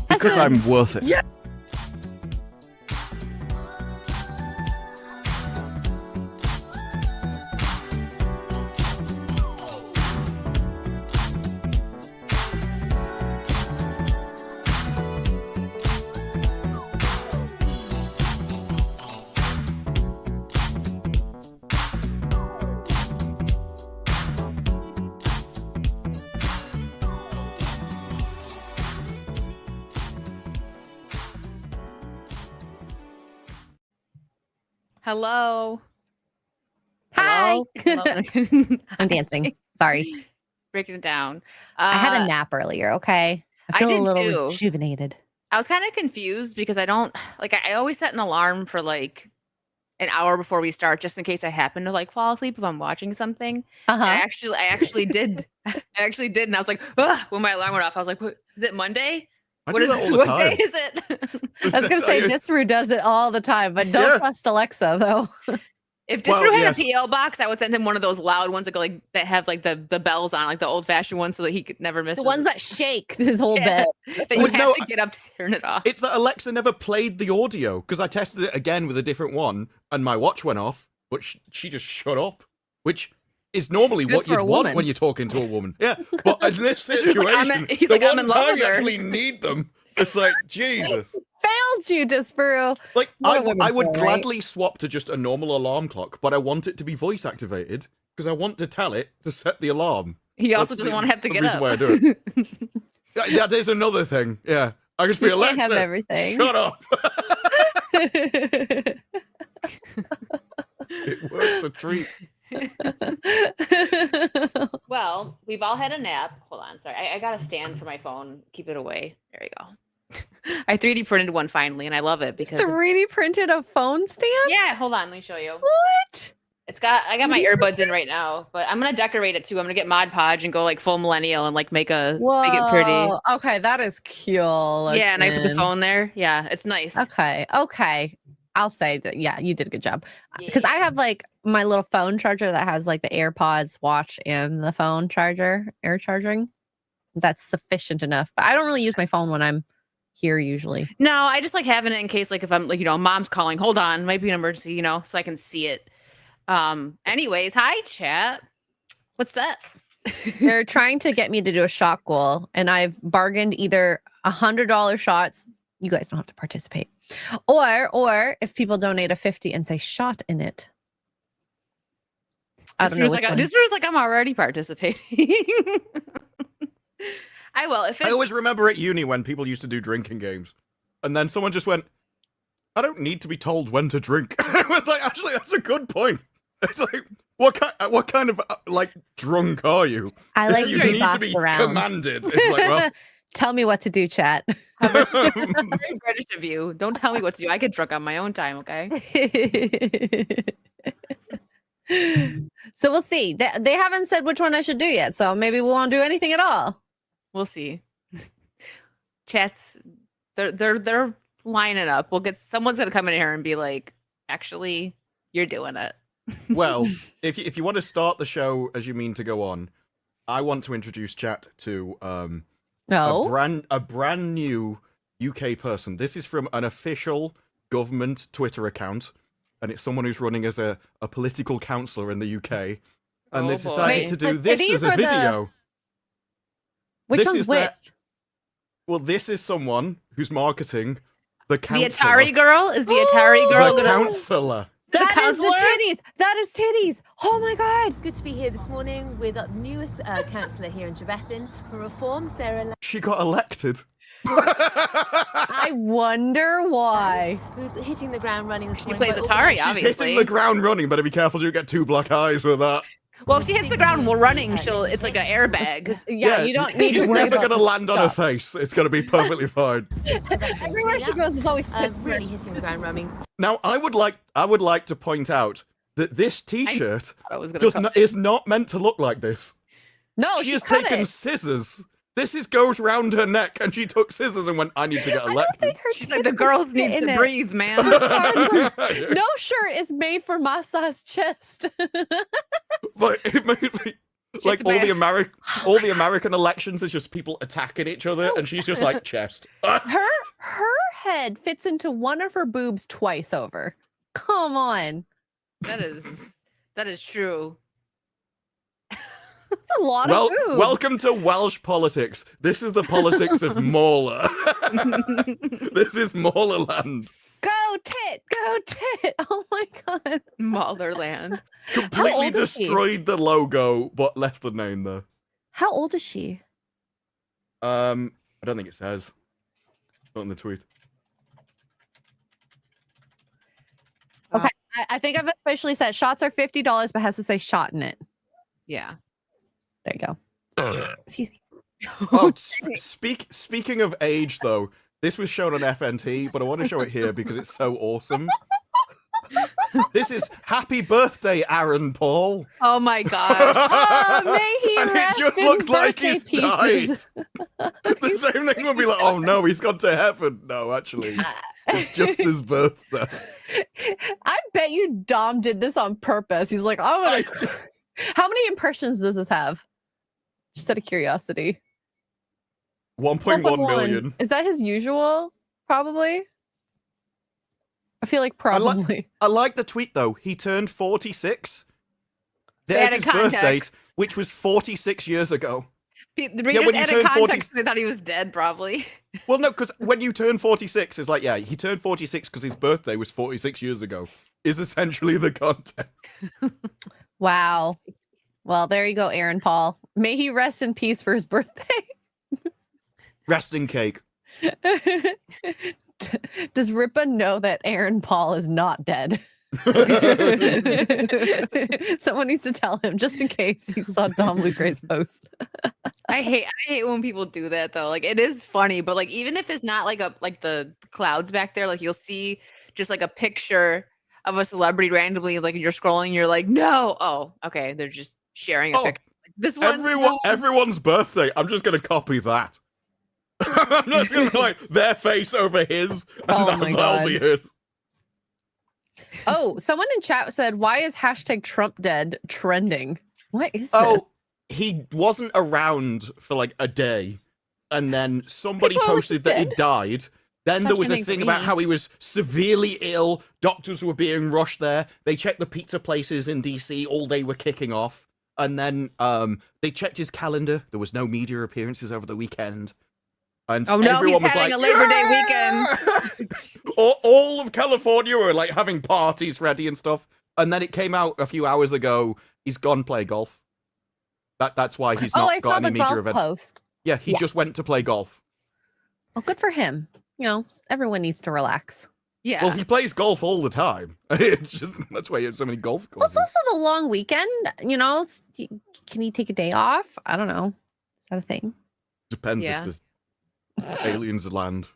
Because I'm worth it. Yeah. Hello. Hi. Hello? I'm dancing. Sorry. Breaking it down. I had a nap earlier, okay? I feel did a little too. rejuvenated. I was kind of confused because I don't like I always set an alarm for like an hour before we start just in case I happen to like fall asleep if I'm watching something. And I actually did. I actually did, and I was like, ugh, when my alarm went off, I was like, what, is it Monday? I What do is that all the what time. day is it? I was going to say, Disru does it all the time, but don't trust Alexa, though. If Disru had a PO box, I would send him one of those loud ones that go like that have like the bells on, like the old fashioned ones, so that he could never miss The ones that shake his whole bed. that you have to get up to turn it off. It's that Alexa never played the audio, because I tested it again with a different one, and my watch went off, but she just shut up, which is normally what you'd want when you're talking to a woman. Yeah, but in this situation, the one time you actually need them, it's like, Jesus. Failed you, Disru. Like, I would gladly swap to just a normal alarm clock, but I want it to be voice activated, because I want to tell it to set the alarm. He also doesn't want to have to get up. Why I do it. Yeah, there's another thing. Yeah, I just be Alexa. Can't have everything. Shut up. It works a treat. Well, we've all had a nap. Hold on, sorry. I got a stand for my phone. Keep it away. There you go. I 3D printed one finally, and I love it because 3D printed a phone stand? Yeah, hold on, let me show you. What? I got my earbuds in right now, but I'm gonna decorate it too. I'm gonna get Mod Podge and go like full millennial and like make it pretty. Okay, that is cute. Yeah, and I put the phone there. Yeah, it's nice. Okay. I'll say that, yeah, you did a good job. Because I have like my little phone charger that has like the AirPods, watch, and the phone charger, air charging. That's sufficient enough. But I don't really use my phone when I'm here usually. No, I just like having it in case like if I'm like, mom's calling, hold on, might be an emergency, so I can see it. Anyways, hi chat. What's up? They're trying to get me to do a shot goal, and I've bargained either $100 shots. You guys don't have to participate. Or if people donate a 50 and say shot in it. This feels like I'm already participating. I will. I always remember at uni when people used to do drinking games, and then someone just went, I don't need to be told when to drink. I was like, actually, that's a good point. It's like, what kind of like drunk are you? I like you to be need to be around. commanded. It's like, well, tell me what to do, chat. Very British of you. Don't tell me what to do. I get drunk on my own time, okay? So we'll see. They haven't said which one I should do yet, so maybe we won't do anything at all. We'll see. Chats, they're lining up. Someone's gonna come in here and be like, actually, you're doing it. Well, if you want to start the show as you mean to go on, I want to introduce chat to a brand new UK person. This is from an official government Twitter account, and it's someone who's running as a political counsellor in the UK, and they've decided to do this as a video. Which one's which? Well, this is someone who's marketing the counsellor. The Atari girl? Is the Atari girl the counsellor? That is the titties. That is titties. Oh my God. It's good to be here this morning with our newest councillor here in Trevethan for Reform, Sarah. She got elected. I wonder why. Who's hitting the ground running. She plays Atari, obviously. She's hitting the ground running. Better be careful you get 2 black eyes with that. Well, if she hits the ground while running, it's like an airbag. Yeah, you don't need to worry She's never going to land on her face. It's going to be perfectly fine. Everywhere she goes is always really hitting the ground running. Now, I would like to point out that this T-shirt is not meant to look like this. No, she has taken scissors. This goes round her neck, and she took scissors and went, I need to get elected. She's like, the girls need to breathe, man. No shirt is made for Masa's chest. But it made me like all the American elections is just people attacking each other, and she's just like chest. Her head fits into one of her boobs twice over. Come on. That is true. It's a lot of boobs. Welcome to Welsh politics. This is the politics of Mauler. This is Mauler land. Go tit, go tit. Oh my god. Motherland. Completely destroyed the logo, but left the name there. How old is she? I don't think it says. Not in the tweet. Okay, I think I've officially said shots are $50, but has to say shot in it. Yeah. There you go. Excuse me. Oh, speaking of age, though, this was shown on FNT, but I want to show it here because it's so awesome. This is happy birthday, Aaron Paul. Oh my gosh. Oh, may he And rest it just in looks like he's pieces. died. The same thing would be like, oh no, he's gone to heaven. No, actually, it's just his birthday. I bet you Dom did this on purpose. He's like, I'm gonna... How many impressions does this have? Just out of curiosity. 1.1 million. Is that his usual? Probably. I feel like probably. I like the tweet though. He turned 46. There's his birth date, which was 46 years ago. The readers when you added turn 40... context, they thought he was dead, probably. Well, no, because when you turn 46, it's like, yeah, he turned 46 because his birthday was 46 years ago, is essentially the context. Wow. Well, there you go, Aaron Paul. May he rest in peace for his birthday. Resting cake. Does Ripa know that Aaron Paul is not dead? Someone needs to tell him just in case he saw Dom Lucre's post. I hate when people do that though. Like it is funny, but like even if there's not like the clouds back there, like you'll see just like a picture of a celebrity randomly, like you're scrolling, you're like, no, oh, okay, they're just sharing a picture. Like, this one, everyone's birthday. I'm just gonna copy that. I'm not gonna be like their face over his, and that'll be it. Oh, someone in chat said, why is hashtag Trump dead trending? What is this? Oh, he wasn't around for like a day, and then somebody posted that he died. Then there was a thing about how he was severely ill. Doctors were being rushed there. They checked the pizza places in DC. All day were kicking off. And then they checked his calendar. There was no media appearances over the weekend. And oh no, everyone he's was having like, a Labor Day weekend. all of California were like having parties ready and stuff. And then it came out a few hours ago. He's gone play golf. That's why he's not got any media events. Post. Yeah, he just went to play golf. Well, good for him. You know, everyone needs to relax. Yeah. Well, he plays golf all the time. It's just that's why he had so many golf courses. Well, it's also the long weekend. You know, can he take a day off? I don't know. Is that a thing? Depends if there's aliens land.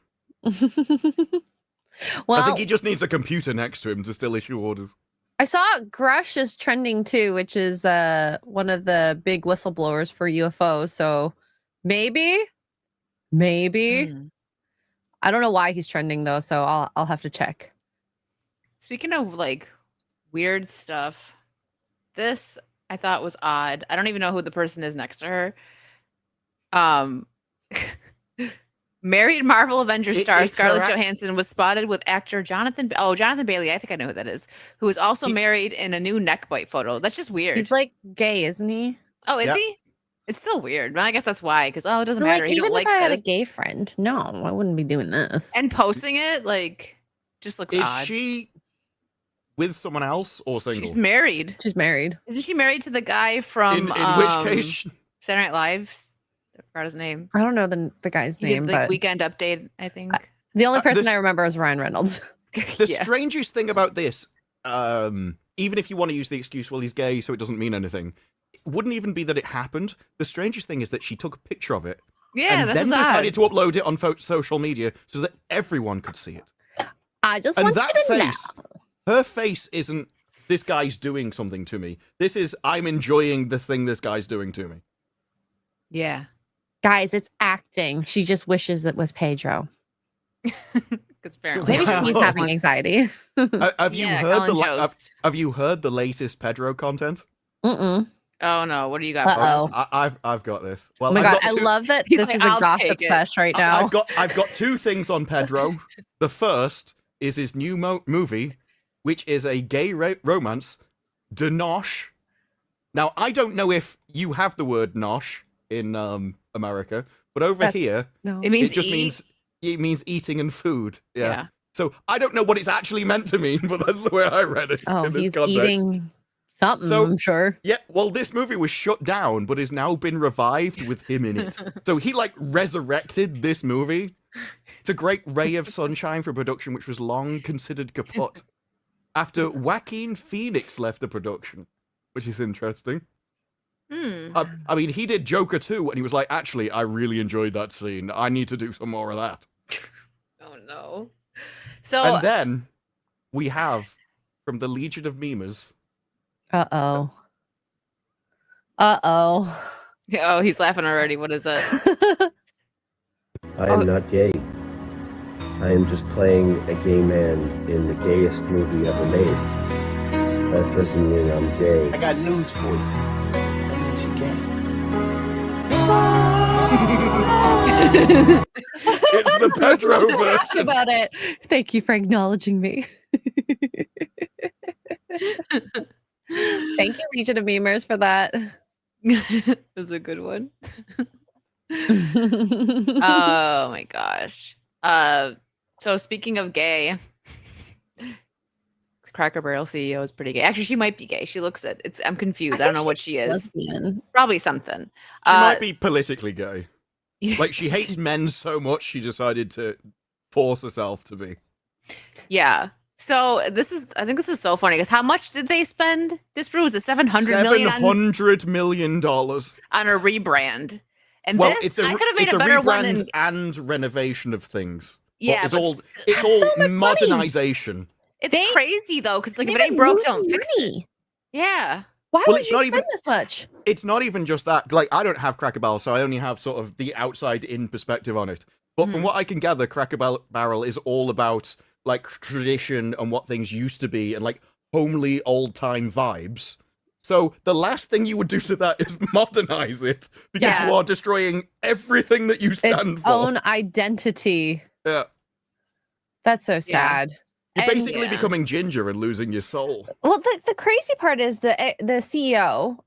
Well, I think he just needs a computer next to him to still issue orders. I saw Grush is trending too, which is one of the big whistleblowers for UFOs. So maybe. I don't know why he's trending though, so I'll have to check. Speaking of like weird stuff, this I thought was odd. I don't even know who the person is next to her. Married Marvel Avengers star Scarlett Johansson was spotted with actor Jonathan Bailey. I think I know who that is. Who is also married in a new neck bite photo. That's just weird. He's like gay, isn't he? Oh, is he? It's still weird. Well, I guess that's why. Because it doesn't matter. Even if I had a gay friend, no, I wouldn't be doing this. And posting it just looks odd. Is she with someone else or single? She's married. She's married. Isn't she married to the guy from? In which case, Saturday Night Live. I forgot his name. I don't know the guy's name. Did, Weekend Update, I think. The only person I remember is Ryan Reynolds. The strangest thing about this, even if you want to use the excuse, well, he's gay, so it doesn't mean anything. It wouldn't even be that it happened. The strangest thing is that she took a picture of it. Yeah, and then decided to upload it on social media so that everyone could see it. I just want you to know. Her face isn't, this guy's doing something to me. This is, I'm enjoying the thing this guy's doing to me. Yeah. Guys, it's acting. She just wishes it was Pedro. Apparently Maybe she's having anxiety. Have you heard Colin have you heard the latest Pedro content? Mm-mm. Oh no, what do you got? I've got this. Well, Oh my I've God, got I love that He's this like, is a "I'll gossip take it." sesh right now. I've got two things on Pedro. The first is his new movie, which is a gay romance, De Nosh. Now, I don't know if you have the word nosh in America, but over here, No. It just means means eating and food. yeah. So I don't know what it's actually meant to mean, but that's the way I read it Oh, in this he's context. eating something, So- I'm sure. Yeah, well, this movie was shut down, but has now been revived with him in it. So he like resurrected this movie. It's a great ray of sunshine for a production which was long considered kaput after Joaquin Phoenix left the production, which is interesting. I mean, he did Joker 2, and he was like, actually, I really enjoyed that scene. I need to do some more of that. Oh no. So And then we have, from the Legion of Memers, Uh-oh. oh, he's laughing already. What is it? I am not gay. I am just playing a gay man in the gayest movie ever made. That doesn't mean I'm gay. I got news for you. That means you gay. it's the Pedro Laugh version. about it. Thank you for acknowledging me. Thank you, Legion of Memers, for that. It was a good one. Oh my gosh. So speaking of gay, Cracker Barrel CEO is pretty gay. Actually, she might be gay. She looks it. I'm confused. I don't know what she is. Lesbian. Probably something. She might be politically gay. Like, she hates men so much, she decided to force herself to be. Yeah. So I think this is so funny because how much did they spend? This was it $700 million $700 million. On a rebrand. And Well, this, it's a I could have made a better one. rebrand and renovation of things. Yeah, it's but all so much modernization. it's crazy though, because like if it ain't broke, don't fix it. Yeah. Why Well, would it's you not spend even- this much? It's not even just that. Like, I don't have Cracker Barrel, so I only have sort of the outside-in perspective on it. But from what I can gather, Cracker Barrel is all about like tradition and what things used to be and like homely old-time vibes. So the last thing you would do to that is modernize it because Yeah. you are destroying everything that you stand Its for. own identity. Yeah. That's so sad. You're And- basically Yeah. becoming ginger and losing your soul. Well, the crazy part is the CEO,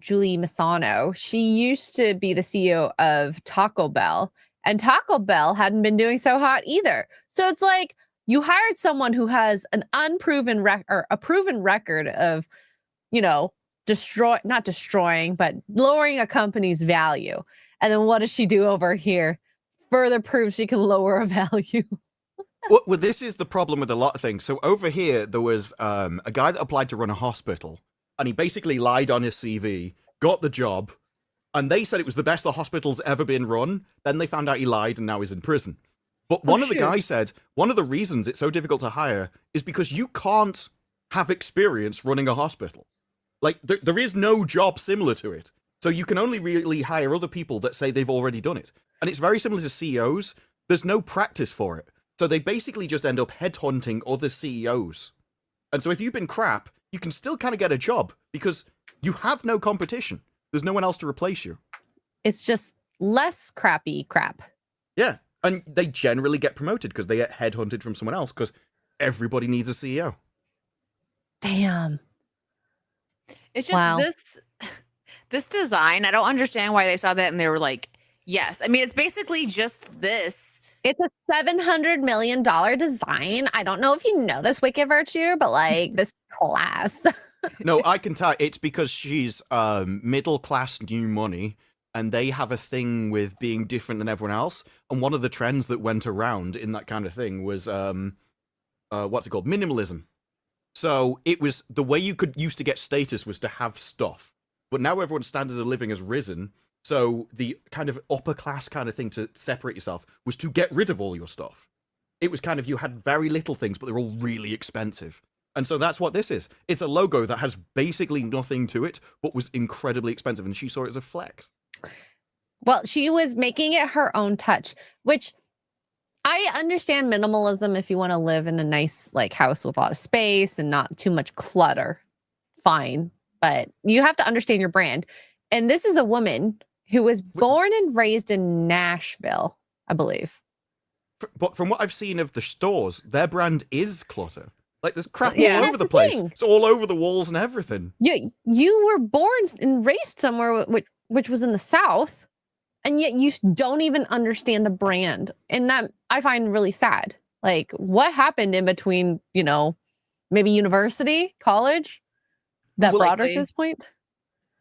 Julie Misano, she used to be the CEO of Taco Bell, and Taco Bell hadn't been doing so hot either. So it's like you hired someone who has an unproven or a proven record of, you know, not destroying, but lowering a company's value. And then what does she do over here? Further proves she can lower a value. Well, this is the problem with a lot of things. So over here, there was a guy that applied to run a hospital, and he basically lied on his CV, got the job, and they said it was the best the hospital's ever been run. Then they found out he lied, and now he's in prison. But one of the guys said, one of the reasons it's so difficult to hire is because you can't have experience running a hospital. Like, there is no job similar to it. So you can only really hire other people that say they've already done it. And it's very similar to CEOs. There's no practice for it. So they basically just end up headhunting other CEOs. And so if you've been crap, you can still kind of get a job because you have no competition. There's no one else to replace you. It's just less crappy crap. Yeah. And they generally get promoted because they get headhunted from someone else because everybody needs a CEO. Damn. It's just Wow. this design. I don't understand why they saw that and they were like, yes. I mean, it's basically just this. It's a $700 million design. I don't know if you know this Wicked Virtue, but like this class. No, I can tell it's because she's middle class new money and they have a thing with being different than everyone else. And one of the trends that went around in that kind of thing was what's it called? Minimalism. So it was the way you could used to get status was to have stuff. But now everyone's standard of living has risen. So the kind of upper class kind of thing to separate yourself was to get rid of all your stuff. It was kind of you had very little things, but they're all really expensive. And so that's what this is. It's a logo that has basically nothing to it, but was incredibly expensive. And she saw it as a flex. Well, she was making it her own touch, which I understand minimalism if you want to live in a nice like house with a lot of space and not too much clutter. Fine. But you have to understand your brand. And this is a woman who was born and raised in Nashville, I believe. But from what I've seen of the stores, their brand is clutter. Like there's crap Yeah, all that's over the the place. thing. It's all over the walls and everything. You were born and raised somewhere which was in the South, and yet you don't even understand the brand. And that I find really sad. Like, what happened in between, you know, maybe university, college, that brought her to this point?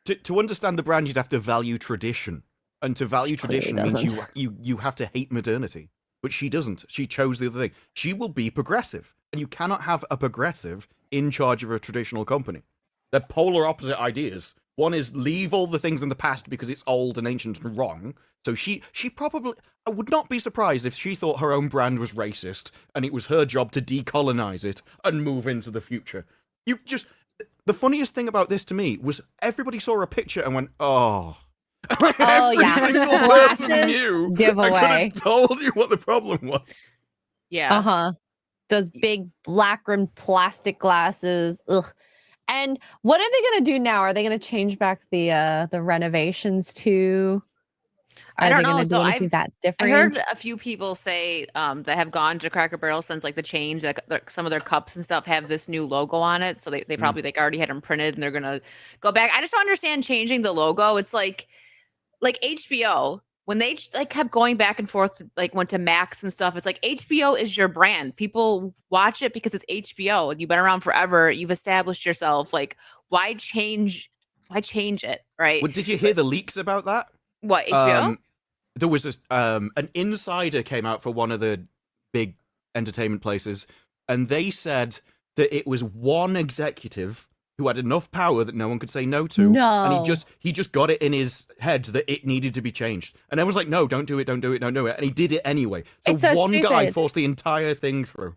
To understand the brand, you'd have to value tradition. And to value tradition means you have to hate modernity. But she doesn't. She chose the other thing. She will be progressive. And you cannot have a progressive in charge of a traditional company. They're polar opposite ideas. One is leave all the things in the past because it's old and ancient and wrong. So she probably... I would not be surprised if she thought her own brand was racist and it was her job to decolonize it and move into the future. You just... The funniest thing about this to me was everybody saw a picture and went, oh... Every single person knew. Giveaway. I could have told you what the problem was. Yeah. Those big black rimmed plastic glasses. Ugh. And what are they going to do now? Are they going to change back the renovations too? I don't know. Do So anything that different? I heard a few people say that have gone to Cracker Barrel since like the change. Like some of their cups and stuff have this new logo on it, so they probably like already had them printed and they're gonna go back. I just don't understand changing the logo. It's like HBO when they like kept going back and forth, like went to Max and stuff. It's like HBO is your brand. People watch it because it's HBO. You've been around forever. You've established yourself. Like why change it? Right? Well, did you hear the leaks about that? What HBO? There was an insider came out for one of the big entertainment places, and they said that it was one executive who had enough power that no one could say no to. No. And he just got it in his head that it needed to be changed. And everyone's like, no, don't do it, don't do it, don't do it. And he did it anyway. So one guy forced the entire thing through.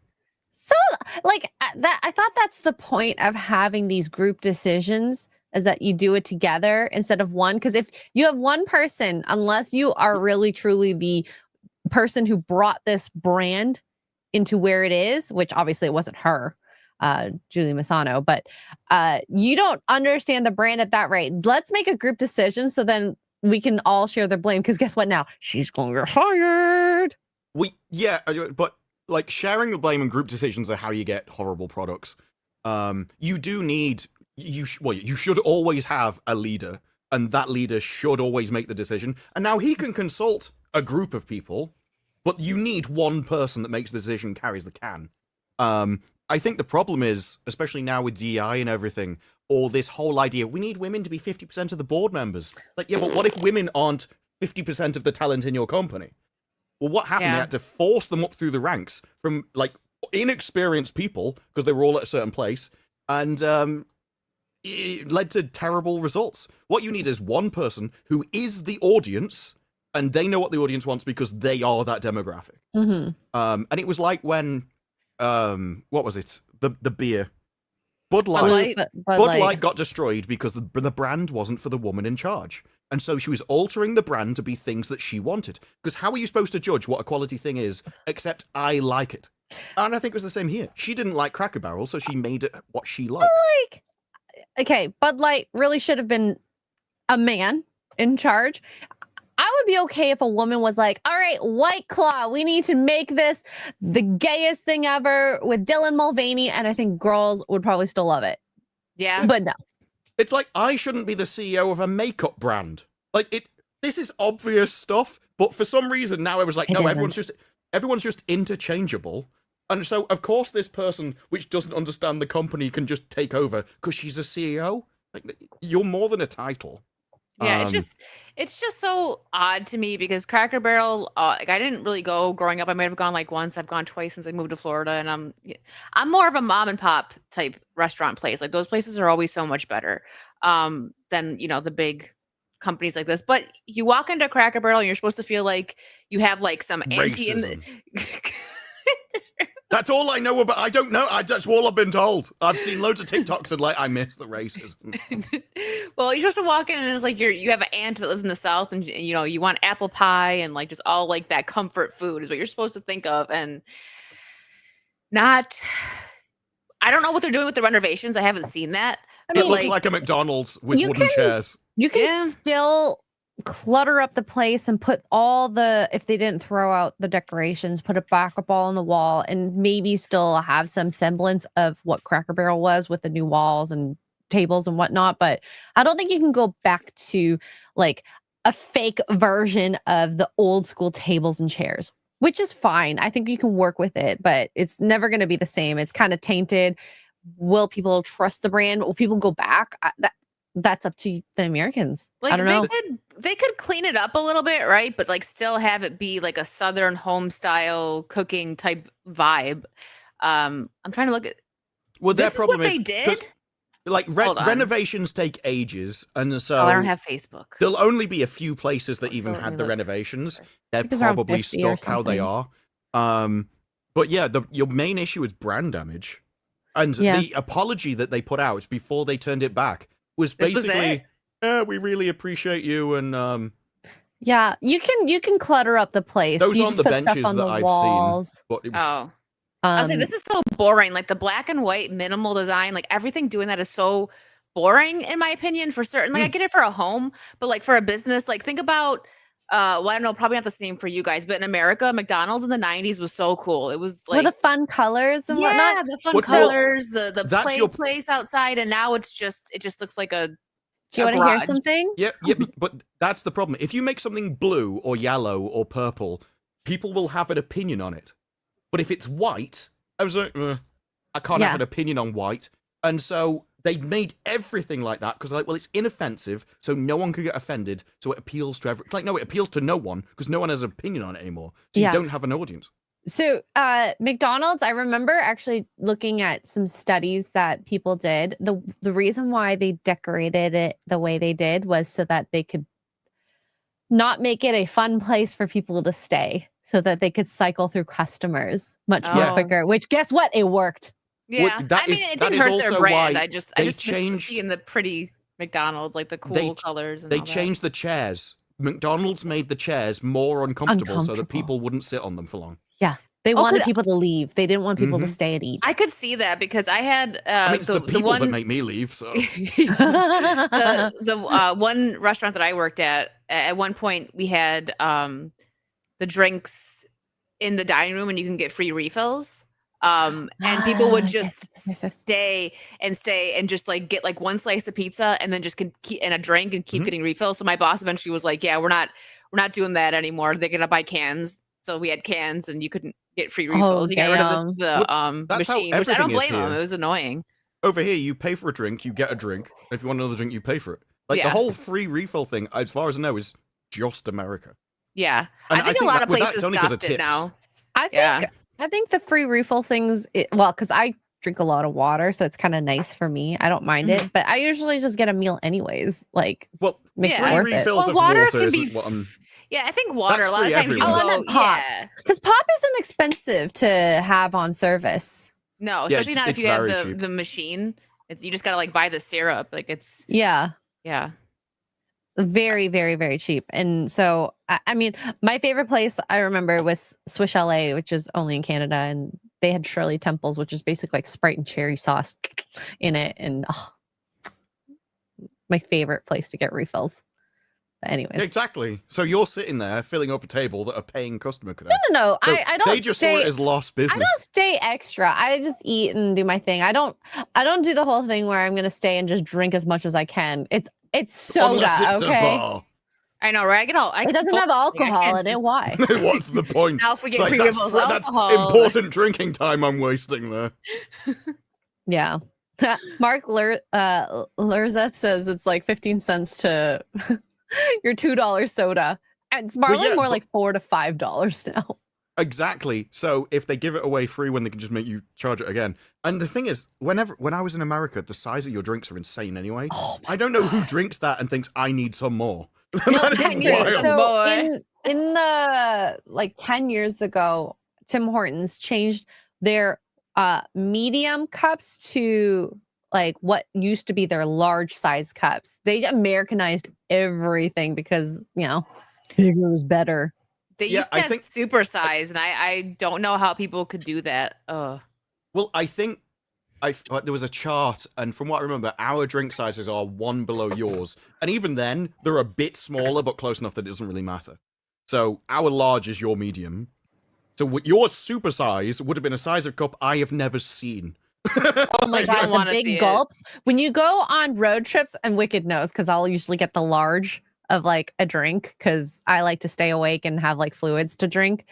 So, like, I thought that's the point of having these group decisions, is that you do it together instead of one. Because if you have one person, unless you are really truly the person who brought this brand into where it is, which obviously it wasn't her, Julie Massano, but you don't understand the brand at that rate. Let's make a group decision so then we can all share the blame. Because guess what now? She's going to get fired. But like sharing the blame and group decisions are how you get horrible products. You do need... You should always have a leader, and that leader should always make the decision. And now he can consult a group of people, but you need one person that makes the decision, carries the can. I think the problem is, especially now with DEI and everything, or this whole idea, we need women to be 50% of the board members. Like, yeah, but what if women aren't 50% of the talent in your company? Well, what happened? They had to force them up through the ranks from, like, inexperienced people, because they were all at a certain place, and it led to terrible results. What you need is one person who is the audience, and they know what the audience wants because they are that demographic. Mm-hmm. And it was like when, what was it? The beer. Bud Light. Bud Light got destroyed because the brand wasn't for the woman in charge. And so she was altering the brand to be things that she wanted. Because how are you supposed to judge what a quality thing is, except I like it? And I think it was the same here. She didn't like Cracker Barrel, so she made it what she liked. Like, okay, Bud Light really should have been a man in charge. I would be okay if a woman was like, all right, White Claw, we need to make this the gayest thing ever with Dylan Mulvaney, and I think girls would probably still love it. Yeah. But no. It's like, I shouldn't be the CEO of a makeup brand. Like, this is obvious stuff, but for some reason now everyone's like, no, everyone's just interchangeable. And so, of course, this person, which doesn't understand the company, can just take over because she's a CEO. Like, you're more than a title. Yeah, it's just so odd to me because Cracker Barrel, like I didn't really go growing up. I might have gone like once. I've gone twice since I moved to Florida, and I'm more of a mom and pop type restaurant place. Like those places are always so much better than the big companies like this. But you walk into Cracker Barrel, and you're supposed to feel like you have like some anti in the That's all I know about. I don't know. That's all I've been told. I've seen loads of TikToks and I miss the racism. Well, you're supposed to walk in and it's like you have an aunt that lives in the South and you want apple pie and just all that comfort food is what you're supposed to think of, and not. I don't know what they're doing with the renovations. I haven't seen that. It looks like a McDonald's with wooden chairs. You can still clutter up the place and put if they didn't throw out the decorations, put it back up all on the wall and maybe still have some semblance of what Cracker Barrel was with the new walls and tables and whatnot. But I don't think you can go back to a fake version of the old school tables and chairs, which is fine. I think you can work with it, but it's never going to be the same. It's kind of tainted. Will people trust the brand? Will people go back? That's up to the Americans. I don't know. They could clean it up a little bit, right? But still have it be a Southern home style cooking type vibe. I'm trying to look at. Well, this is what they did. Renovations take ages, and so I don't have Facebook. There'll only be a few places that even had the renovations. They're probably stuck how they are. But yeah, your main issue is brand damage, and the apology that they put out before they turned it back was basically, we really appreciate you, and yeah, you can clutter up the place. Those you aren't the benches that I've walls. seen. But it was, I was saying, this is so boring. The black and white minimal design, everything doing that is so boring in my opinion. For certain, I get it for a home, but for a business, think about. Well, I don't know, probably not the same for you guys, but in America, McDonald's in the 90s was so cool. It was with the fun colors and whatnot. Yeah, the fun colors, the place outside, and now it just looks like a. Do you want to hear something? Yeah, but that's the problem. If you make something blue or yellow or purple, people will have an opinion on it. But if it's white, I was like, I can't have an opinion on white, and so. They made everything like that because it's inoffensive, so no one can get offended. So it appeals to everyone. No, it appeals to no one because no one has an opinion on it anymore. So you don't have an audience. So McDonald's, I remember actually looking at some studies that people did. The reason why they decorated it the way they did was so that they could not make it a fun place for people to stay, so that they could cycle through customers much more quicker. Which, guess what? It worked. Yeah, it didn't hurt their brand. I just changed seeing the pretty McDonald's, the cool colors. And they changed the chairs. McDonald's made the chairs more uncomfortable so that people wouldn't sit on them for long. Yeah, they wanted people to leave. They didn't want people to stay and eat. I could see that because I had. It's the people that make me leave. So the one restaurant that I worked at one point we had the drinks in the dining room and you can get free refills. And people would just stay and just get one slice of pizza and then just keep and a drink and keep getting refills. So my boss eventually was like, "Yeah, we're not doing that anymore. They're gonna buy cans." So we had cans and you couldn't get free refills. You got rid of the machine, which I don't blame them. It was annoying. Over here, you pay for a drink, you get a drink. If you want another drink, you pay for it. The whole free refill thing, as far as I know, is just America. Yeah, and I think a lot of places stopped it now. I think the free refill things, because I drink a lot of water, so it's kind of nice for me. I don't mind it, but I usually just get a meal anyways. Make it worth it. Well, water can be. Yeah, I think water a lot of times. Pop, because pop isn't expensive to have on service. No, especially not if you have the machine. You just gotta buy the syrup. It's yeah. Very, very, very cheap. And so, I mean, my favorite place I remember was Swish LA, which is only in Canada. And they had Shirley Temples, which is basically Sprite and cherry sauce in it. And my favorite place to get refills. But anyways. Exactly. So you're sitting there filling up a table that a paying customer could have. No. So I don't they just saw it as lost business. I don't stay extra. I just eat and do my thing. I don't do the whole thing where I'm going to stay and just drink as much as I can. It's soda, okay? I know, right? It doesn't have alcohol in it. Why? What's the point? Now if we get free refills of alcohol. That's important drinking time I'm wasting there. Yeah. Mark Lurzeth says it's 15 cents to your $2 soda. And it's probably more like $4 to $5 now. Exactly. So if they give it away free when they can just make you charge it again. And the thing is, when I was in America, the size of your drinks are insane anyway. I don't know who drinks that and thinks I need some more. So in the 10 years ago, Tim Hortons changed their medium cups to like what used to be their large size cups. They Americanized everything because, you know, bigger was better. They used to have super size, and I don't know how people could do that. Oh. Well, I think there was a chart, and from what I remember, our drink sizes are one below yours. And even then, they're a bit smaller, but close enough that it doesn't really matter. So our large is your medium. So your super size would have been a size of cup I have never seen. Oh my God, the big gulps. When you go on road trips, and Wicked knows, because I'll usually get the large of like a drink, because I like to stay awake and have like fluids to drink.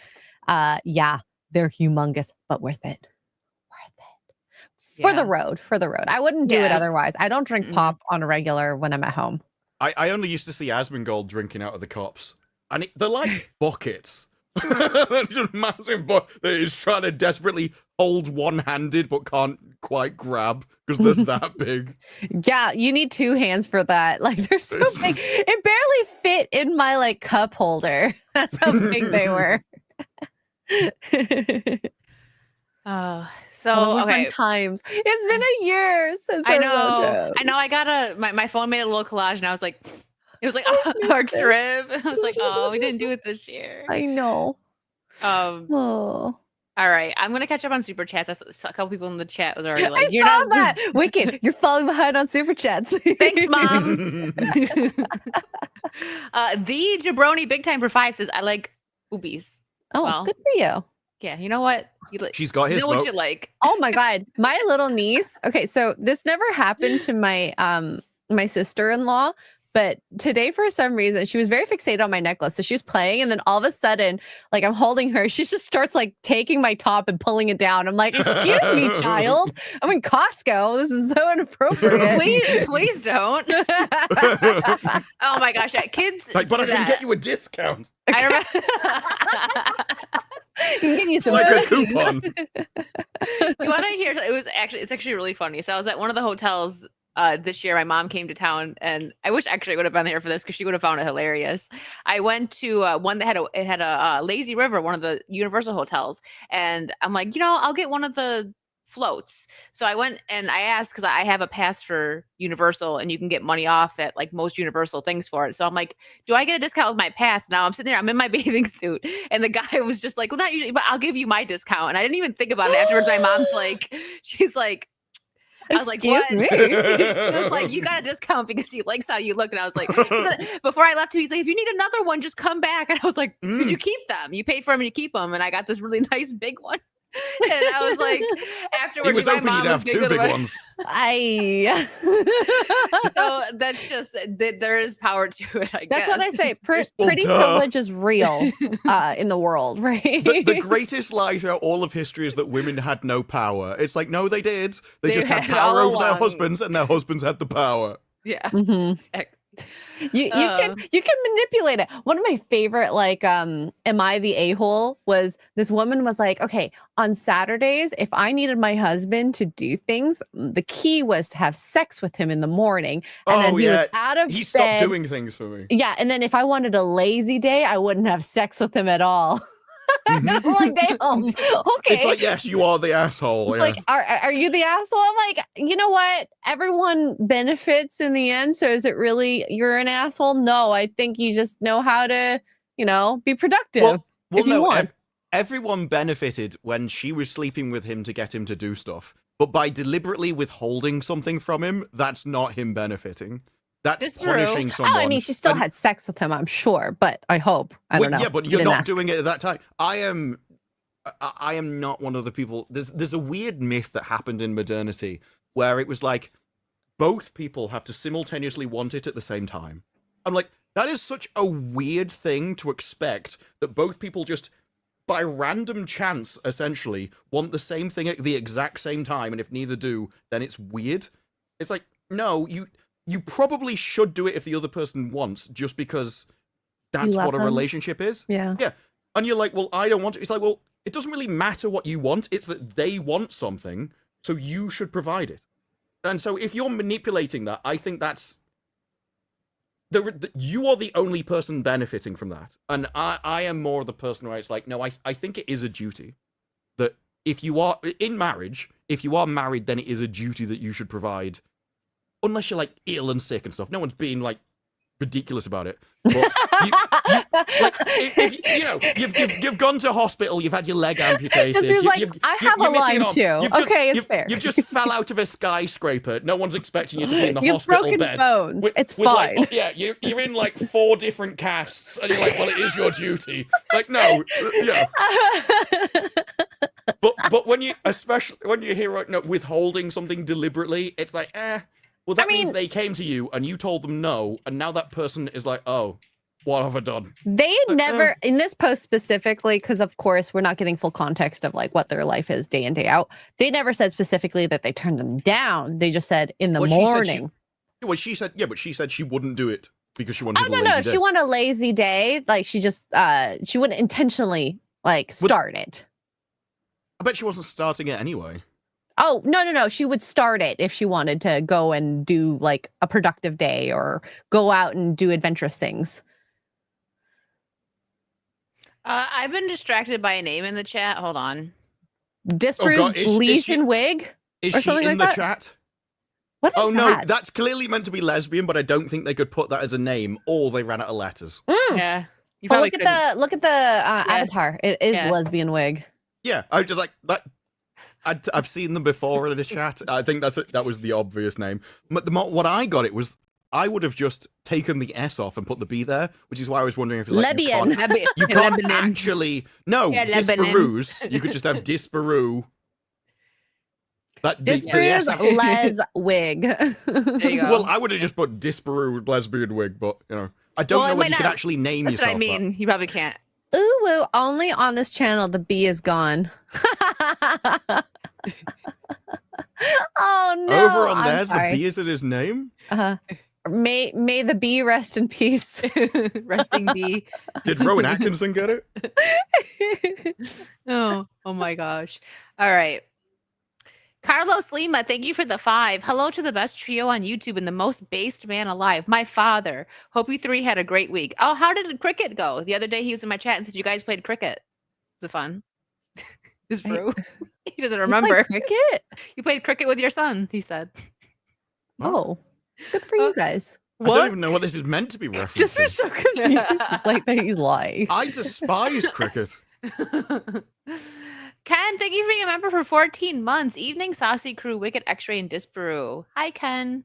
Yeah, they're humongous, but worth it. For the road. I wouldn't do it otherwise. I don't drink pop on a regular when I'm at home. I only used to see Asmongold drinking out of the cups. And they're like buckets. They're just massive buckets that he's trying to desperately hold one-handed but can't quite grab because they're that big. Yeah, you need two hands for that. Like, they're so big. It barely fit in my like cup holder. That's how big they were. So those were okay. fun times. It's been a year since I know. I got my phone made a little collage, and I was like, it was like our trip. I was like, oh, we didn't do it this year. I know. All right, I'm gonna catch up on super chats. I saw a couple people in the chat was already like, I saw that. Wicked, you're falling behind on super chats. Thanks, Mom. The Jabroni Big Time for 5 says, I like boobies. Oh, well, good for you. Yeah, you know what? She's got his know vote. What you like. Oh my God. My little niece. Okay, so this never happened to my my sister-in-law, but today for some reason she was very fixated on my necklace. So she was playing, and then all of a sudden, like I'm holding her, she just starts like taking my top and pulling it down. I'm like, excuse me, child. I'm in Costco. This is so inappropriate. Please don't. Oh my gosh, kids. Like, but I can get you a discount. I remember. You can give you some like a coupon. You want to hear? It's actually really funny. So I was at one of the hotels this year. My mom came to town, and I wish actually I would have been there for this because she would have found it hilarious. I went to one that had a lazy river, one of the Universal hotels, and I'm like, I'll get one of the floats. So I went and I asked because I have a pass for Universal, and you can get money off at like most Universal things for it. So I'm like, do I get a discount with my pass? Now I'm sitting there, I'm in my bathing suit, and the guy was just like, well, not usually, but I'll give you my discount. And I didn't even think about it afterwards. My mom's like, she's like, I was like, what? She was like, you got a discount because he likes how you look. And I was like, before I left, he's like, if you need another one, just come back. And I was like, did you keep them? You paid for them and you keep them. And I got this really nice big one. And I was like, afterwards, he was hoping you'd have two big ones. So that's just there is power to it. That's what I say. Pretty privilege is real in the world, right? The greatest lie throughout all of history is that women had no power. It's like, no, they did. They just had power over their husbands, and their husbands had the power. Yeah. Mm-hmm. You can manipulate it. One of my favorite, like, am I the a-hole, was this woman was like, okay, on Saturdays, if I needed my husband to do things, the key was to have sex with him in the morning. And then he was out of bed. He stopped doing things for me. Yeah, and then if I wanted a lazy day, I wouldn't have sex with him at all. I'm like, damn. Okay. It's like, yes, you are the asshole. It's like, are you the asshole? I'm like, you know what? Everyone benefits in the end. So is it really you're an asshole? No, I think you just know how to, be productive. Well, if you want. Everyone benefited when she was sleeping with him to get him to do stuff. But by deliberately withholding something from him, that's not him benefiting. That's punishing someone. Oh, I mean, she still had sex with him, I'm sure, but I hope. I don't know. Yeah, but you're not doing it at that time. I am not one of the people. There's a weird myth that happened in modernity where it was like both people have to simultaneously want it at the same time. I'm like, that is such a weird thing to expect, that both people just by random chance essentially want the same thing at the exact same time, and if neither do, then it's weird. It's like, no, you probably should do it if the other person wants, just because that's what a relationship is. Yeah. Yeah. And you're like, well, I don't want it. It's like, well, it doesn't really matter what you want. It's that they want something, so you should provide it. And so if you're manipulating that, I think that's... you are the only person benefiting from that. And I am more the person where it's like, no, I think it is a duty. That if you are in marriage, if you are married, then it is a duty that you should provide, unless you're like ill and sick and stuff. No one's being like ridiculous about it. But you've gone to hospital, you've had your leg amputated. I have a line too. Okay, it's fair. You just fell out of a skyscraper. No one's expecting you to be in the You've hospital broken bed. bones. It's fine. Like, you're in like 4 different casts, and you're like, well, it is your duty. Like, no, yeah. But when you, especially when you hear withholding something deliberately, it's like, well, that means they came to you and you told them no, and now that person is like, oh, what have I done? They never, in this post specifically, because of course we're not getting full context of like what their life is day in, day out. They never said specifically that they turned them down. They just said in the morning. She said she wouldn't do it because she wanted a lazy day. She wanted a lazy day. Like she just, she wouldn't intentionally like start it. I bet she wasn't starting it anyway. Oh, no. She would start it if she wanted to go and do like a productive day or go out and do adventurous things. I've been distracted by a name in the chat. Hold on. Disparu's Legion wig? Is she in the chat? What is that? No, that's clearly meant to be lesbian, but I don't think they could put that as a name, or they ran out of letters. Yeah. Well, look at the avatar. It is lesbian wig. Yeah, I just like that. I've seen them before in the chat. I think that was the obvious name. But what I got, I would have just taken the S off and put the B there, which is why I was wondering if like, you can't actually Disparu's. You could just have Disparu. Disparu's les wig. There you go. Well, I would have just put Disparu lesbian wig, but I don't know whether you can actually name yourself. That's what I mean. You probably can't. Ooh, woo, only on this channel the B is gone. Oh no. Over on there, the B is in his name? May the B rest in peace. Resting B. Did Rowan Atkinson get it? Oh my gosh. All right. Carlos Lima, thank you for the 5. Hello to the best trio on YouTube and the most based man alive, my father. Hope you 3 had a great week. Oh, how did cricket go? The other day he was in my chat and said you guys played cricket. Was it fun? This brew. He doesn't remember. Cricket? You played cricket with your son, he said. Oh, good for you guys. I don't even know what this is meant to be referencing. Just are so confused. It's like that he's lying. I despise cricket. Ken, thank you for being a member for 14 months. Evening, Saucy Crew, Wicked X-Ray, and Disparu. Hi, Ken.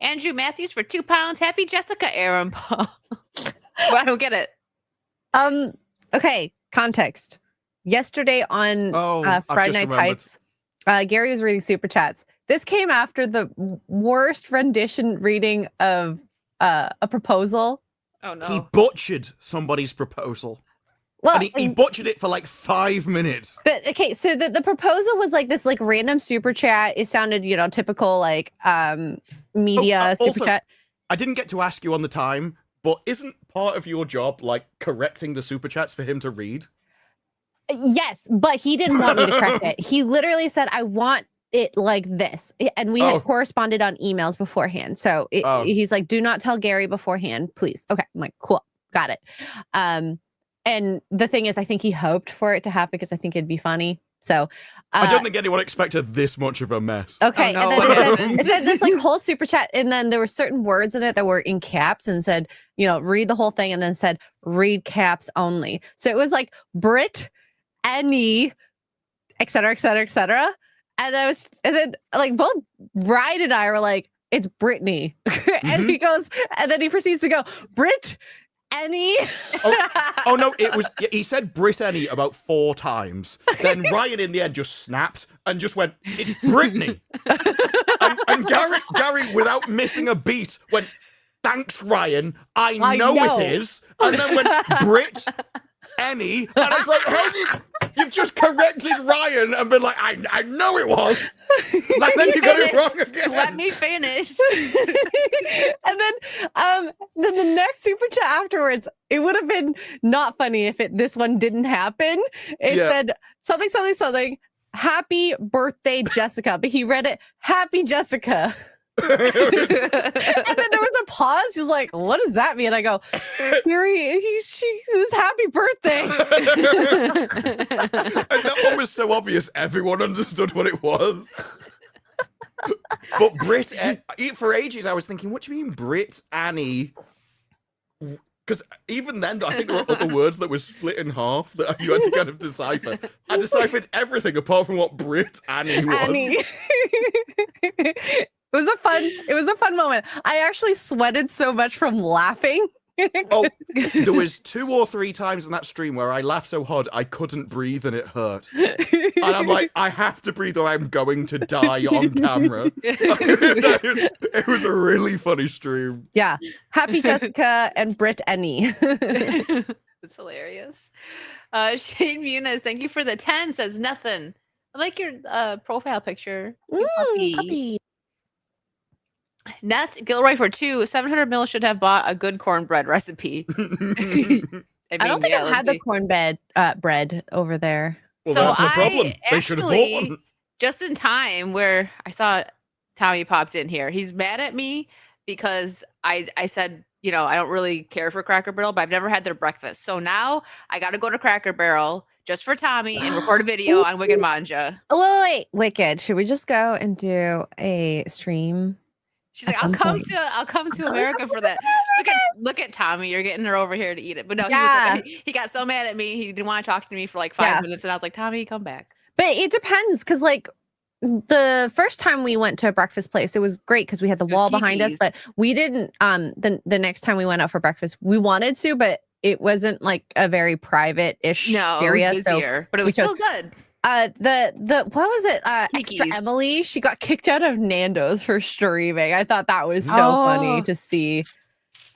Andrew Matthews for 2 pounds. Happy Jessica, Aaron Paul. Well, I don't get it. Okay, context. Yesterday on Friday Night Heights, Gary was reading super chats. This came after the worst rendition reading of a proposal. Oh no! He butchered somebody's proposal. Well, and he butchered it for like 5 minutes. But okay, so the proposal was like this like random super chat. It sounded, typical like media super chat. I didn't get to ask you on the time, but isn't part of your job like correcting the super chats for him to read? Yes, but he didn't want me to correct it. He literally said, I want it like this. And we had corresponded on emails beforehand. So he's like, do not tell Gary beforehand, please. Okay. I'm like, cool. Got it. And the thing is, I think he hoped for it to happen because I think it'd be funny. So I don't think anyone expected this much of a mess. Okay. Oh, no. And then it said this like whole super chat. And then there were certain words in it that were in caps and said, read the whole thing, and then said, read caps only. So it was like Brit, Annie, et cetera, et cetera, et cetera. And then like both Ryan and I were like, it's Brittany. And he goes, and then he proceeds to go, Brit, Annie. Oh no, he said Brittany about 4 times. Then Ryan in the end just snapped and just went, it's Brittany. and Gary, without missing a beat, went, thanks Ryan, I know it is. And then went, Brit, Annie. And I was like, how do you've just corrected Ryan and been like, I know it was. And then you got it wrong again. Let me finish. And then the next super chat afterwards, it would have been not funny if this one didn't happen. It said something, happy birthday, Jessica. But he read it, happy Jessica. And then there was a pause. He's like, what does that mean? I go, Gary, she says happy birthday. And that one was so obvious, everyone understood what it was. But Brit, for ages, I was thinking, what do you mean Brit Annie? Because even then, I think there were other words that were split in half that you had to kind of decipher. I deciphered everything apart from what Brit Annie was. Annie. It was a fun moment. I actually sweated so much from laughing. Oh, there was 2 or 3 times in that stream where I laughed so hard I couldn't breathe and it hurt. And I'm like, I have to breathe or I'm going to die on camera. It was a really funny stream. Yeah. Happy Jessica and Brit Annie. That's hilarious. Shane Muniz, thank you for the 10, says nothing. I like your profile picture. Puppy. Nat Gilroy for 2. 700 mil should have bought a good cornbread recipe. I don't think I've had the cornbread bread over there. Well, that's the problem. They should have bought one. Just in time where I saw Tommy popped in here. He's mad at me because I said, I don't really care for Cracker Barrel, but I've never had their breakfast. So now I got to go to Cracker Barrel just for Tommy and record a video on Wicked Manja. Oh, wait. Wicked. Should we just go and do a stream? She's like, I'll come to America for that. Look at Tommy. You're getting her over here to eat it. But no, he got so mad at me. He didn't want to talk to me for like 5 minutes. And I was like, Tommy, come back. But it depends. Because like the first time we went to a breakfast place, it was great because we had the wall behind us. But we didn't, the next time we went out for breakfast, we wanted to, but it wasn't like a very private-ish area. It was busier, but it was still good. What was it? Extra Emily. She got kicked out of Nando's for streaming. I thought that was so funny to see.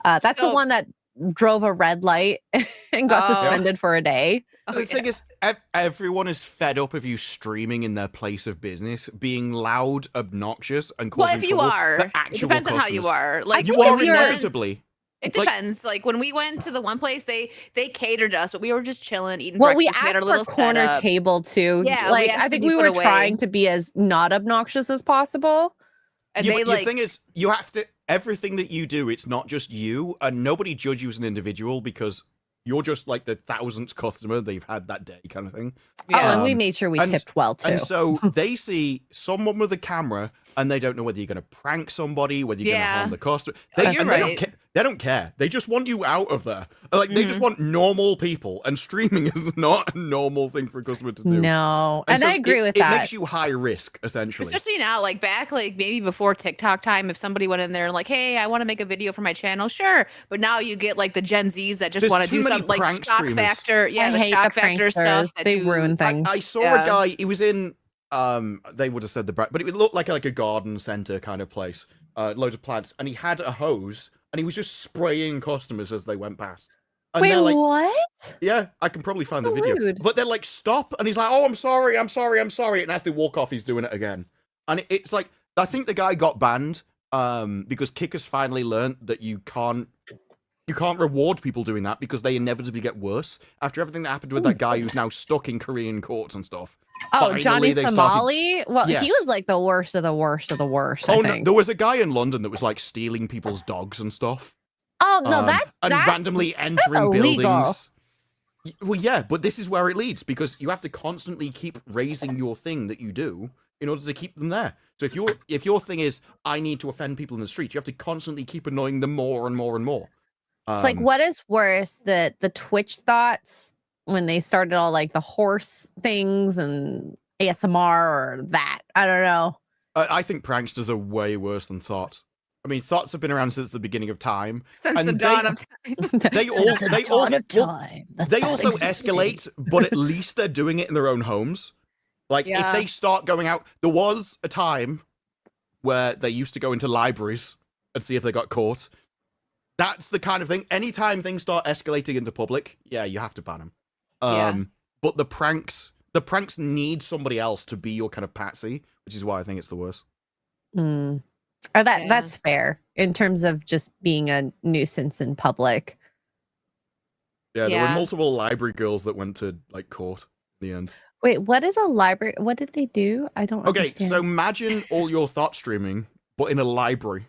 That's the one that drove a red light and got suspended for a day. The thing is, everyone is fed up of you streaming in their place of business, being loud, obnoxious, and causing trouble. Well, if you are, it depends on how you are. Like you are inevitably. It depends. Like when we went to the one place, they catered us, but we were just chilling, eating. Well, breakfast. we asked for a corner table too. Yeah, like I think we were trying to be as not obnoxious as possible. And but the thing is, you have to. Everything that you do, it's not just you, and nobody judge you as an individual because you're just like the 1000th customer they've had that day, kind of thing. Yeah. Oh, and we made sure we tipped well too. And so they see someone with a camera, and they don't know whether you're going to prank somebody, whether you're going to harm the customer. They don't care. They just want you out of there. Like they just want normal people, and streaming is not a normal thing for a customer to do. No, and so I agree with that. It makes you high risk, essentially. Especially now, like back, like maybe before TikTok time, if somebody went in there and like, hey, I want to make a video for my channel, sure. But now you get like the Gen Zs that just want to do something like Shock Factor. Yeah, I hate Shock the Factor stuff. They ruin things. I saw a guy. He was in. They would have said but it would look like a garden center kind of place. Loads of plants, and he had a hose. And he was just spraying customers as they went past. And wait, like, what? Yeah, I can probably find the video. Rude. But they're like, stop. And he's like, oh, I'm sorry. And as they walk off, he's doing it again. And it's like, I think the guy got banned because Kickers finally learned that you can't reward people doing that because they inevitably get worse. After everything that happened with that guy who's now stuck in Korean courts and stuff. Oh, Johnny Somali? Well, yes. He was like the worst of the worst of the worst. Oh, no, there was a guy in London that was like stealing people's dogs and stuff. Oh, no, that's randomly entering buildings. Well, yeah, but this is where it leads because you have to constantly keep raising your thing that you do in order to keep them there. So if your thing is, I need to offend people in the street, you have to constantly keep annoying them more and more and more. It's like, what is worse, the Twitch thoughts when they started all like the horse things and ASMR or that? I don't know. I think pranksters are way worse than thoughts. I mean, thoughts have been around since the beginning of time. Since the dawn of time. They also escalate, but at least they're doing it in their own homes. Like if they start going out, there was a time where they used to go into libraries and see if they got caught. That's the kind of thing. Anytime things start escalating into public, you have to ban them. But the pranks need somebody else to be your kind of patsy, which is why I think it's the worst. That's fair in terms of just being a nuisance in public. Yeah, there were multiple library girls that went to like court in the end. Wait, what is a library? What did they do? I don't understand. So imagine all your thought streaming, but in a library.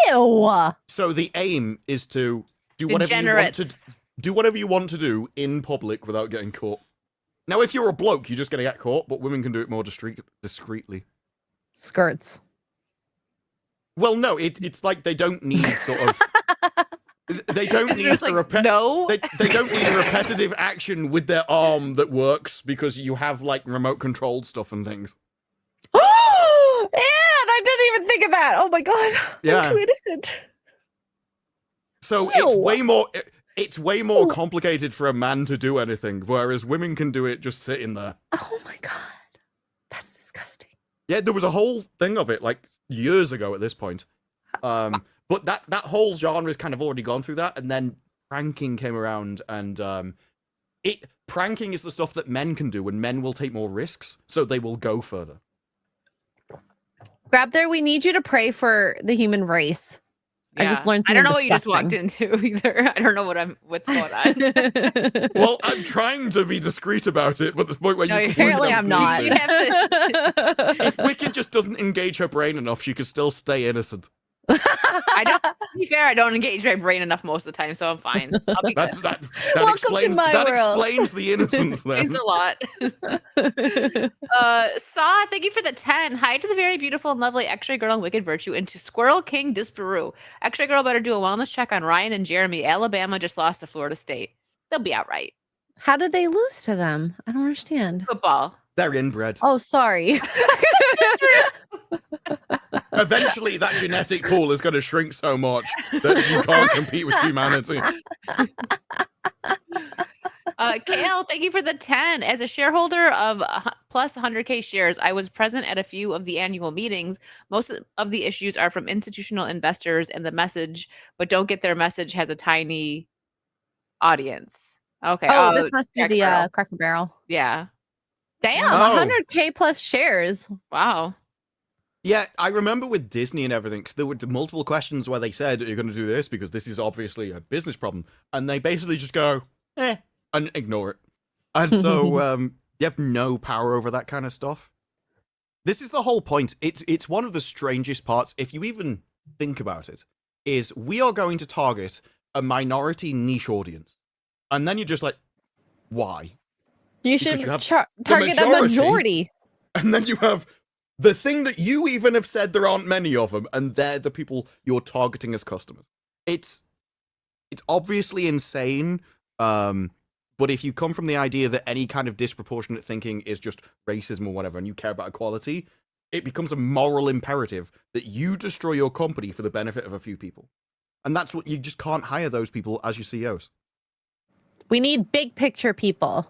Ew. So the aim is to do whatever you want to do in public without getting caught. Now, if you're a bloke, you're just going to get caught, but women can do it more discreetly. Skirts. Well, no, it's like they don't need sort of... They don't need no. They don't need a repetitive action with their arm that works because you have like remote controlled stuff and things. Oh, yeah, I didn't even think of that. Oh my god, yeah. I'm too innocent. So it's way more complicated for a man to do anything, whereas women can do it just sitting there. Oh my god, that's disgusting. Yeah, there was a whole thing of it like years ago at this point. But that whole genre has kind of already gone through that, and then pranking came around, and pranking is the stuff that men can do, and men will take more risks, so they will go further. Grab there, we need you to pray for the human race. Yeah. I just learned I something don't know disgusting. what you just walked into either. I don't know what's going on. Well, I'm trying to be discreet about it, but there's point where apparently I'm not. You have to... If Wicked just doesn't engage her brain enough, she could still stay innocent. To be fair, I don't engage my brain enough most of the time, so I'm fine. I'll be that explains the innocence then. It's a lot. Saw, thank you for the 10. Hi to the very beautiful and lovely X-Ray Girl and Wicked Virtue, and to Squirrel King Disparu. X-Ray Girl better do a wellness check on Ryan and Jeremy. Alabama just lost to Florida State. They'll be all right. How did they lose to them? I don't understand. Football. They're inbred. Oh, sorry. Eventually, that genetic pool is going to shrink so much that you can't compete with humanity. Kale, thank you for the 10. As a shareholder of plus 100K shares, I was present at a few of the annual meetings. Most of the issues are from institutional investors, and the message, but don't get their message, has a tiny audience. Okay. Oh, this must be the Cracker Barrel. Yeah. Damn, 100K plus shares. Wow. Yeah, I remember with Disney and everything, because there were multiple questions where they said, are you going to do this? Because this is obviously a business problem. And they basically just go, and ignore it. And so you have no power over that kind of stuff. This is the whole point. It's one of the strangest parts, if you even think about it, is we are going to target a minority niche audience. And then you're just like, why? You should target a majority. And then you have the thing that you even have said there aren't many of them, and they're the people you're targeting as customers. It's obviously insane, but if you come from the idea that any kind of disproportionate thinking is just racism or whatever, and you care about equality, it becomes a moral imperative that you destroy your company for the benefit of a few people. And that's what you just can't hire those people as your CEOs. We need big picture people.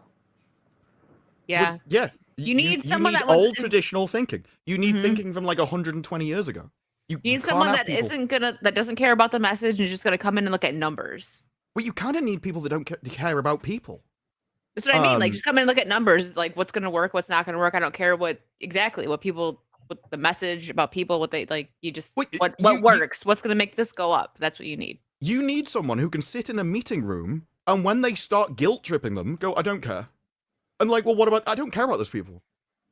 Yeah. But, yeah. You need someone that old traditional thinking. You need thinking from like 120 years ago. You need someone that that doesn't care about the message and is just gonna come in and look at numbers. Well, you kind of need people that don't care about people. That's what I mean. Like, just come in and look at numbers. Like, what's gonna work, what's not gonna work. I don't care what the message about people, what they like. You just what works. What's gonna make this go up? That's what you need. You need someone who can sit in a meeting room and when they start guilt tripping them, go, I don't care. And like, well, what about, I don't care about those people.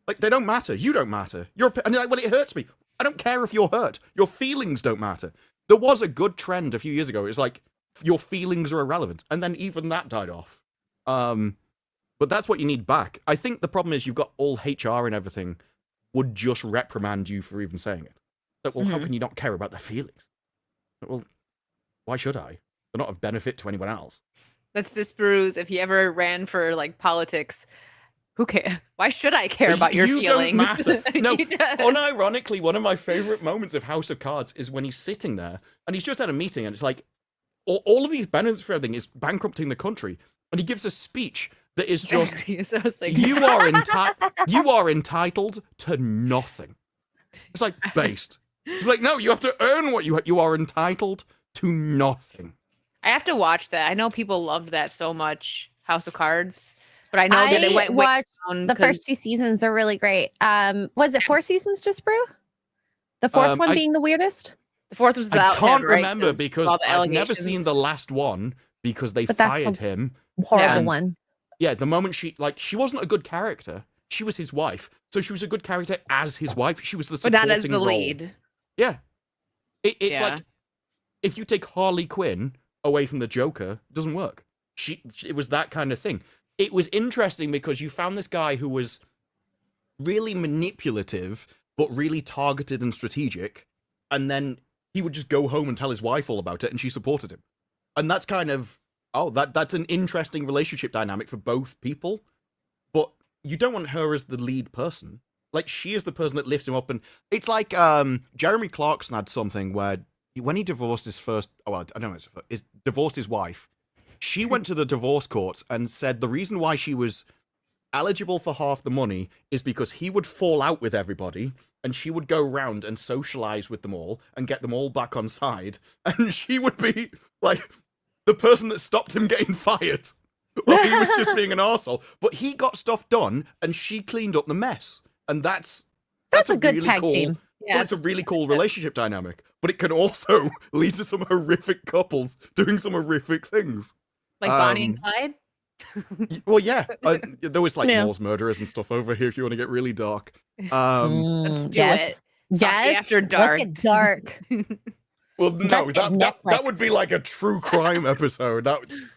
Like, they don't matter. You don't matter. And you're like, well, it hurts me. I don't care if you're hurt. Your feelings don't matter. There was a good trend a few years ago. It's like, your feelings are irrelevant. And then even that died off. But that's what you need back. I think the problem is you've got all HR and everything would just reprimand you for even saying it. Like, well, how can you not care about their feelings? Well, why should I? They're not of benefit to anyone else. That's just Bruce. If he ever ran for like politics, who cares? Why should I care about your feelings? Don't matter. No, unironically, one of my favorite moments of House of Cards is when he's sitting there and he's just at a meeting and it's like, all of these benefits for everything is bankrupting the country. And he gives a speech that is just, so like, you are entitled to nothing. It's like based. It's like, no, you have to earn what you are entitled to nothing. I have to watch that. I know people loved that so much, House of Cards, but I know that it went way down. The first 2 seasons are really great. Was it 4 seasons, just Brew? The fourth one being the weirdest? The fourth was I can't remember because I've never seen the last one because they fired him. Horrible one. Yeah, the moment she wasn't a good character. She was his wife, so she was a good character as his wife. She was the supporting but not as the role. lead. Yeah, it's like if you take Harley Quinn away from the Joker, it doesn't work. It was that kind of thing. it was interesting because you found this guy who was really manipulative, but really targeted and strategic. And then he would just go home and tell his wife all about it, and she supported him. And that's kind of, that's an interesting relationship dynamic for both people. But you don't want her as the lead person. Like, she is the person that lifts him up. And it's like Jeremy Clarkson had something where when he divorced his divorced his wife, she went to the divorce courts and said the reason why she was eligible for half the money is because he would fall out with everybody and she would go around and socialize with them all and get them all back on side, and she would be like the person that stopped him getting fired while he was just being an arsehole. But he got stuff done and she cleaned up the mess, and that's a good really tag cool, team. Yeah, well, it's a really cool relationship dynamic, but it can also lead to some horrific couples doing some horrific things. like Bonnie and Clyde. Well, yeah, there was like Moore's murderers and stuff over here if you want to get really dark. Let's do yes. it. Yes. After dark. Let's get dark. Well, no, that would be like a true crime episode.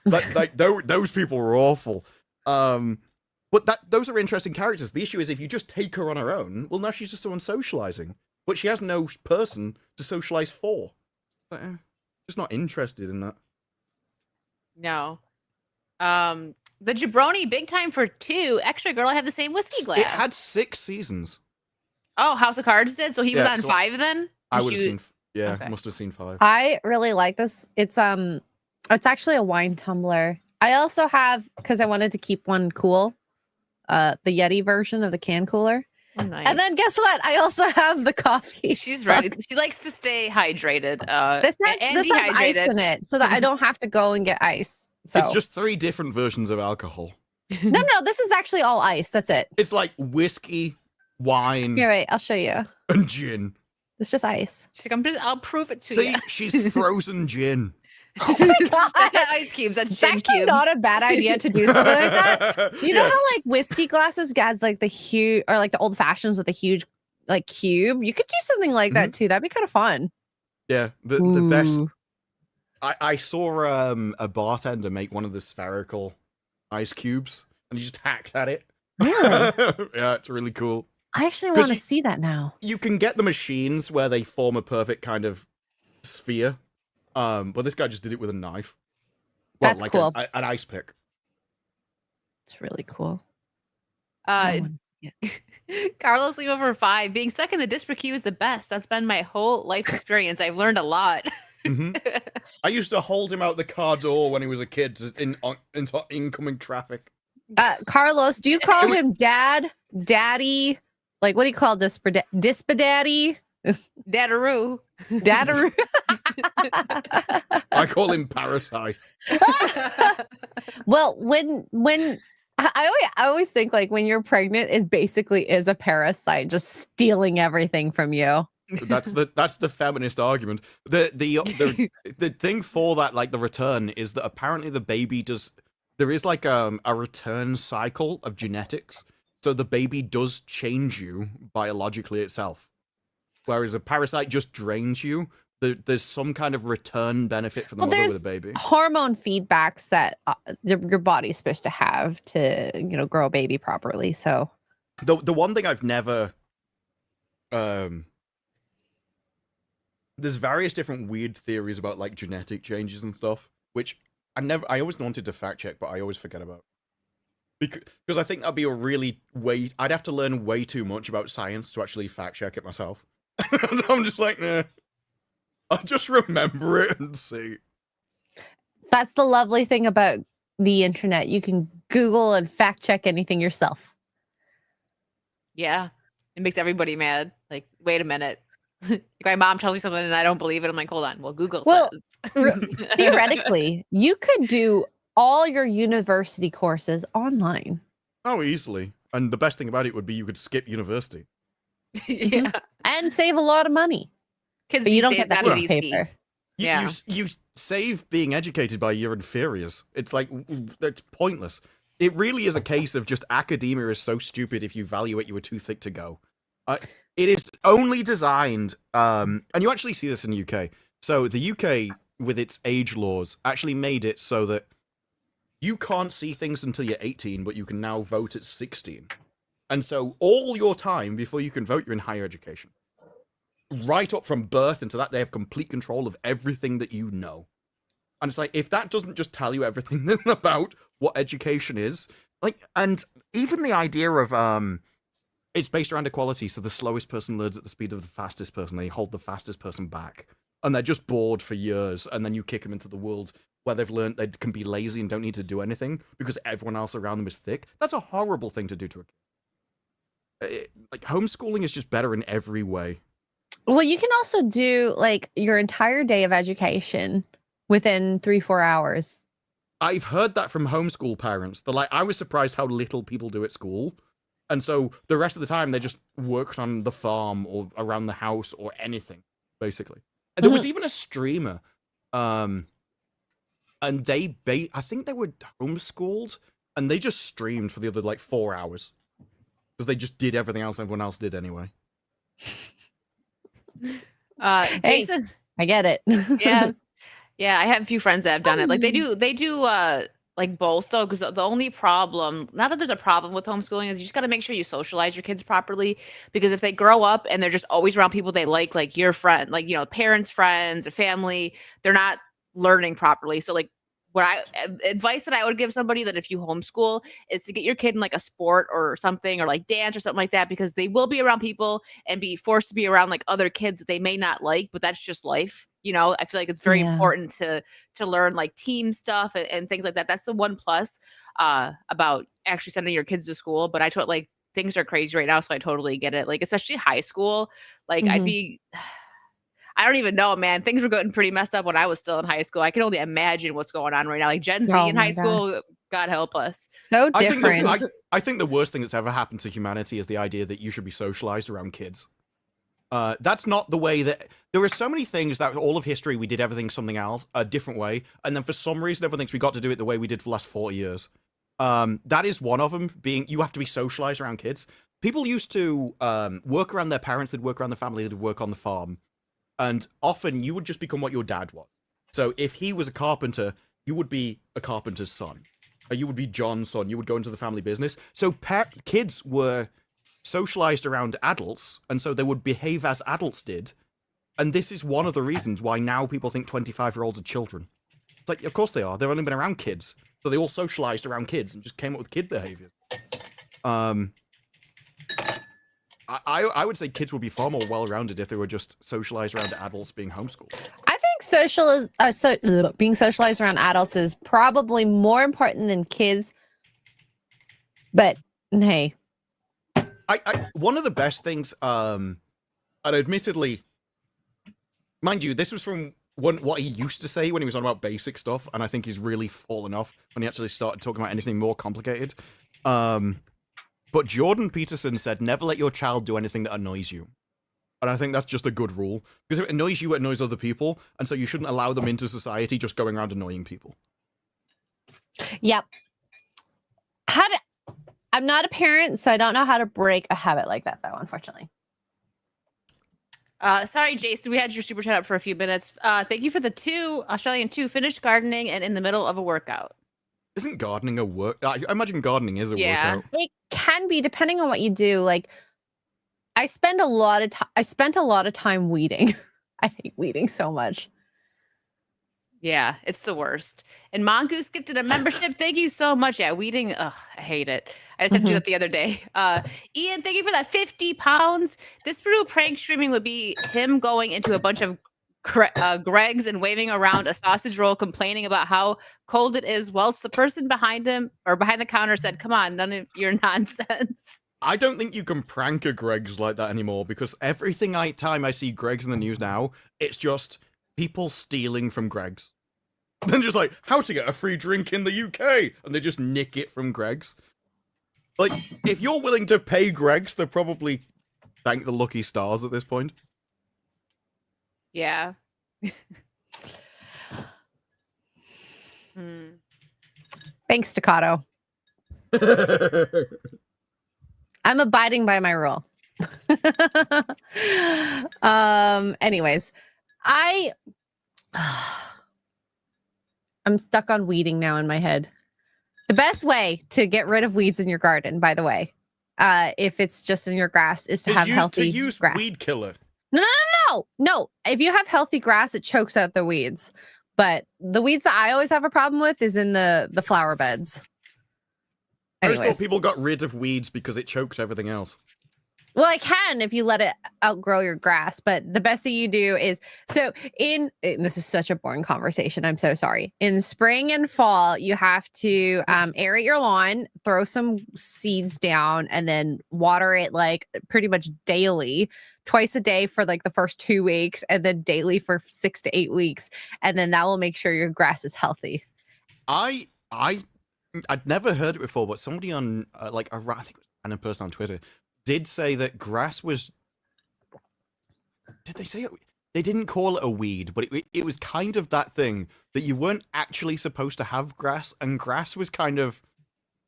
Those people were awful. But those are interesting characters. The issue is if you just take her on her own, well, now she's just someone socializing, but she has no person to socialize for. Just not interested in that. No. The Jabroni Big Time for 2 Extra Girl have the same whiskey glass. It had 6 seasons. Oh, House of Cards did? So he was on so 5 then? I would have seen. Yeah, Okay. must have seen 5. I really like this. It's actually a wine tumbler. I also have, because I wanted to keep one cool, the Yeti version of the can cooler. Oh, nice. And then guess what? I also have the coffee. She's ready. She likes to stay hydrated. This and has ice dehydrated. in it, so that I don't have to go and get ice. So It's just 3 different versions of alcohol. no, this is actually all ice. That's it. It's like whiskey, wine, Here, wait, I'll show you. and gin. It's just ice. She's like, I'll prove it to See, you. she's frozen gin. Oh my god, That's not ice cubes. That's it's gin actually cubes. not a bad idea to do something like that. Do you know Yeah. how like whiskey glasses has like the huge, or like the old fashions with a huge like cube? You could do something like that too. That'd be kind of fun. Yeah, the best. Ooh. I saw a bartender make one of the spherical ice cubes, and he just hacks at it. Really? Yeah, it's really cool. I actually 'Cause want to you- see that now. You can get the machines where they form a perfect kind of sphere, but this guy just did it with a knife. Well, That's like cool. an ice pick. It's really cool. I Uh, wanna see it. Carlos Lima for 5. Being stuck in the disparate queue is the best. That's been my whole life experience. I've learned a lot. I used to hold him out the car door when he was a kid into incoming traffic. Carlos, do you call him dad, daddy? Like, what do you call Dispadaddy? Dadaroo. Dadaroo? I call him Parasite. Well, when I always think like when you're pregnant, it basically is a parasite just stealing everything from you. That's the feminist argument. The thing for that, like the return, is that apparently the baby does. There is like a return cycle of genetics, so the baby does change you biologically itself, whereas a parasite just drains you. There's some kind of return benefit for the mother with the baby. Hormone feedbacks that your body's supposed to have to, grow a baby properly. So the one thing I've never there's various different weird theories about like genetic changes and stuff, which I always wanted to fact check, but I always forget about. Because I think that'd be I'd have to learn way too much about science to actually fact check it myself. I'm just like, nah. I'll just remember it and see. that's the lovely thing about the internet. You can Google and fact check anything yourself. Yeah. It makes everybody mad. Like, wait a minute. My mom tells me something and I don't believe it. I'm like, hold on. Well, Google Well, says. Theoretically, you could do all your university courses online. Oh, easily. And the best thing about it would be you could skip university. Yeah. And save a lot of money. Kids But you these don't days get that got on it easy. paper. You save being educated by your inferiors. It's like, that's pointless. It really is a case of just academia is so stupid if you value it, you were too thick to go. It is only designed, and you actually see this in the UK. So the UK, with its age laws, actually made it so that you can't see things until you're 18, but you can now vote at 16. And so all your time before you can vote, you're in higher education. Right up from birth into that, they have complete control of everything that you know. And it's like, if that doesn't just tell you everything about what education is, like, and even the idea of, it's based around equality, so the slowest person learns at the speed of the fastest person, they hold the fastest person back, and they're just bored for years, and then you kick them into the world where they've learned they can be lazy and don't need to do anything because everyone else around them is thick. That's a horrible thing to do to a kid. Like, homeschooling is just better in every way. Well, you can also do, like, your entire day of education within 3-4 hours. I've heard that from homeschool parents. They're like, I was surprised how little people do at school. And so the rest of the time, they just worked on the farm or around the house or anything, basically. And there was even a streamer, and I think they were homeschooled, and they just streamed for the other, like, 4 hours. Because they just did everything else everyone else did anyway. Jason, I get it. yeah, I have a few friends that have done it. Like they do like both though, because the only problem, not that there's a problem with homeschooling, is you just got to make sure you socialize your kids properly. Because if they grow up and they're just always around people they like your friend, like, you know, parents, friends, or family, they're not learning properly. So like, advice that I would give somebody that if you homeschool is to get your kid in like a sport or something, or like dance or something like that, because they will be around people and be forced to be around like other kids that they may not like, but that's just life. You know, I feel like it's very important to learn like team stuff and things like that. That's the one plus about actually sending your kids to school. But like things are crazy right now, so I totally get it. Like especially high school, like I don't even know, man. Things were getting pretty messed up when I was still in high school. I can only imagine what's going on right now. Like Gen Z in high school, God help us. So different. I think the worst thing that's ever happened to humanity is the idea that you should be socialized around kids. That's not the way that... There are so many things that all of history, we did everything something else, a different way. And then for some reason, everyone thinks we got to do it the way we did for the last 40 years. That is one of them, being you have to be socialized around kids. People used to work around their parents, they'd work around the family, they'd work on the farm. And often you would just become what your dad was. So if he was a carpenter, you would be a carpenter's son. Or you would be John's son. You would go into the family business. So kids were socialized around adults, and so they would behave as adults did. And this is one of the reasons why now people think 25-year-olds are children. It's like, of course they are. They've only been around kids. So they all socialized around kids and just came up with kid behaviors. I would say kids would be far more well-rounded if they were just socialized around adults being homeschooled. I think being socialized around adults is probably more important than kids. But hey, one of the best things, and admittedly, mind you, this was from what he used to say when he was on about basic stuff, and I think he's really fallen off when he actually started talking about anything more complicated. But Jordan Peterson said, never let your child do anything that annoys you. And I think that's just a good rule. Because if it annoys you, it annoys other people. And so you shouldn't allow them into society just going around annoying people. Yep. I'm not a parent, so I don't know how to break a habit like that, though, unfortunately. Sorry, Jason, we had your super chat up for a few minutes. Thank you for the Australian 2, finished gardening and in the middle of a workout. Isn't gardening a work? I imagine gardening is a workout. It can be, depending on what you do. Like, I spent a lot of time weeding. I hate weeding so much. Yeah, it's the worst. And Mongoose gifted a membership. Thank you so much. Yeah, weeding. Ugh, I hate it. I just had to do that the other day. Ian, thank you for that 50 pounds. This Peru prank streaming would be him going into a bunch of Greg's and waving around a sausage roll, complaining about how cold it is, whilst the person behind him or behind the counter said, "Come on, none of your nonsense." I don't think you can prank a Greg's like that anymore, because everything time I see Greg's in the news now, it's just people stealing from Greg's. Then just like, how to get a free drink in the UK, and they just nick it from Greg's. Like, if you're willing to pay Greg's, they're probably thank the lucky stars at this point. Yeah. Thanks, Staccato. I'm abiding by my rule. Anyways, I'm stuck on weeding now in my head. The best way to get rid of weeds in your garden, by the way, if it's just in your grass, is to have healthy grass. Weed killer. No. If you have healthy grass, it chokes out the weeds. But the weeds that I always have a problem with is in the flower beds. I just thought people got rid of weeds because it chokes everything else. Well, I can if you let it outgrow your grass, but the best thing you do is, this is such a boring conversation. I'm so sorry. In spring and fall, you have to aerate your lawn, throw some seeds down, and then water it like pretty much daily, twice a day for like the first 2 weeks, and then daily for 6 to 8 weeks. And then that will make sure your grass is healthy. I'd never heard it before, but somebody on I think it was a random person on Twitter did say that grass was. Did they say it? They didn't call it a weed, but it was kind of that thing that you weren't actually supposed to have grass, and grass was kind of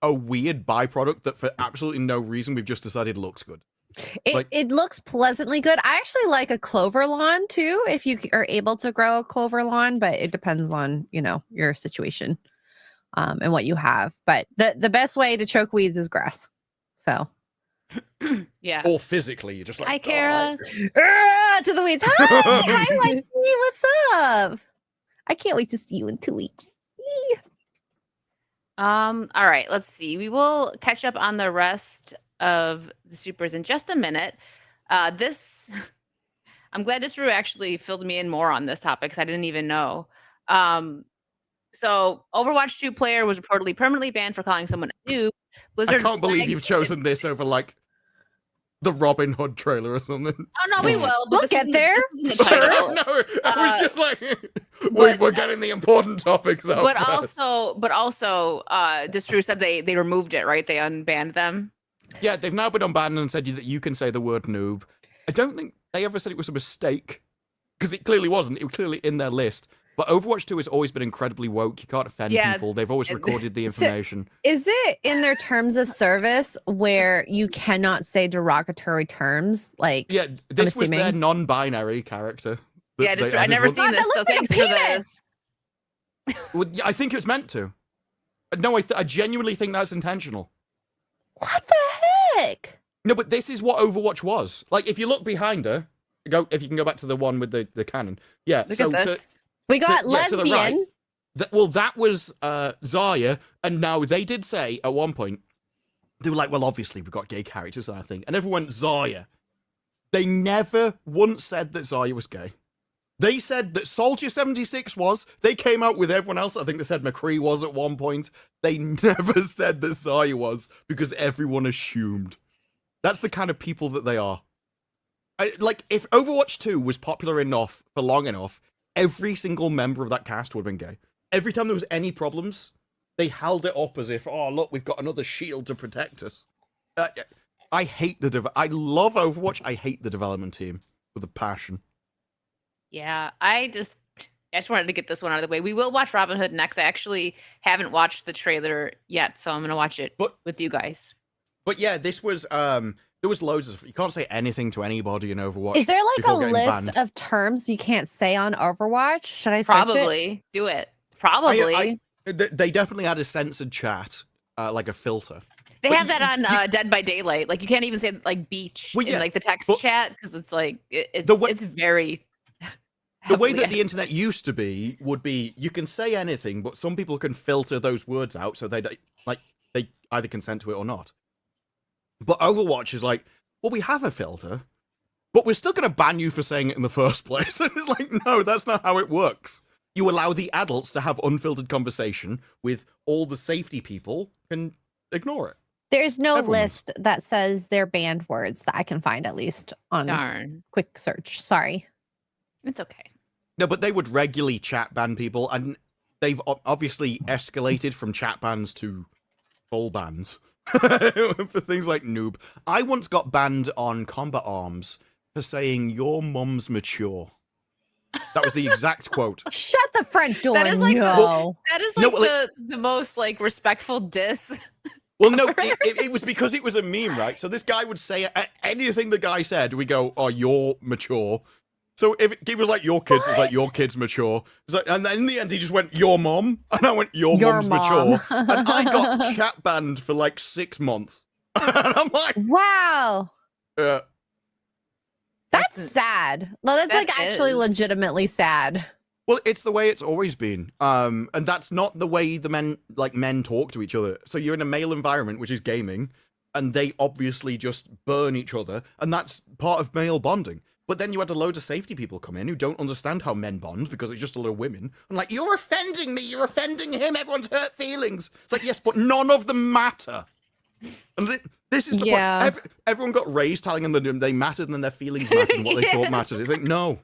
a weird byproduct that for absolutely no reason we've just decided looks good. It looks pleasantly good. I actually like a clover lawn too, if you are able to grow a clover lawn, but it depends on, your situation and what you have. But the best way to choke weeds is grass. So. Yeah. Or physically, you're just like, hi, Kara. To the weeds. Hi, Lexi. What's up? I can't wait to see you in 2 weeks. All right, let's see. We will catch up on the rest of the supers in just a minute. I'm glad Disru actually filled me in more on this topic because I didn't even know. So Overwatch 2 player was reportedly permanently banned for calling someone a noob. Blizzard I can't believe you've chosen this over like the Robin Hood trailer or something. Oh no, we will. We'll get there. Sure. No, I was just like, we're getting the important topics out. But also, Distru said they removed it, right? They unbanned them. Yeah, they've now been unbanned and said that you can say the word noob. I don't think they ever said it was a mistake, because it clearly wasn't. It was clearly in their list. But Overwatch 2 has always been incredibly woke. You can't offend people. They've always recorded the information. So, is it in their terms of service where you cannot say derogatory terms? Yeah, this was their non-binary character. Yeah, I've never seen this, so thanks for this. Well, yeah, I think it was meant to. No, I genuinely think that's intentional. What the heck? No, but this is what Overwatch was. Like, if you look behind her, if you can go back to the one with the cannon. Yeah, look at this. We got lesbian. To the right, that was Zarya, and now they did say at one point, they were like, well, obviously we've got gay characters, I think. And everyone went, Zarya. They never once said that Zarya was gay. They said that Soldier 76 was. They came out with everyone else. I think they said McCree was at one point. They never said that Zarya was, because everyone assumed. That's the kind of people that they are. If Overwatch 2 was popular enough for long enough, every single member of that cast would have been gay. Every time there was any problems, they held it up as if, oh, look, we've got another shield to protect us. I hate I love Overwatch. I hate the development team with a passion. Yeah, I just wanted to get this one out of the way. We will watch Robin Hood next. I actually haven't watched the trailer yet, so I'm going to watch it with you guys. But yeah, this was... there was loads of... You can't say anything to anybody in Overwatch. Is there like a list of terms you can't say on Overwatch? Should I search Probably. Do it. Probably. They definitely had a censored chat, like a filter. They have that on Dead by Daylight. Like, you can't even say like beach in like the text chat, because it's like it's very... The way that the internet used to be would be you can say anything, but some people can filter those words out so they either consent to it or not. But Overwatch is like, well, we have a filter, but we're still going to ban you for saying it in the first place. And it's like, no, that's not how it works. You allow the adults to have unfiltered conversation with all the safety people and ignore it. There's no list that says they're banned words that I can find, at least on quick search. Sorry. It's okay. No, but they would regularly chat ban people, and they've obviously escalated from chat bans to full bans. For things like noob. I once got banned on Combat Arms for saying your mum's mature. That was the exact quote. Shut the front door. That is like the most like respectful diss. Well, no, it was because it was a meme, right? So this guy would say anything the guy said, we go, oh, you're mature. So if he was like, your kids, it's like, your kid's mature. It's like, and then in the end, he just went, your mom. And I went, your mom's mom. mature. And I got chat banned for like 6 months. And I'm like, wow. yeah. That's sad. No, that's like actually legitimately sad. Well, it's the way it's always been. And that's not the way the men talk to each other. So you're in a male environment, which is gaming, and they obviously just burn each other. And that's part of male bonding. But then you had a load of safety people come in who don't understand how men bond because it's just a load of women. And like, you're offending me, you're offending him, everyone's hurt feelings. It's like, yes, but none of them matter. And this is the point. Everyone got raised telling them that they mattered and then their feelings mattered and what they thought mattered. It's like, no.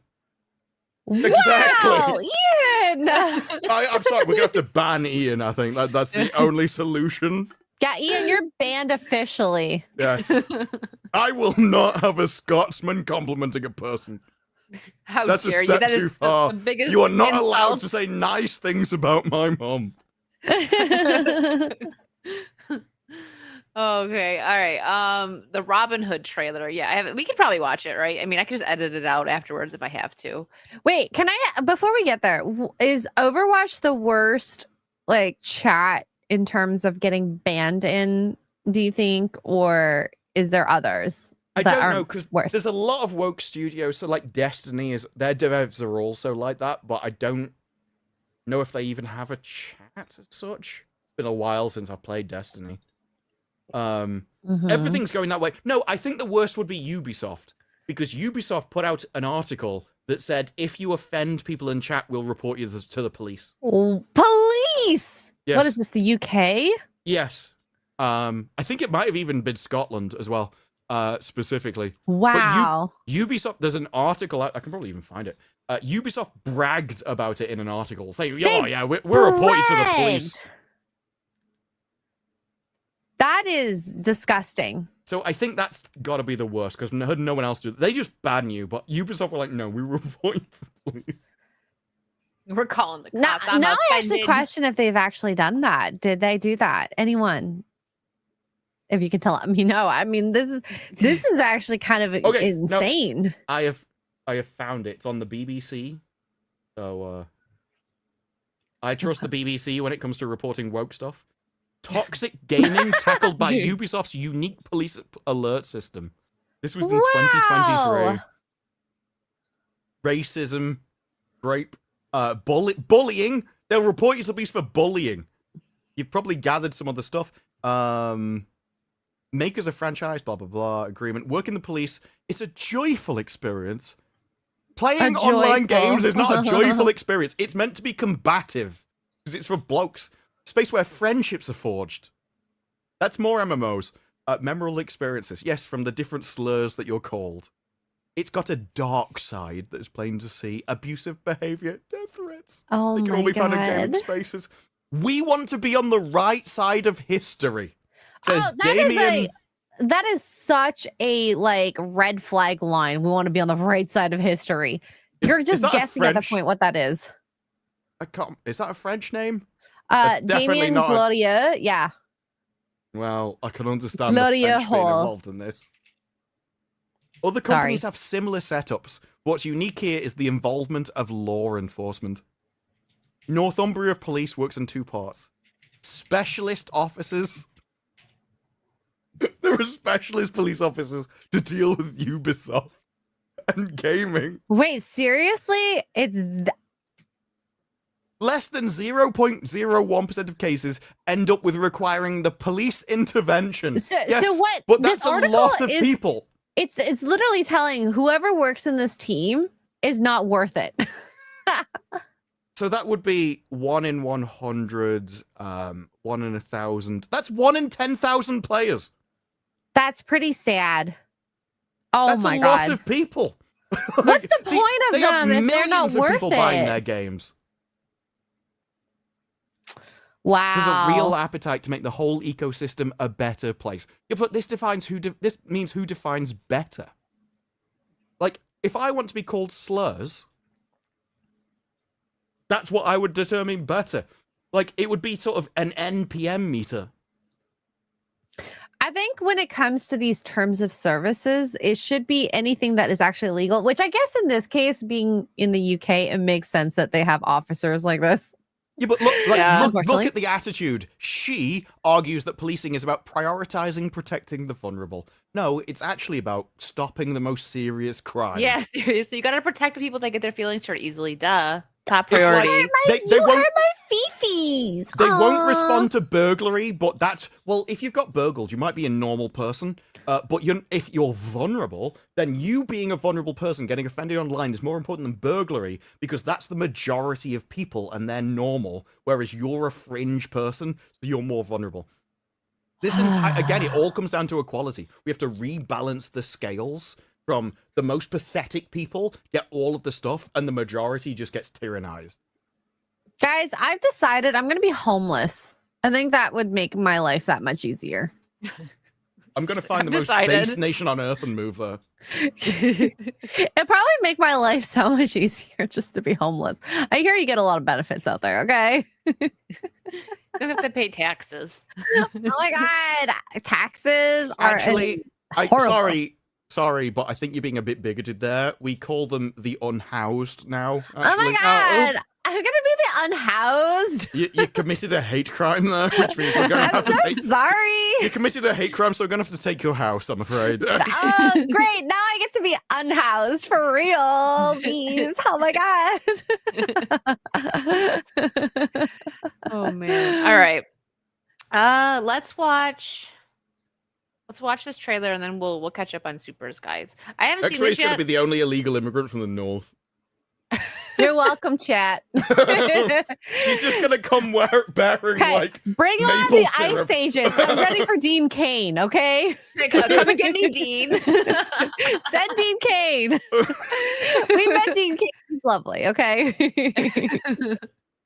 Exactly. Wow, Ian! I'm sorry, we're going to have to ban Ian, I think. That's the only solution. Yeah, Ian, you're banned officially. Yes. I will not have a Scotsman complimenting a person. How That's dare a step you? That too is far. the biggest You are not insult. allowed to say nice things about my mom. Okay, all right. The Robin Hood trailer. Yeah, I haven't. We could probably watch it, right? I mean, I could just edit it out afterwards if I have to. Wait, can I, before we get there, is Overwatch the worst, like, chat in terms of getting banned in, do you think? Or is there others? I don't know, because there's a lot of woke studios. So, like, Destiny, their devs are also like that, but I don't know if they even have a chat as such. It's been a while since I've played Destiny. Everything's going that way. No, I think the worst would be Ubisoft, because Ubisoft put out an article that said, if you offend people in chat, we'll report you to the police. Police? Yes. What is this, the UK? Yes. I think it might have even been Scotland as well, specifically. Wow. But Ubisoft, there's an article, I can probably even find it. Ubisoft bragged about it in an article, saying, oh yeah, we're reporting to the police. That is disgusting. So I think that's got to be the worst, because I heard no one else do it. They just ban you, but Ubisoft were like, no, we report to the police. We're calling the cops. Now I actually question if they've actually done that. Did they do that? Anyone? If you can tell me, no. I mean, this is actually kind of insane. No, I have found it. It's on the BBC. So I trust the BBC when it comes to reporting woke stuff. Toxic gaming tackled by Ubisoft's unique police alert system. This was in 2023. Racism, rape, bullying. They'll report you to the police for bullying. You've probably gathered some other stuff. Makers of franchise, blah, blah, blah, agreement. Work in the police. It's a joyful experience. Playing online games is not a joyful experience. It's meant to be combative. Because it's for blokes. Space where friendships are forged. That's more MMOs. Memorable experiences. Yes, from the different slurs that you're called. It's got a dark side that is plain to see. Abusive behavior, death threats. Oh, they can all be found in gaming spaces. We want to be on the right side of history. Says Damien. That is such a red flag line. We want to be on the right side of history. You're just guessing at the point what that is. Is that a French name? Damien Gloria, yeah. Well, I can understand Gloria the French being involved in this. Other companies have similar setups. What's unique here is the involvement of law enforcement. Northumbria Police works in 2 parts. Specialist officers. There are specialist police officers to deal with Ubisoft and gaming. Wait, seriously? It's less than 0.01% of cases end up with requiring the police intervention. So what? But that's a lot of people. It's literally telling whoever works in this team is not worth it. So that would be 1 in 100, 1 in 1,000. That's 1 in 10,000 players. That's pretty sad. Oh that's my God. God. That's a lot of people. What's the point of them if they're not worth people it? Buying their games. Wow. There's a real appetite to make the whole ecosystem a better place. Yeah, but this defines this means who defines better. Like, if I want to be called slurs, that's what I would determine better. Like, it would be sort of an NPM meter. I think when it comes to these terms of services, it should be anything that is actually legal, which I guess in this case, being in the UK, it makes sense that they have officers like this. Yeah, but look at the attitude. She argues that policing is about prioritizing protecting the vulnerable. No, it's actually about stopping the most serious crime. Yeah, seriously. You got to protect the people that get their feelings hurt easily. Duh. Top priority. They won't my fifis. They won't respond to burglary, but that's... Well, if you've got burgled, you might be a normal person. But if you're vulnerable, then you being a vulnerable person getting offended online is more important than burglary, because that's the majority of people and they're normal, whereas you're a fringe person, so you're more vulnerable. This again, it all comes down to equality. We have to rebalance the scales from the most pathetic people get all of the stuff and the majority just gets tyrannized. Guys, I've decided I'm going to be homeless. I think that would make my life that much easier. I'm going to find the most base nation on earth and move there. It'd probably make my life so much easier just to be homeless. I hear you get a lot of benefits out there, okay? You don't have to pay taxes. Oh my God. Taxes are actually, sorry, but I think you're being a bit bigoted there. We call them the unhoused now. Actually. Oh my God. I'm going to be the unhoused. You committed a hate crime there, which means we're going to have to take... Sorry. You committed a hate crime, so we're going to have to take your house, I'm afraid. Great. Now I get to be unhoused for real. Please. Oh my God. Oh man. All right. Let's watch this trailer and then we'll catch up on Supers, guys. I haven't seen this yet. X-Ray's going to be the only illegal immigrant from the north. You're welcome, chat. She's just going to come bearing like bring on the syrup. Ice agents. I'm ready for Dean Cain, okay? Come and get me, Dean. Send Dean Cain. We met Dean Cain. He's lovely, okay?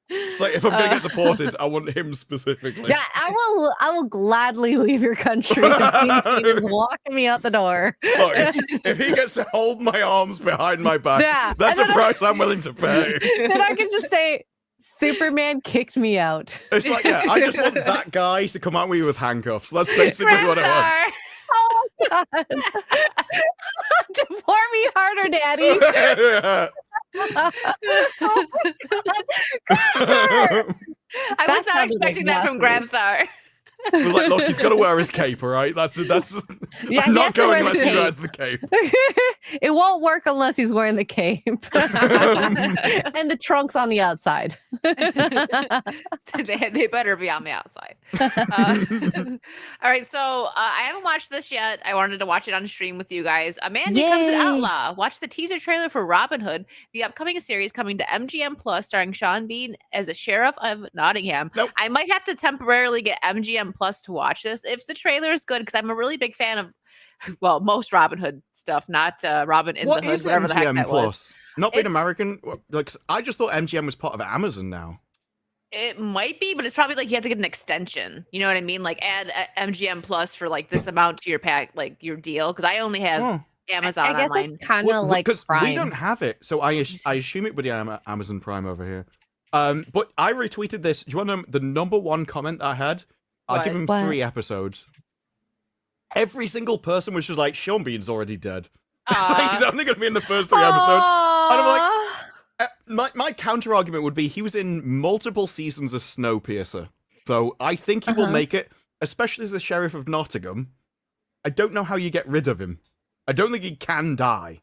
It's like, if I'm going to get deported, I want him specifically. Yeah, I will gladly leave your country if Dean is walking me out the door. Look, if he gets to hold my arms behind my back, that's a price I'm willing to pay. Then I can just say, Superman kicked me out. It's like, yeah, I just want that guy to come at me with handcuffs. That's basically what I want. Oh my God. Deport me harder, Daddy. Oh I was not expecting that from Grabthar. We're like, look, he's got to wear his cape, all right? That's yeah, I'm not going unless he wears the cape. It won't work unless he's wearing the cape. And the trunk's on the outside. They better be on the outside. All right, so I haven't watched this yet. I wanted to watch it on stream with you guys. Amanda Comes an Outlaw. Watch the teaser trailer for Robin Hood, the upcoming series coming to MGM Plus, starring Sean Bean as a sheriff of Nottingham. Nope. I might have to temporarily get MGM Plus to watch this if the trailer is good, because I'm a really big fan of, well, most Robin Hood stuff, not Robin in the Hood, whatever the heck that was. Not being American, like I just thought MGM was part of Amazon now. It might be, but it's probably like you have to get an extension. You know what I mean? Like add MGM Plus for like this amount to your pack, like your deal. Because I only have Amazon. I guess online. it's kind of like because Prime. We don't have it, so I assume it would be Amazon Prime over here. But I retweeted this. Do you want to know the number one comment I had? I'll give him 3 episodes. Every single person was just like, Sean Bean's already dead. It's like, he's only going to be in the first 3 episodes. And I'm like, my counter argument would be he was in multiple seasons of Snowpiercer. So I think he will make it, especially as the Sheriff of Nottingham. I don't know how you get rid of him. I don't think he can die.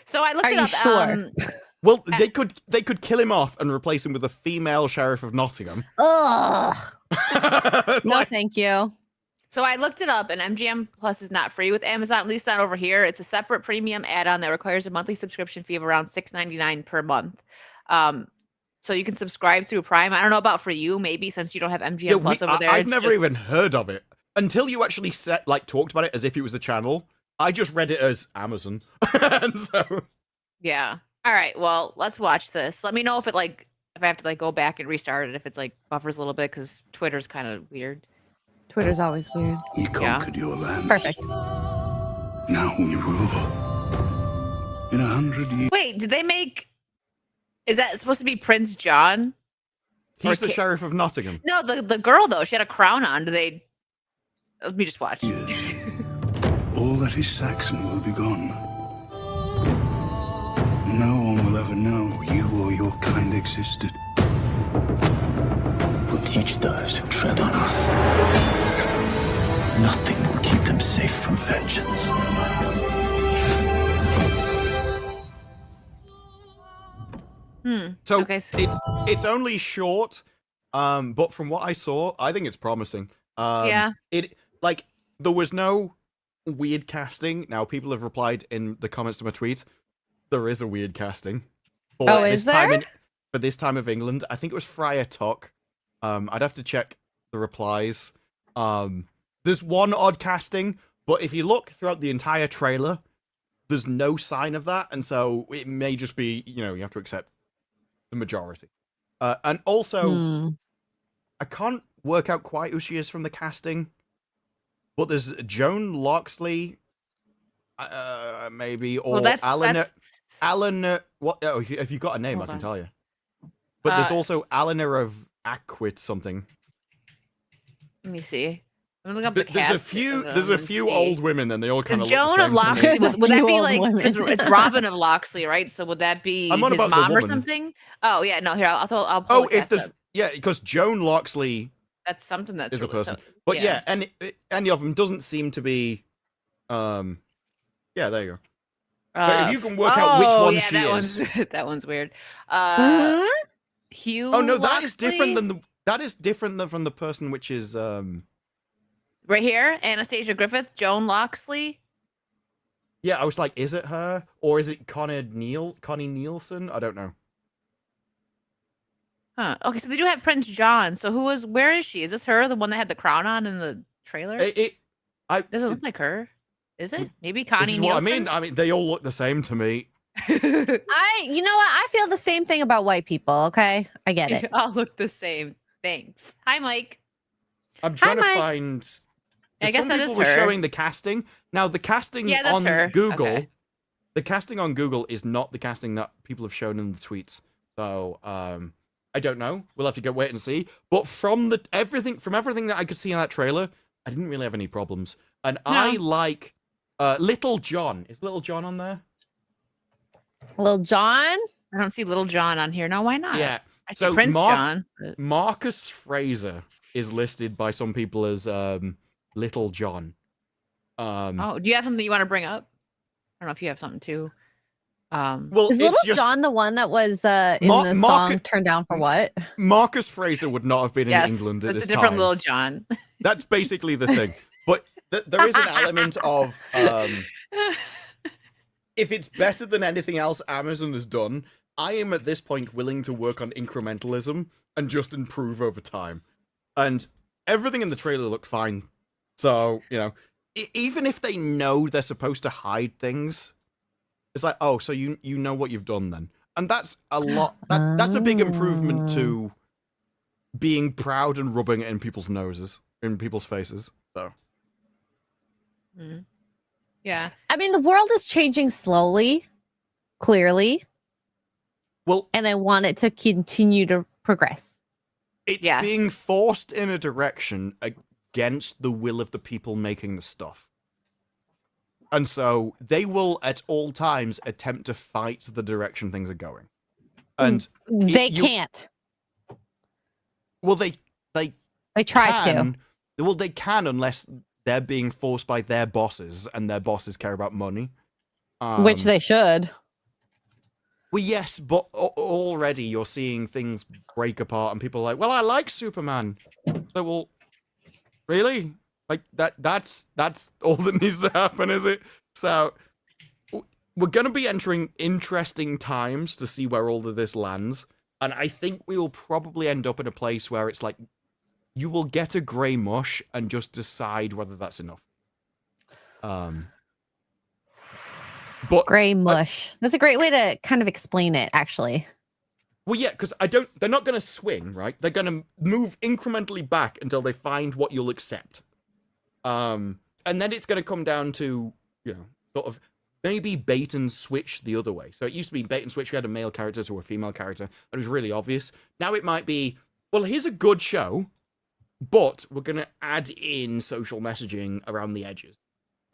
So I looked it up. Sure? Well, they could kill him off and replace him with a female Sheriff of Nottingham. Ugh. No, thank you. So I looked it up, and MGM Plus is not free with Amazon, at least not over here. It's a separate premium add-on that requires a monthly subscription fee of around $6.99 per month. So you can subscribe through Prime. I don't know about for you, maybe since you don't have MGM Plus over there. I've never even heard of it until you actually talked about it as if it was a channel. I just read it as Amazon, and so yeah. All right, well, let's watch this. Let me know if I have to go back and restart it, if it's buffers a little bit, because Twitter's kind of weird. Twitter's always weird. You conquered your land. Perfect. Now we rule. In 100 years. Wait, did they make? Is that supposed to be Prince John? He's the Sheriff of Nottingham. No, the girl though, she had a crown on. Do they? Let me just watch. Years, all that is Saxon will be gone. No one will ever know you or your kind existed. We'll teach those who tread on us. Nothing will keep them safe from vengeance. So Okay, so it's only short, but from what I saw, I think it's promising. yeah. It like there was no weird casting. Now people have replied in the comments to my tweet. There is a weird casting. For is there? For this time of England, I think it was Friar Tuck. I'd have to check the replies. There's one odd casting, but if you look throughout the entire trailer, there's no sign of that, and so it may just be, you have to accept the majority. And also, I can't work out quite who she is from the casting, but there's Joan Loxley, maybe, or Alan. What? Oh, if you got a name, I can tell you. But there's also Alana of Aquit something. Let me see. I'm looking up the cast. There's a few old women, and they all kind of look Joan the of same Loxley. to me. Would that be like it's Robin of Loxley, right? So would that be I'm on his about the mom or woman. something? Oh yeah, no. Here, I'll pull the cast up. Because Joan Loxley That's something that's is a really, person, so, but yeah, and any of them doesn't seem to be. Yeah, there you go. But if you can work out which one she is, that one's weird. Hugh. Oh no, that Loxley? is different than from the person which is right here. Anastasia Griffith, Joan Loxley. Yeah, I was like, is it her or is it Connie Nielsen? I don't know. Huh. Okay, so they do have Prince John. So where is she? Is this her, the one that had the crown on in the trailer? Doesn't look like her. Is it? Maybe Connie Nielsen? I mean, they all look the same to me. You know what? I feel the same thing about white people. Okay, I get it. They all look the same. Thanks. Hi, Mike. I'm trying to find. I guess some that people is were her. showing the casting. Now the casting that's on her. Google, Okay. the casting on Google is not the casting that people have shown in the tweets. So I don't know. We'll have to wait and see. But from everything that I could see in that trailer, I didn't really have any problems. And No. I like Little John. Is Little John on there? Little John? I don't see Little John on here. No, why not? Yeah. I see Prince John. Marcus Fraser is listed by some people as Little John. Do you have something you want to bring up? I don't know if you have something too. Well, is Little John the one that was in the song "Turned Down for What"? Marcus Fraser would not have been in England at this time. It's a different Little John. That's basically the thing. But there is an element of if it's better than anything else Amazon has done, I am at this point willing to work on incrementalism and just improve over time. And everything in the trailer looked fine. So, even if they know they're supposed to hide things, it's like, oh, so you know what you've done then. And that's a lot. That's a big improvement to being proud and rubbing it in people's noses, in people's faces. So. Yeah. I mean, the world is changing slowly, clearly. Well, and I want it to continue to progress. It's being forced in a direction against the will of the people making the stuff. And so they will at all times attempt to fight the direction things are going. And they can't. Well, they try to. Well, they can unless they're being forced by their bosses, and their bosses care about money. Which they should. Well, yes, but already you're seeing things break apart, and people are like, well, I like Superman. So, well, really? Like, that's all that needs to happen, is it? So, we're going to be entering interesting times to see where all of this lands. And I think we will probably end up in a place where it's like, you will get a grey mush and just decide whether that's enough. But grey mush. That's a great way to kind of explain it, actually. Well, yeah, because they're not going to swing, right? They're going to move incrementally back until they find what you'll accept. And then it's going to come down to, sort of maybe bait and switch the other way. So it used to be bait and switch. You had a male character to a female character. And it was really obvious. Now it might be, well, here's a good show. but we're going to add in social messaging around the edges.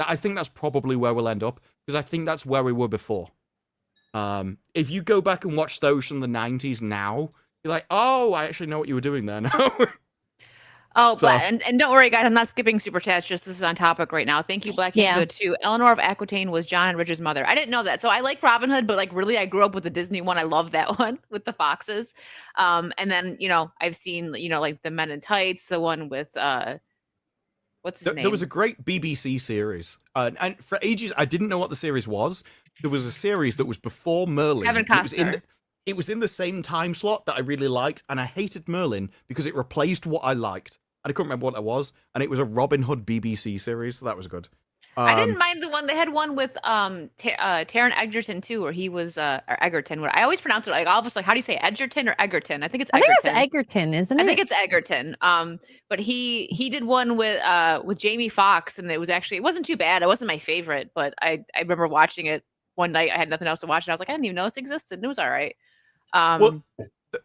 I think that's probably where we'll end up, because I think that's where we were before. If you go back and watch those from the 90s now, you're like, oh, I actually know what you were doing there now. Oh, so, and don't worry, guys. I'm not skipping super chats. Just this is on topic right now. Thank you, Black Hand too. Eleanor of Aquitaine was John and Richard's mother. I didn't know that. So I like Robin Hood, but like really, I grew up with the Disney one. I love that one with the foxes. And then I've seen like the Men in Tights, the one with what's his name? There was a great BBC series, and for ages I didn't know what the series was. There was a series that was before Merlin. Kevin Costner. It was in the same time slot that I really liked, and I hated Merlin because it replaced what I liked. And I couldn't remember what that was, and it was a Robin Hood BBC series, so that was good. I didn't mind the one they had one with Taron Egerton too, where he was or Egerton. Where I always pronounce it like all of us like, how do you say Edgerton or Egerton? I think it's Egerton. I think it's Egerton, isn't it? I think it's Egerton. But he did one with Jamie Foxx, and it wasn't too bad. It wasn't my favorite, but I remember watching it one night. I had nothing else to watch, and I was like, I didn't even know this existed. And it was all right. Well,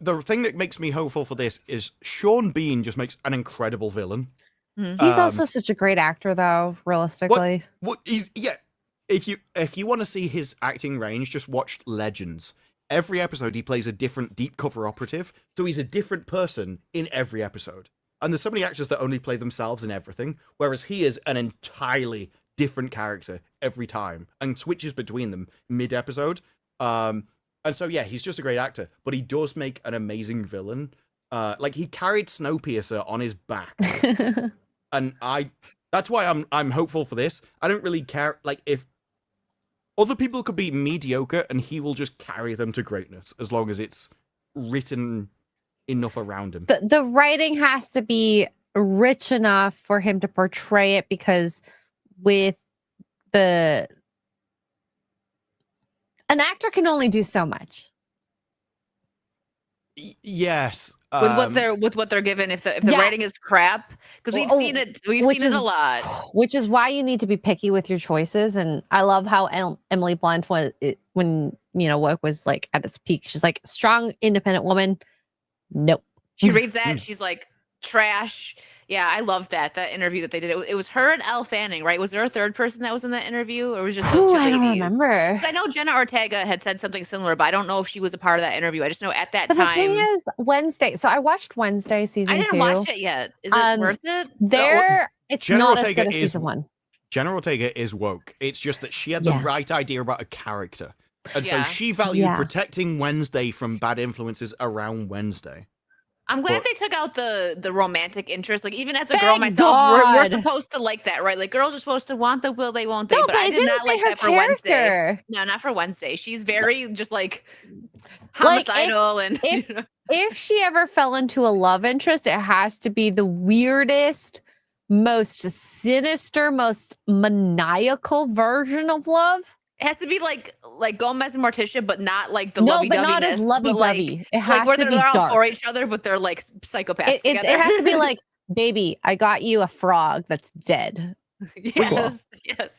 the thing that makes me hopeful for this is Sean Bean just makes an incredible villain. He's also such a great actor, though. Realistically, if you want to see his acting range, just watch Legends. Every episode, he plays a different deep cover operative, so he's a different person in every episode. And there's so many actors that only play themselves in everything, whereas he is an entirely different character every time and switches between them mid-episode. And so, yeah, he's just a great actor, but he does make an amazing villain. Like, he carried Snowpiercer on his back. And that's why I'm hopeful for this. I don't really care, like, if other people could be mediocre and he will just carry them to greatness as long as it's written enough around him. The writing has to be rich enough for him to portray it, because with an actor can only do so much. Yes. With what they're given, if the writing is crap, because we've seen it a lot. Which is why you need to be picky with your choices. And I love how Emily Blunt was when what was like at its peak. She's like, strong, independent woman. Nope. She reads that, she's like, trash. Yeah, I love that interview that they did. It was her and Elle Fanning, right? Was there a third person that was in that interview, or was it just those two ladies? I don't remember. I know Jenna Ortega had said something similar, but I don't know if she was a part of that interview. I just know at that time. The thing is, Wednesday. So I watched Wednesday season 2. I didn't watch it yet. Is it worth it? It's Jenna not Ortega as good as season 1. Jenna Ortega is woke. It's just that she had the right idea about a character, and so she valued protecting Wednesday from bad influences around Wednesday. I'm glad they took out the romantic interest. Like, even as a girl myself, we're supposed to like that, right? Like, girls are supposed to want the will they, won't they? No, but I did not like that for Wednesday. No, not for Wednesday. She's very just like homicidal. If she ever fell into a love interest, it has to be the weirdest, most sinister, most maniacal version of love. It has to be like Gomez and Morticia, but not like the lovey-dovey-ness. No, but not as lovey-dovey. Like, it has where to be they're all dark for each other, but they're like psychopaths together. It has to be like, baby, I got you a frog that's dead. Yes,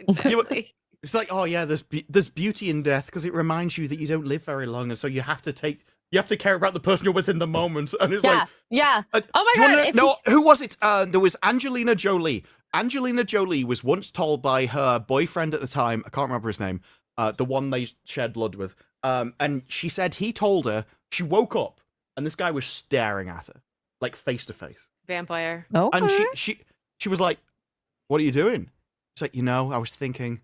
exactly. It's like, oh yeah, there's beauty in death because it reminds you that you don't live very long, and so you have to care about the person you're with in the moment. And it's oh my god! Who was it? There was Angelina Jolie. Angelina Jolie was once told by her boyfriend at the time, I can't remember his name, the one they shared blood with, and she said he told her, she woke up and this guy was staring at her, like face to face. Vampire. Okay. And she was like, what are you doing? It's like, I was thinking,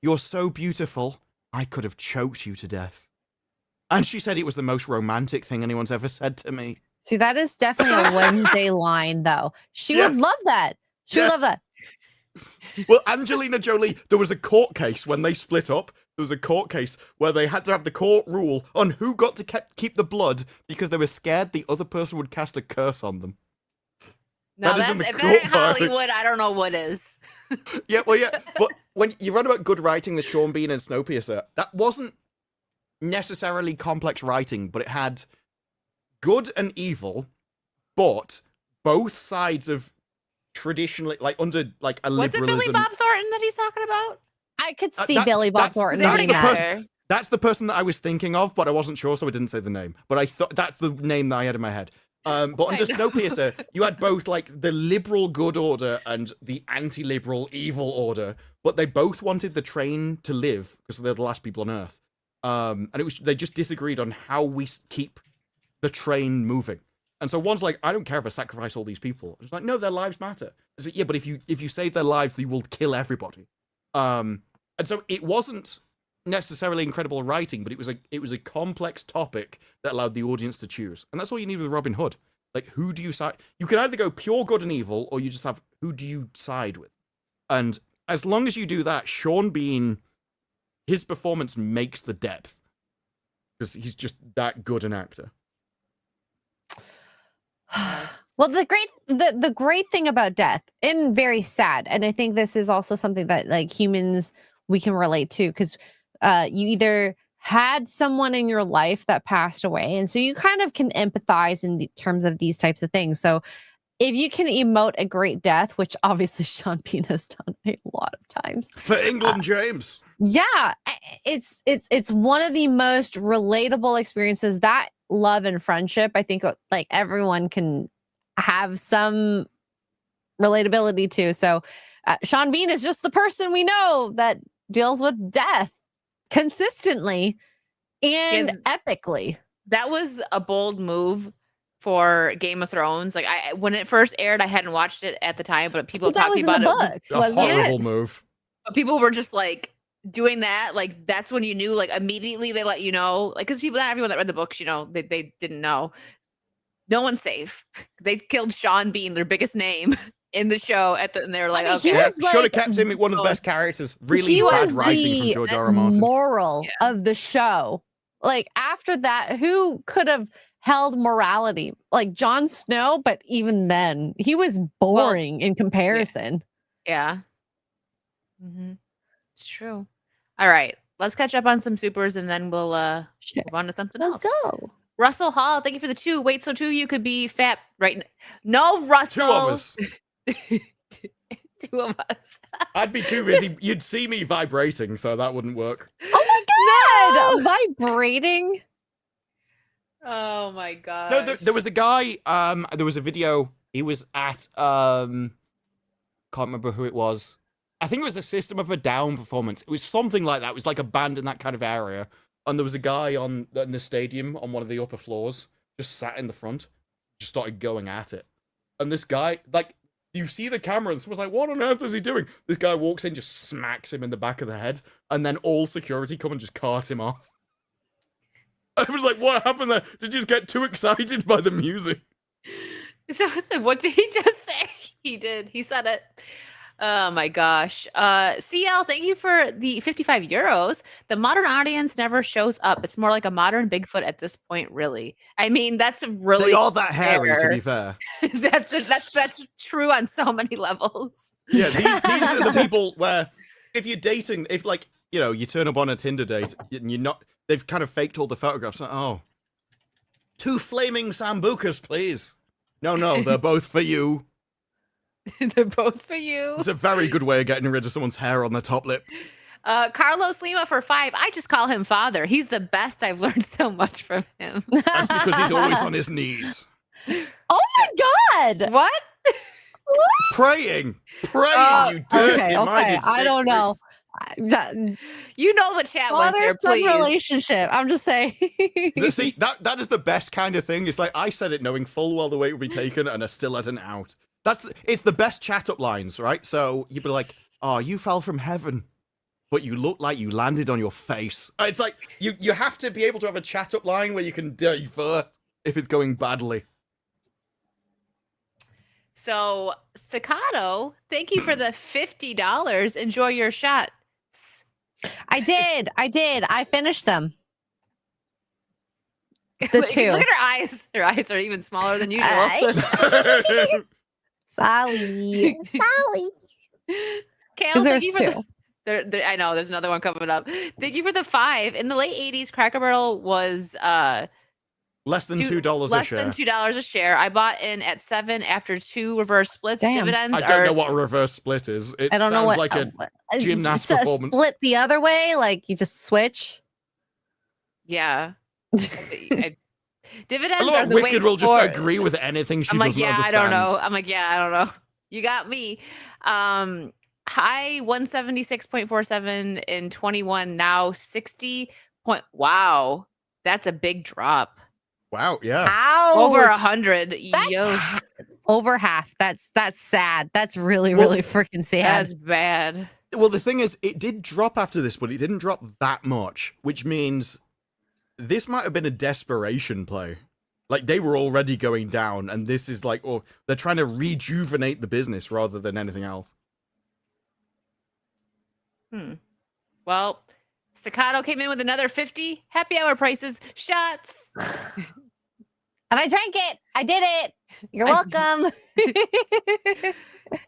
you're so beautiful, I could have choked you to death. And she said it was the most romantic thing anyone's ever said to me. See, that is definitely a Wednesday line, though. She would love that. She would love that. Well, Angelina Jolie, there was a court case when they split up. There was a court case where they had to have the court rule on who got to keep the blood because they were scared the other person would cast a curse on them. No, if that ain't Hollywood, I don't know what is. Yeah. But when you read about good writing, the Sean Bean and Snowpiercer, that wasn't necessarily complex writing, but it had good and evil, but both sides of traditionally, like under like a liberalism. Was it Billy Bob Thornton that he's talking about? I could see Billy Bob Thornton. That's the person that I was thinking of, but I wasn't sure, so I didn't say the name. But I thought that's the name that I had in my head. But under Snowpiercer, you had both like the liberal good order and the anti-liberal evil order, but they both wanted the train to live because they're the last people on Earth. And they just disagreed on how we keep the train moving. And so one's like, I don't care if I sacrifice all these people. It's like, no, their lives matter. It's like, yeah, but if you save their lives, you will kill everybody. And so it wasn't necessarily incredible writing, but it was a complex topic that allowed the audience to choose. And that's all you need with Robin Hood. Like, who do you side? You can either go pure good and evil, or you just have who do you side with. And as long as you do that, Sean Bean, his performance makes the depth because he's just that good an actor. Well, the great thing about death, and very sad, and I think this is also something that like humans we can relate to, because you either had someone in your life that passed away, and so you kind of can empathize in terms of these types of things. So if you can emote a great death, which obviously Sean Bean has done a lot of times for England, James. Yeah, it's one of the most relatable experiences. That love and friendship, I think like everyone can have some relatability to. So Sean Bean is just the person we know that deals with death consistently and epically. That was a bold move for Game of Thrones. Like when it first aired, I hadn't watched it at the time, but people talking about it. A horrible move. But people were just like doing that. Like that's when you knew. Like immediately they let you know. Like because not everyone that read the books, you know, they didn't know. No one's safe. They killed Sean Bean, their biggest name in the show. And they were like, okay, should have kept him one of the best characters. Really bad writing from George R. R. Martin. Moral of the show. Like after that, who could have held morality? Like Jon Snow, but even then, he was boring in comparison. Yeah. Mm-hmm. It's true. All right, let's catch up on some supers, and then we'll move on to something else. Let's go. Russell Hall, thank you for the 2. Wait, so 2 you could be fat right now. No, Russell. 2 of us. 2 of us. I'd be too busy. You'd see me vibrating, so that wouldn't work. Oh my god! No! Vibrating. Oh my god. No, there was a guy. There was a video. He was at can't remember who it was. I think it was a System of a Down performance. It was something like that. It was like a band in that kind of area. And there was a guy in the stadium on one of the upper floors, just sat in the front, just started going at it. And this guy, like, you see the camera, and someone's like, what on earth is he doing? This guy walks in, just smacks him in the back of the head, and then all security come and just cart him off. I was like, what happened there? Did you just get too excited by the music? So what did he just say? He did. He said it. Oh my gosh. CL, thank you for the 55 euros. The modern audience never shows up. It's more like a modern Bigfoot at this point, really. I mean, that's really they are that hairy, to be fair. that's true on so many levels. Yeah, these are the people where if you're dating, if like, you know, you turn up on a Tinder date and you're not, they've kind of faked all the photographs. Like, oh, 2 flaming sambucas, please. No, they're both for you. They're both for you. It's a very good way of getting rid of someone's hair on the top lip. Carlos Lima for 5. I just call him father. He's the best. I've learned so much from him. That's because he's always on his knees. Oh my god! What? Praying, you dirty minded. I don't know. You know the chat went there, please. Relationship. I'm just saying. See, that is the best kind of thing. It's like I said it knowing full well the way it would be taken, and I still had an out. It's the best chat up lines, right? So you'd be like, "Oh, you fell from heaven, but you look like you landed on your face." It's like you have to be able to have a chat up line where you can divert if it's going badly. So Staccato, thank you for the $50. Enjoy your shot. I did. I finished them. The 2. Look at her eyes. Her eyes are even smaller than usual. Sally. Kale, there's thank you 2. I know there's another one coming up. Thank you for the 5. In the late 80s, Cracker Barrel was less than $2 a share. Less than $2 a share. I bought in at 7 after 2 reverse splits. Damn. Dividends. I don't know what a reverse split is. It I don't know what like a gymnast so performance. Split the other way, like you just switch. Yeah. Dividends A lot are of the Wicked way will just for- agree with anything she I'm like, doesn't yeah, understand. I don't know. I'm like, yeah, I don't know. You got me. High 176.47 in 21, now 60 point. Wow, that's a big drop. Wow, yeah. Ouch. Over 100. That's Yo, over half. That's sad. That's really, Well, really freaking sad. that's bad. Well, the thing is, it did drop after this, but it didn't drop that much, which means this might have been a desperation play. Like, they were already going down, and this is like, oh, they're trying to rejuvenate the business rather than anything else. Well, Staccato came in with another 50. Happy hour prices. Shots. And I drank it. I did it. You're welcome.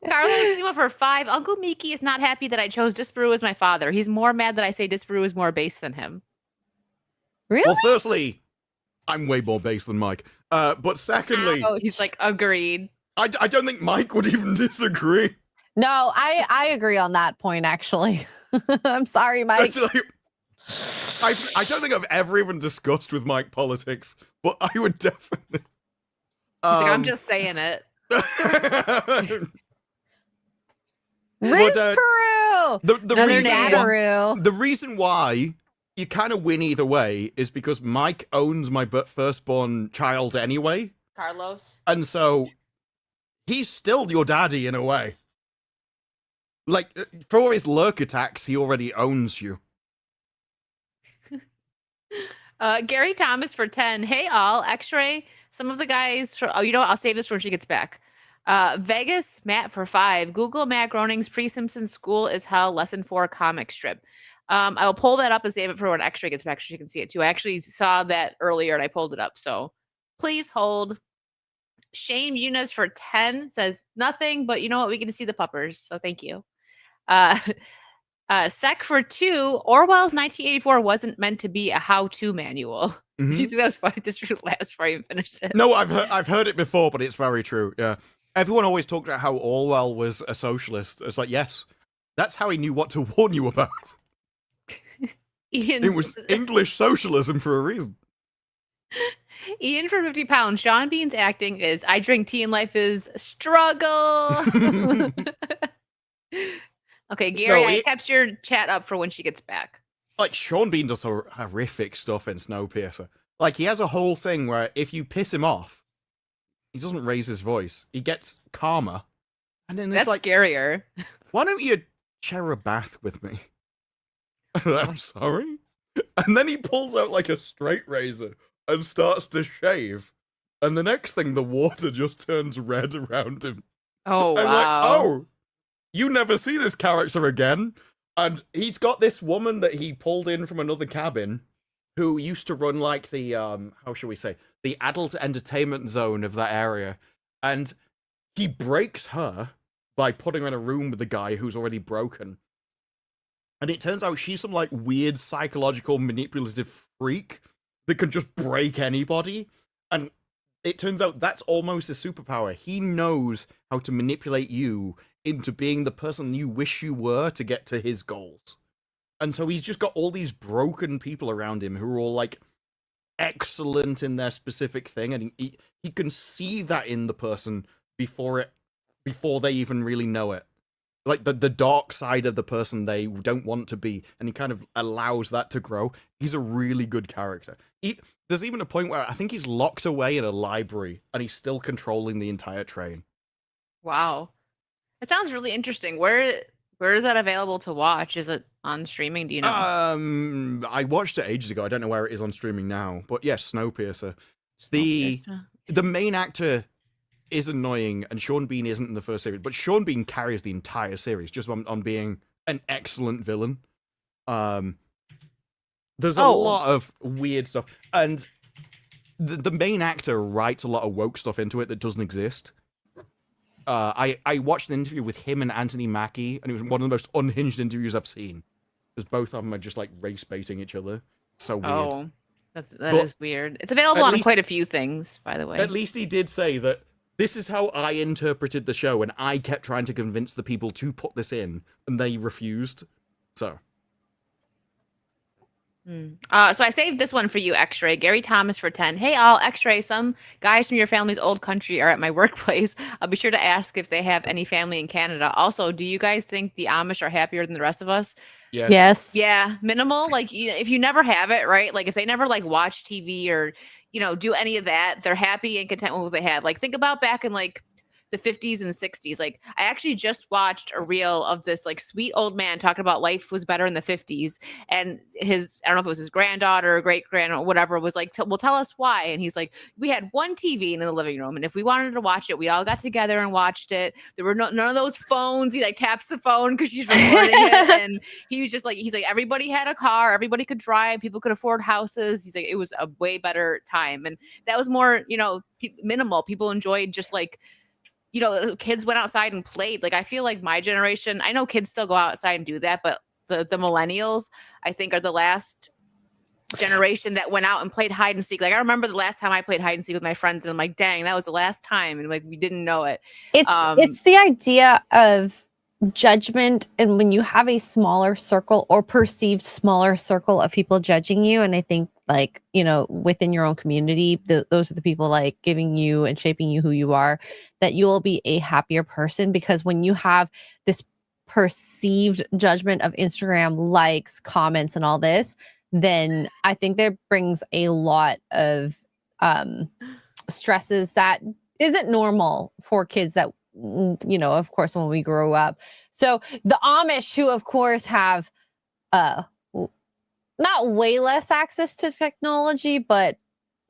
Carlos Lima for 5. Uncle Miki is not happy that I chose Disparu as my father. He's more mad that I say Disparu is more base than him. Really? Well, firstly, I'm way more base than Mike. But secondly... Oh, he's like, agreed. I don't think Mike would even disagree. No, I agree on that point, actually. I'm sorry, Mike. Like, I don't think I've ever even discussed with Mike politics, but I would definitely... He's like, I'm just saying it. Peru. The reason why you kind of win either way is because Mike owns my firstborn child anyway. Carlos. And so he's still your daddy in a way. Like, for his lurk attacks, he already owns you. Gary Thomas for 10. Hey, all. X-Ray. Some of the guys... Oh, you know what? I'll save this for when she gets back. Vegas, Matt for 5. Google Matt Groening's Pre-Simpsons School is Hell Lesson 4 comic strip. I will pull that up and save it for when X-Ray gets back so she can see it too. I actually saw that earlier and I pulled it up. So please hold. Shane Muniz for 10 says nothing, but you know what? We get to see the puppers. So thank you. Sec for 2. Orwell's 1984 wasn't meant to be a how-to manual. Mm-hmm. Do you think that was funny? This last before I even finished it. No, I've heard it before, but it's very true. Yeah. Everyone always talked about how Orwell was a socialist. It's like, yes, that's how he knew what to warn you about. Ian, it was English socialism for a reason. Ian for 50 pounds. Sean Bean's acting is I drink tea and life is struggle. Okay, Gary, I kept your chat up for when she gets back. Like, Sean Bean does some horrific stuff in Snowpiercer. Like, he has a whole thing where if you piss him off, he doesn't raise his voice. He gets calmer. And then it's That's like, scarier. why don't you share a bath with me? I'm sorry? And then he pulls out like a straight razor and starts to shave. And the next thing, the water just turns red around him. Oh, wow. I'm like, oh, you never see this character again. And he's got this woman that he pulled in from another cabin who used to run like the, how shall we say, the adult entertainment zone of that area. And he breaks her by putting her in a room with the guy who's already broken. And it turns out she's some like weird psychological manipulative freak that can just break anybody. And it turns out that's almost a superpower. He knows how to manipulate you into being the person you wish you were to get to his goals. And so he's just got all these broken people around him who are all like excellent in their specific thing, and he can see that in the person before they even really know it. Like the dark side of the person they don't want to be, and he kind of allows that to grow. He's a really good character. There's even a point where I think he's locked away in a library and he's still controlling the entire train. Wow. It sounds really interesting. Where is that available to watch? Is it on streaming? Do you know? I watched it ages ago. I don't know where it is on streaming now. But yes, Snowpiercer. The main actor is annoying, and Sean Bean isn't in the first series, but Sean Bean carries the entire series just on being an excellent villain. There's a lot of weird stuff, and the main actor writes a lot of woke stuff into it that doesn't exist. I watched an interview with him and Anthony Mackie, and it was one of the most unhinged interviews I've seen. Because both of them are just like race baiting each other. So weird. Oh, that is weird. It's available on quite a few things, by the way. At least he did say that this is how I interpreted the show, and I kept trying to convince the people to put this in, and they refused. So So I saved this one for you, X-Ray. Gary Thomas for 10. Hey, all, X-Ray, some guys from your family's old country are at my workplace. I'll be sure to ask if they have any family in Canada. Also, do you guys think the Amish are happier than the rest of us? Yes. Yeah, minimal. Like, if you never have it, right? Like, if they never, like, watch TV or, do any of that, they're happy and content with what they have. Like, think about back in, like, the 50s and 60s. Like, I actually just watched a reel of this like sweet old man talking about life was better in the 50s, and I don't know if it was his granddaughter or great grand or whatever, was like, well, tell us why. And he's like, we had one TV in the living room, and if we wanted to watch it, we all got together and watched it. There were none of those phones. He like taps the phone because she's recording it, and he was just like, he's like, everybody had a car, everybody could drive, people could afford houses. He's like, it was a way better time, and that was more minimal. People enjoyed just like, kids went outside and played. Like, I feel like my generation, I know kids still go outside and do that, but the millennials, I think, are the last generation that went out and played hide and seek. Like, I remember the last time I played hide and seek with my friends, and I'm like, dang, that was the last time. And like, we didn't know it. It's the idea of judgment, and when you have a smaller circle or perceived smaller circle of people judging you, and I think like within your own community, those are the people like giving you and shaping you who you are, that you'll be a happier person. Because when you have this perceived judgment of Instagram likes, comments, and all this, then I think that brings a lot of stresses that isn't normal for kids that of course, when we grow up. So the Amish, who of course have not way less access to technology, but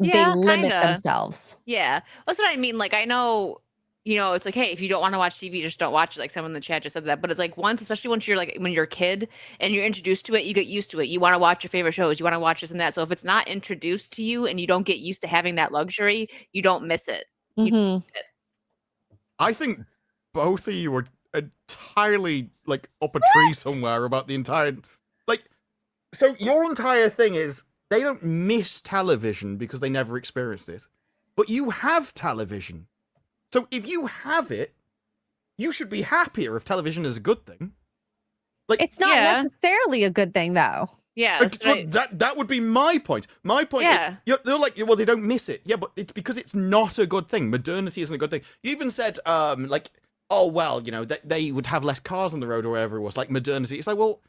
they limit themselves. Yeah, that's what I mean. Like, I know, it's like, hey, if you don't want to watch TV, just don't watch it. Like, someone in the chat just said that. But it's like, especially once you're like, when you're a kid and you're introduced to it, you get used to it. You want to watch your favorite shows. You want to watch this and that. So if it's not introduced to you and you don't get used to having that luxury, you don't miss it. I think both of you are entirely like up a tree somewhere about the entire so your entire thing is they don't miss television because they never experienced it. But you have television. So if you have it, you should be happier if television is a good thing. Like, it's not necessarily a good thing though. Yeah, that would be my point. My point is, they're like, well, they don't miss it. Yeah, but it's because it's not a good thing. Modernity isn't a good thing. You even said, like, oh, well, they would have less cars on the road or whatever it was, like modernity. It's like, well,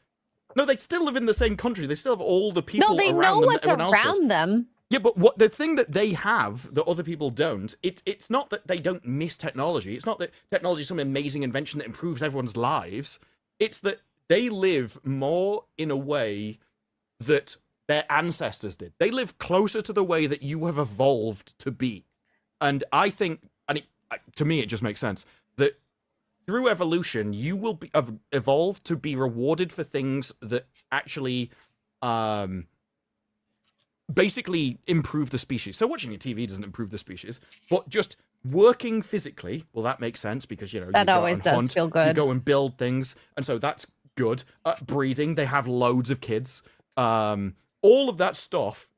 no, they still live in the same country. They still have all the people around them. No, they know what's around them. Yeah, but the thing that they have that other people don't, it's not that they don't miss technology. It's not that technology is some amazing invention that improves everyone's lives. It's that they live more in a way that their ancestors did. They live closer to the way that you have evolved to be. And I think, to me, it just makes sense that through evolution, you will have evolved to be rewarded for things that actually basically improve the species. So watching your TV doesn't improve the species, but just working physically, well, that makes sense because, that always does feel good. You go and build things, and so that's good. Breeding, they have loads of kids. All of that stuff,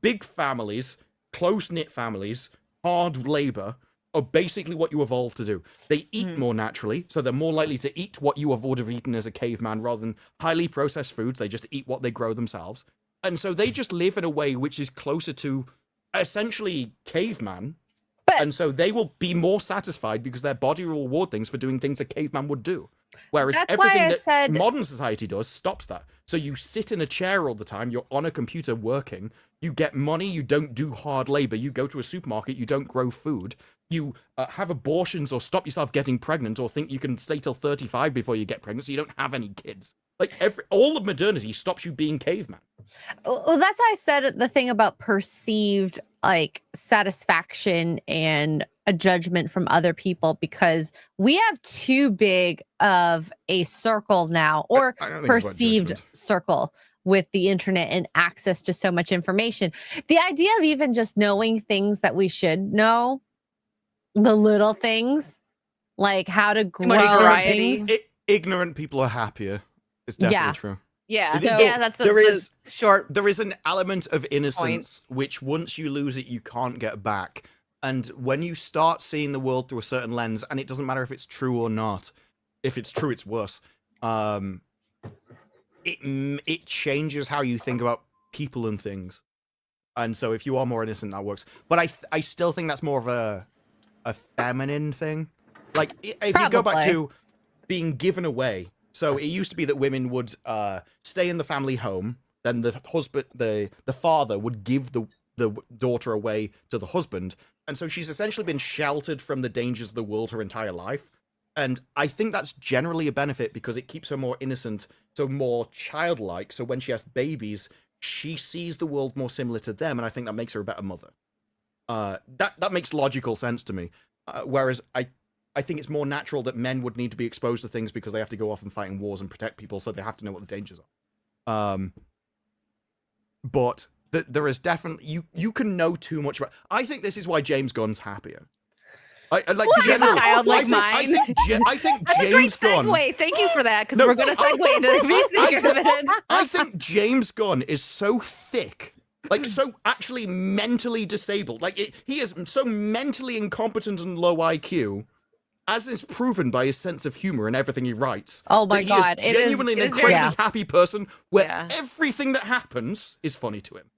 big families, close-knit families, hard labor, are basically what you evolved to do. They eat more naturally, so they're more likely to eat what you would have eaten as a caveman rather than highly processed foods. They just eat what they grow themselves. And so they just live in a way which is closer to essentially caveman. And so they will be more satisfied because their body will reward things for doing things a caveman would do. Whereas everything that modern society does stops that. So you sit in a chair all the time, you're on a computer working, you get money, you don't do hard labor, you go to a supermarket, you don't grow food, you have abortions or stop yourself getting pregnant or think you can stay till 35 before you get pregnant so you don't have any kids. Like, all of modernity stops you being caveman. Well, that's why I said the thing about perceived like satisfaction and a judgment from other people, because we have too big of a circle now, or perceived circle with the internet and access to so much information. The idea of even just knowing things that we should know, the little things, like how to grow things. Ignorant people are happier. It's definitely true. Yeah, that's the short. There is an element of innocence which, once you lose it, you can't get back. And when you start seeing the world through a certain lens, and it doesn't matter if it's true or not. If it's true, it's worse. It changes how you think about people and things. And so if you are more innocent, that works. But I still think that's more of a feminine thing. Like, if you go back to being given away, so it used to be that women would stay in the family home, then the husband, the father would give the daughter away to the husband, and so she's essentially been sheltered from the dangers of the world her entire life. And I think that's generally a benefit because it keeps her more innocent, so more childlike. So when she has babies, she sees the world more similar to them, and I think that makes her a better mother. That makes logical sense to me. Whereas I think it's more natural that men would need to be exposed to things because they have to go off and fight in wars and protect people, so they have to know what the dangers are. But there is definitely you can know too much about. I think this is why James Gunn's happier. I like generally, child like mine. I think That's James a great Gunn. segue. Thank you for that, because we're going to segue into the Peacemaker in a minute. I think James Gunn is so thick, like so actually mentally disabled. Like he is so mentally incompetent and low IQ, as is proven by his sense of humor and everything he writes. Oh my God, he is genuinely an incredibly happy person where everything that happens is funny to him.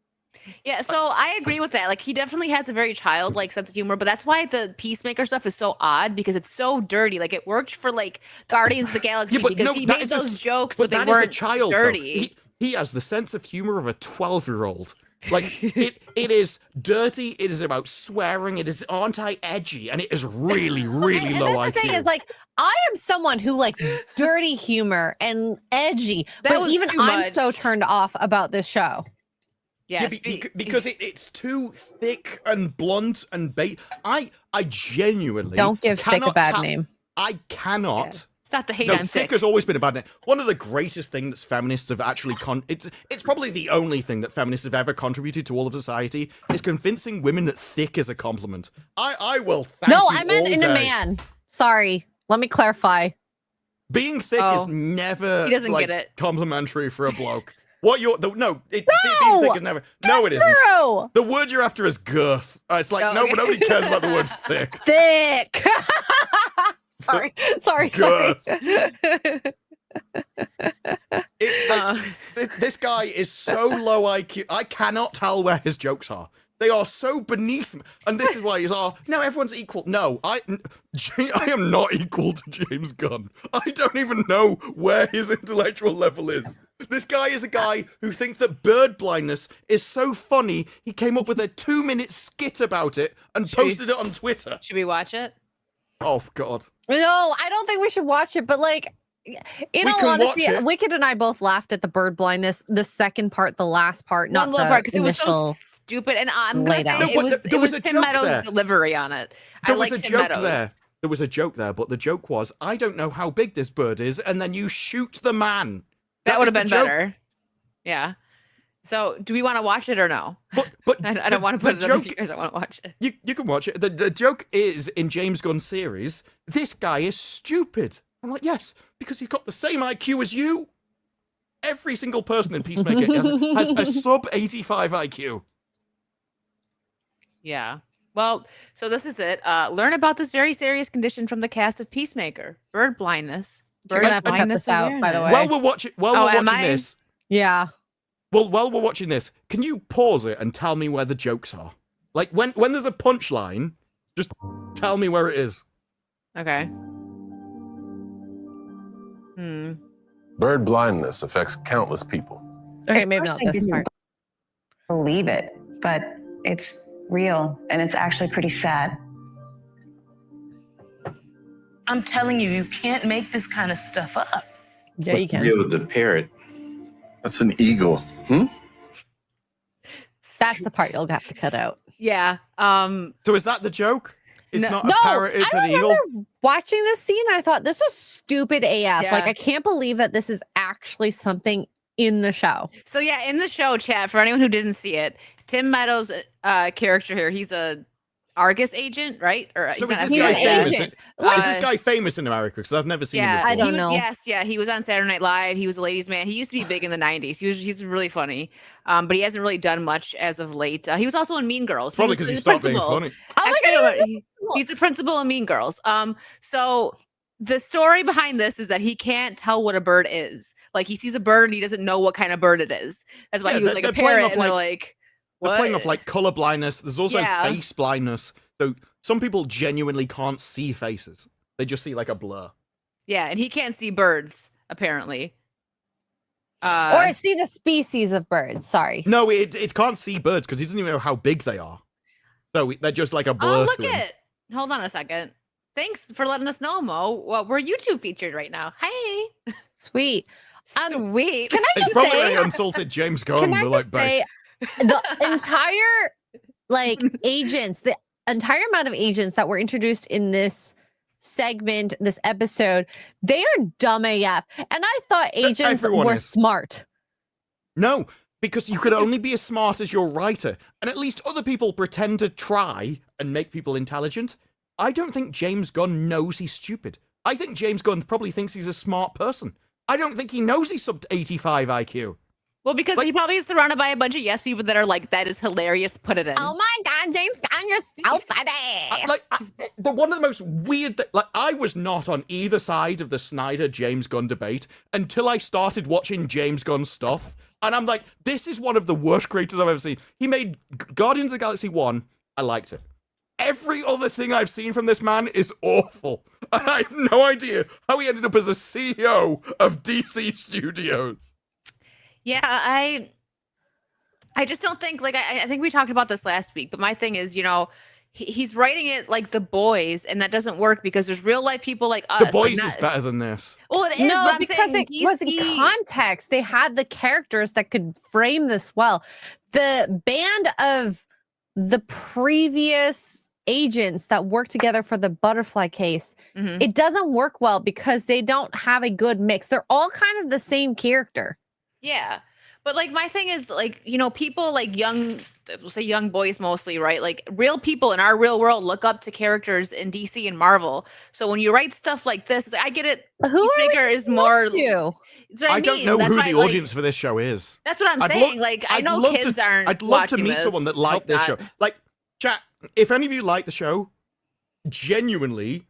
Yeah, so I agree with that. Like, he definitely has a very childlike sense of humor, but that's why the Peacemaker stuff is so odd, because it's so dirty. Like, it worked for like Guardians of the Galaxy because he made those jokes, but they weren't dirty. He has the sense of humor of a 12-year-old. Like, it is dirty, it is about swearing, it is anti-edgy, and it is really, really low IQ. The thing is, like, I am someone who likes dirty humor and edgy, but even I'm so turned off about this show. Yeah, because it's too thick and blunt and bait. I genuinely don't give thick a bad name. I cannot. Yeah. It's not the hate on thick has always been a bad name. One of the greatest things that feminists have actually it's probably the only thing that feminists have ever contributed to all of society is convincing women that thick is a compliment. I will thank you I meant in a man. Sorry. Let me clarify. Being thick is never he doesn't get it. Complimentary for a bloke. What you're being thick is never. No, it isn't. True. The word you're after is girth. It's like but nobody cares about the word thick. Thick. sorry. This guy is so low IQ. I cannot tell where his jokes are. They are so beneath me. And this is why he's no, everyone's equal. No, I am not equal to James Gunn. I don't even know where his intellectual level is. This guy is a guy who thinks that bird blindness is so funny, he came up with a 2-minute skit about it and posted it on Twitter. Should we watch it? Oh, God. No, I don't think we should watch it, but like, in all honesty, Wicked and I both laughed at the bird blindness, the second part, the last part, not the part, because it was so stupid. And I'm gonna say it was Tim Meadows' delivery on it. There was a joke there. There was a joke there, but the joke was, I don't know how big this bird is, and then you shoot the man. That would have been better. Yeah. So, do we want to watch it or no? But I don't want to put it up if you guys don't want to watch it. You can watch it. The joke is, in James Gunn's series, this guy is stupid. I'm like, yes, because he's got the same IQ as you. Every single person in Peacemaker has a sub 85 IQ. Yeah. Well, so this is it. Learn about this very serious condition from the cast of Peacemaker: bird blindness. You're gonna have to cut this out, by the way. While we're watching this, yeah. Well, while we're watching this, can you pause it and tell me where the jokes are? Like when there's a punchline, just tell me where it is. Okay. Bird blindness affects countless people. Okay, maybe not this part. Believe it, but it's real and it's actually pretty sad. I'm telling you, you can't make this kind of stuff up. Yeah, you can. Deal with the parrot. That's an eagle. That's the part you'll have to cut out. Yeah. So is that the joke? It's not a parrot, it's an eagle? Watching this scene, I thought, this is stupid AF. Yeah. Like, I can't believe that this is actually something in the show. So yeah, in the show, chat, for anyone who didn't see it, Tim Meadows' character here, he's a Argus agent, right? Or so is this guy famous? Is this guy famous in America? Because I've never seen him before. I don't know. Yes, he was on Saturday Night Live. He was a ladies' man. He used to be big in the 90s. He's really funny, but he hasn't really done much as of late. He was also in Mean Girls. Probably because he stopped being funny. He's the principal in Mean Girls. So the story behind this is that he can't tell what a bird is. Like, he sees a bird and he doesn't know what kind of bird it is. That's why he was like a parrot, and they're like, what? They're playing off like color blindness. There's also face blindness. So some people genuinely can't see faces. They just see like a blur. Yeah, and he can't see birds, apparently. Or see the species of birds. Sorry. No, it can't see birds because he doesn't even know how big they are. So they're just like a blur. Oh, look at. Hold on a second. Thanks for letting us know, Mo. Well, we're YouTube featured right now. Hey. Sweet. Sweet. Can I It's just probably say? Insulted James Gunn. Can I We're just like, say the entire agents, the entire amount of agents that were introduced in this segment, this episode, they are dumb AF. And I thought agents were smart. No, because you could only be as smart as your writer, and at least other people pretend to try and make people intelligent. I don't think James Gunn knows he's stupid. I think James Gunn probably thinks he's a smart person. I don't think he knows he's sub 85 IQ. Well, because he probably is surrounded by a bunch of yes people that are like, that is hilarious, put it in. Oh my God, James Gunn, you're so funny. But one of the most weird, I was not on either side of the Snyder-James Gunn debate until I started watching James Gunn stuff. And I'm like, this is one of the worst creators I've ever seen. He made Guardians of the Galaxy 1. I liked it. Every other thing I've seen from this man is awful. And I have no idea how he ended up as a CEO of DC Studios. Yeah, I just don't think, like, I think we talked about this last week, but my thing is, you know, he's writing it like The Boys, and that doesn't work because there's real life people like us. The Boys is better than this. Well, it is, no, but I'm because saying it was in context. They had the characters that could frame this well. The band of the previous agents that work together for the butterfly case, it doesn't work well because they don't have a good mix. They're all kind of the same character. Yeah. But like, my thing is, like, you know, people like we'll say young boys mostly, right? Like, real people in our real world look up to characters in DC and Marvel. So when you write stuff like this, I get it. Peacemaker is more. I don't know who the audience for this show is. That's what I'm saying. Like, I know kids aren't. I'd love to meet someone that liked this show. Like, chat, if any of you like the show, genuinely,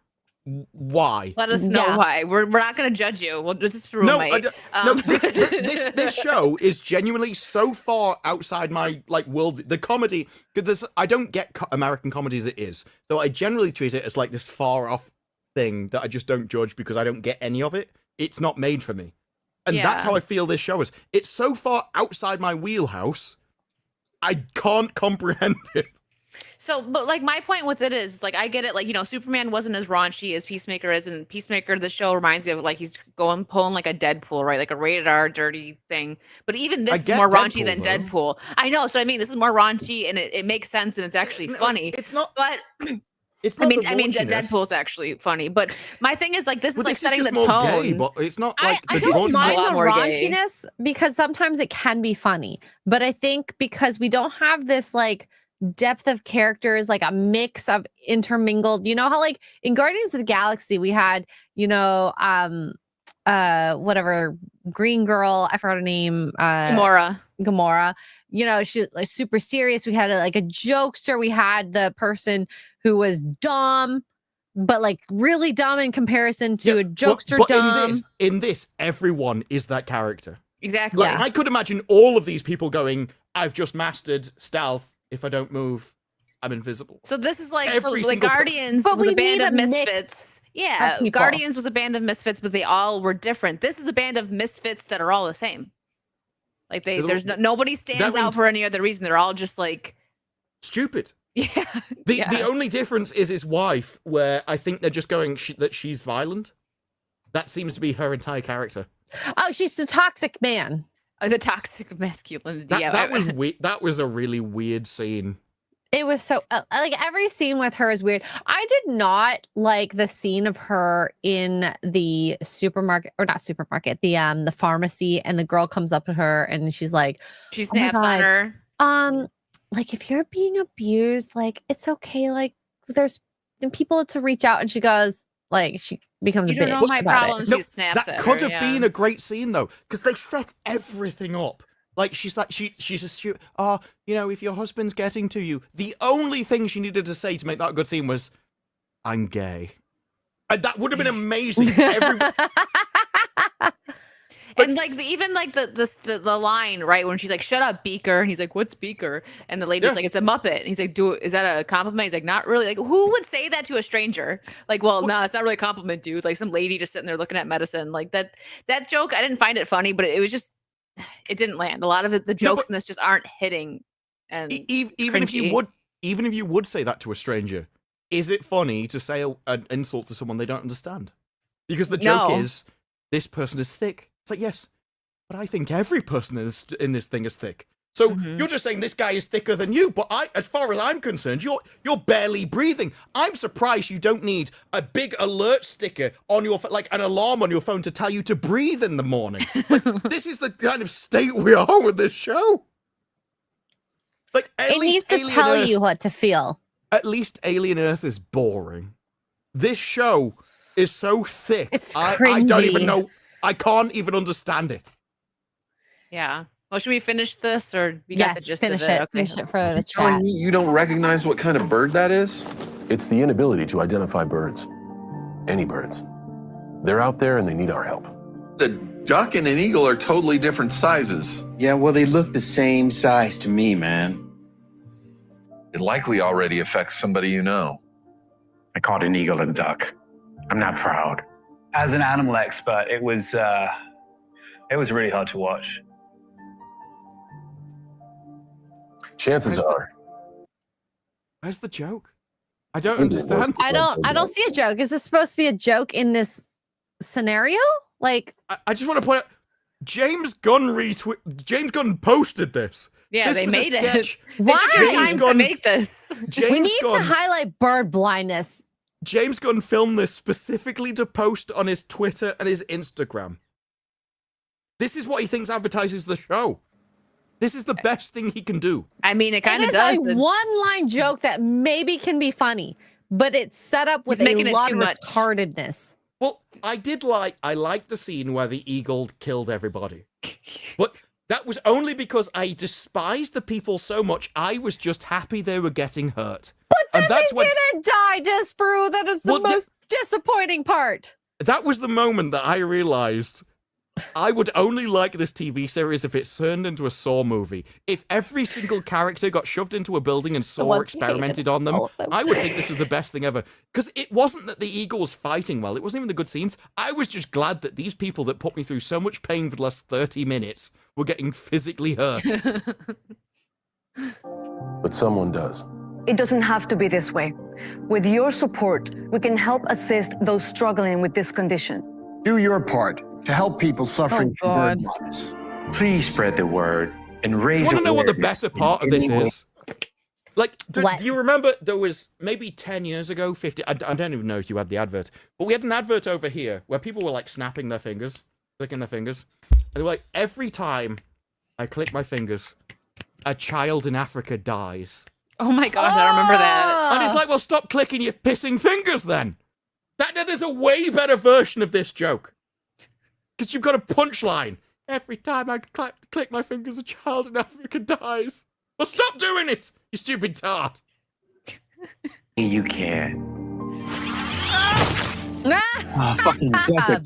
why? Let us know why. We're not going to judge you. Well, this is for roommate. This show is genuinely so far outside my world. The comedy, because I don't get American comedy as it is, so I generally treat it as like this far off thing that I just don't judge because I don't get any of it. It's not made for me, and that's how I feel this show is. It's so far outside my wheelhouse, I can't comprehend it. So, but like, my point with it is, like, I get it. Like, you know, Superman wasn't as raunchy as Peacemaker is, and Peacemaker, the show reminds me of like he's pulling like a Deadpool, right? Like a rated R dirty thing. But even this is more raunchy than Deadpool. I know. So I mean, this is more raunchy, and it makes sense, and it's actually funny. It's not. But it's not. I mean, Deadpool's actually funny. But my thing is, like, this is like setting the more tone. Gay, but it's not like I don't mind the raunchiness because sometimes it can be funny. But I think because we don't have this like depth of characters, like a mix of intermingled, you know how like in Guardians of the Galaxy we had, you know, whatever green girl, I forgot her name, Gamora, you know, she's like super serious. We had like a jokester. We had the person who was dumb, but like really dumb in comparison to a jokester. But dumb. In this, everyone is that character. Exactly. Like, I could imagine all of these people going, I've just mastered stealth. If I don't move, I'm invisible. So this is like, Guardians was a band of misfits. Yeah, Guardians was a band of misfits, but they all were different. This is a band of misfits that are all the same. Like nobody stands out for any other reason. They're all just like stupid. Yeah. The only difference is his wife, where I think they're just going that she's violent. That seems to be her entire character. Oh, she's the toxic man. The toxic masculinity. That was weird. That was a really weird scene. It was so like every scene with her is weird. I did not like the scene of her in the supermarket, or not supermarket, the pharmacy, and the girl comes up to her and she's like, she snaps on her. Like, if you're being abused, like, it's okay. Like, there's people to reach out, and she goes, like, she becomes a bitch. You don't know my problem. She snaps that could have been a great scene though, because they set everything up. Like, she's like, she's assuming, you know, if your husband's getting to you, the only thing she needed to say to make that a good scene was, I'm gay. That would have been amazing. And like the line, right, when she's like, "Shut up, Beaker," and he's like, "What's Beaker?" And the lady's like, "It's a Muppet." And he's like, is that a compliment?" He's like, "Not really." Like, who would say that to a stranger? Like, well, no, it's not really a compliment, dude. Like some lady just sitting there looking at medicine. Like that joke, I didn't find it funny, but it was just, it didn't land. A lot of the jokes in this just aren't hitting. And even if you would say that to a stranger, is it funny to say an insult to someone they don't understand? Because the joke is, this person is thick. It's like, yes, but I think every person in this thing is thick. So you're just saying this guy is thicker than you, but as far as I'm concerned, you're barely breathing. I'm surprised you don't need a big alert sticker on your like an alarm on your phone to tell you to breathe in the morning. Like, this is the kind of state we are with this show. Like, it needs to tell you what to feel. At least Alien Earth is boring. This show is so thick. It's cringy. I don't even know. I can't even understand it. Yeah. Well, should we finish this, or we got the gist finish of it? Okay. Finish it for the chat. You don't recognize what kind of bird that is? It's the inability to identify birds. Any birds. They're out there and they need our help. The duck and an eagle are totally different sizes. Yeah, well, they look the same size to me, man. It likely already affects somebody you know. I caught an eagle and a duck. I'm not proud. As an animal expert, it was really hard to watch. Chances are. Where's the joke? I don't understand. I don't see a joke. Is this supposed to be a joke in this scenario? Like, I just want to point out, James Gunn posted this. Yeah, this they made it. Why? They took time to make this. We need to highlight bird blindness. James Gunn filmed this specifically to post on his Twitter and his Instagram. This is what he thinks advertises the show. This is the best thing he can do. I mean, it kind of does. does. It's a one-line joke that maybe can be funny, but it's set up with a lot of retardedness. Well, I liked the scene where the eagle killed everybody. But that was only because I despised the people so much, I was just happy they were getting hurt. But then they didn't die, Disparu. That is the most disappointing part. That was the moment that I realized I would only like this TV series if it turned into a Saw movie. If every single character got shoved into a building and Saw experimented on them, I would think this was the best thing ever. Because it wasn't that the eagle was fighting well. It wasn't even the good scenes. I was just glad that these people that put me through so much pain for the last 30 minutes were getting physically hurt. But someone does. It doesn't have to be this way. With your support, we can help assist those struggling with this condition. Do your part to help people suffering from bird blindness. Please spread the word and raise awareness. Do you want to know what the better part of this is? Like, do you remember there was maybe 10 years ago, 50, I don't even know if you had the advert, but we had an advert over here where people were like snapping their fingers, clicking their fingers. And they were like, every time I click my fingers, a child in Africa dies. Oh my gosh, I remember that. And it's like, well, stop clicking your pissing fingers then. There's a way better version of this joke. Because you've got a punchline. Every time I click my fingers, a child in Africa dies. Well, stop doing it, you stupid tart. You can. Fucking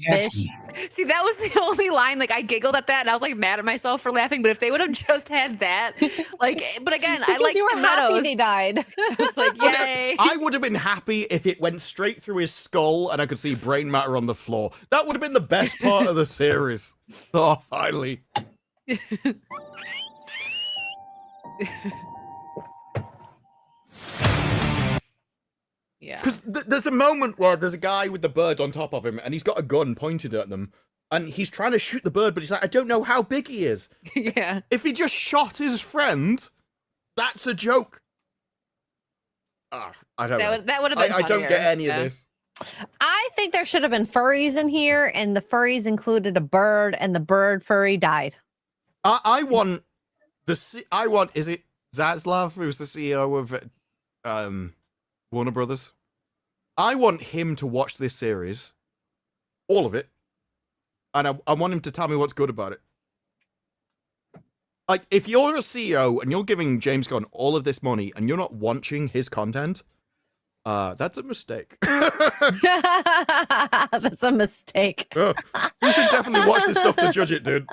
Bish. See, that was the only line. Like, I giggled at that, and I was like mad at myself for laughing. But if they would have just had that, like, but again, I like Tim Meadows. They died. It's like, yay! I would have been happy if it went straight through his skull and I could see brain matter on the floor. That would have been the best part of the series. Oh, finally. Yeah. Because there's a moment where there's a guy with the bird on top of him, and he's got a gun pointed at them, and he's trying to shoot the bird, but he's like, I don't know how big he is. Yeah. If he just shot his friend, that's a joke. I don't know. That would have been I don't get any of this. I think there should have been furries in here, and the furries included a bird, and the bird furry died. I want is it Zaslav, who's the CEO of Warner Brothers? I want him to watch this series, all of it, and I want him to tell me what's good about it. Like, if you're a CEO and you're giving James Gunn all of this money and you're not watching his content, That's a mistake. That's a mistake. You should definitely watch this stuff to judge it, dude.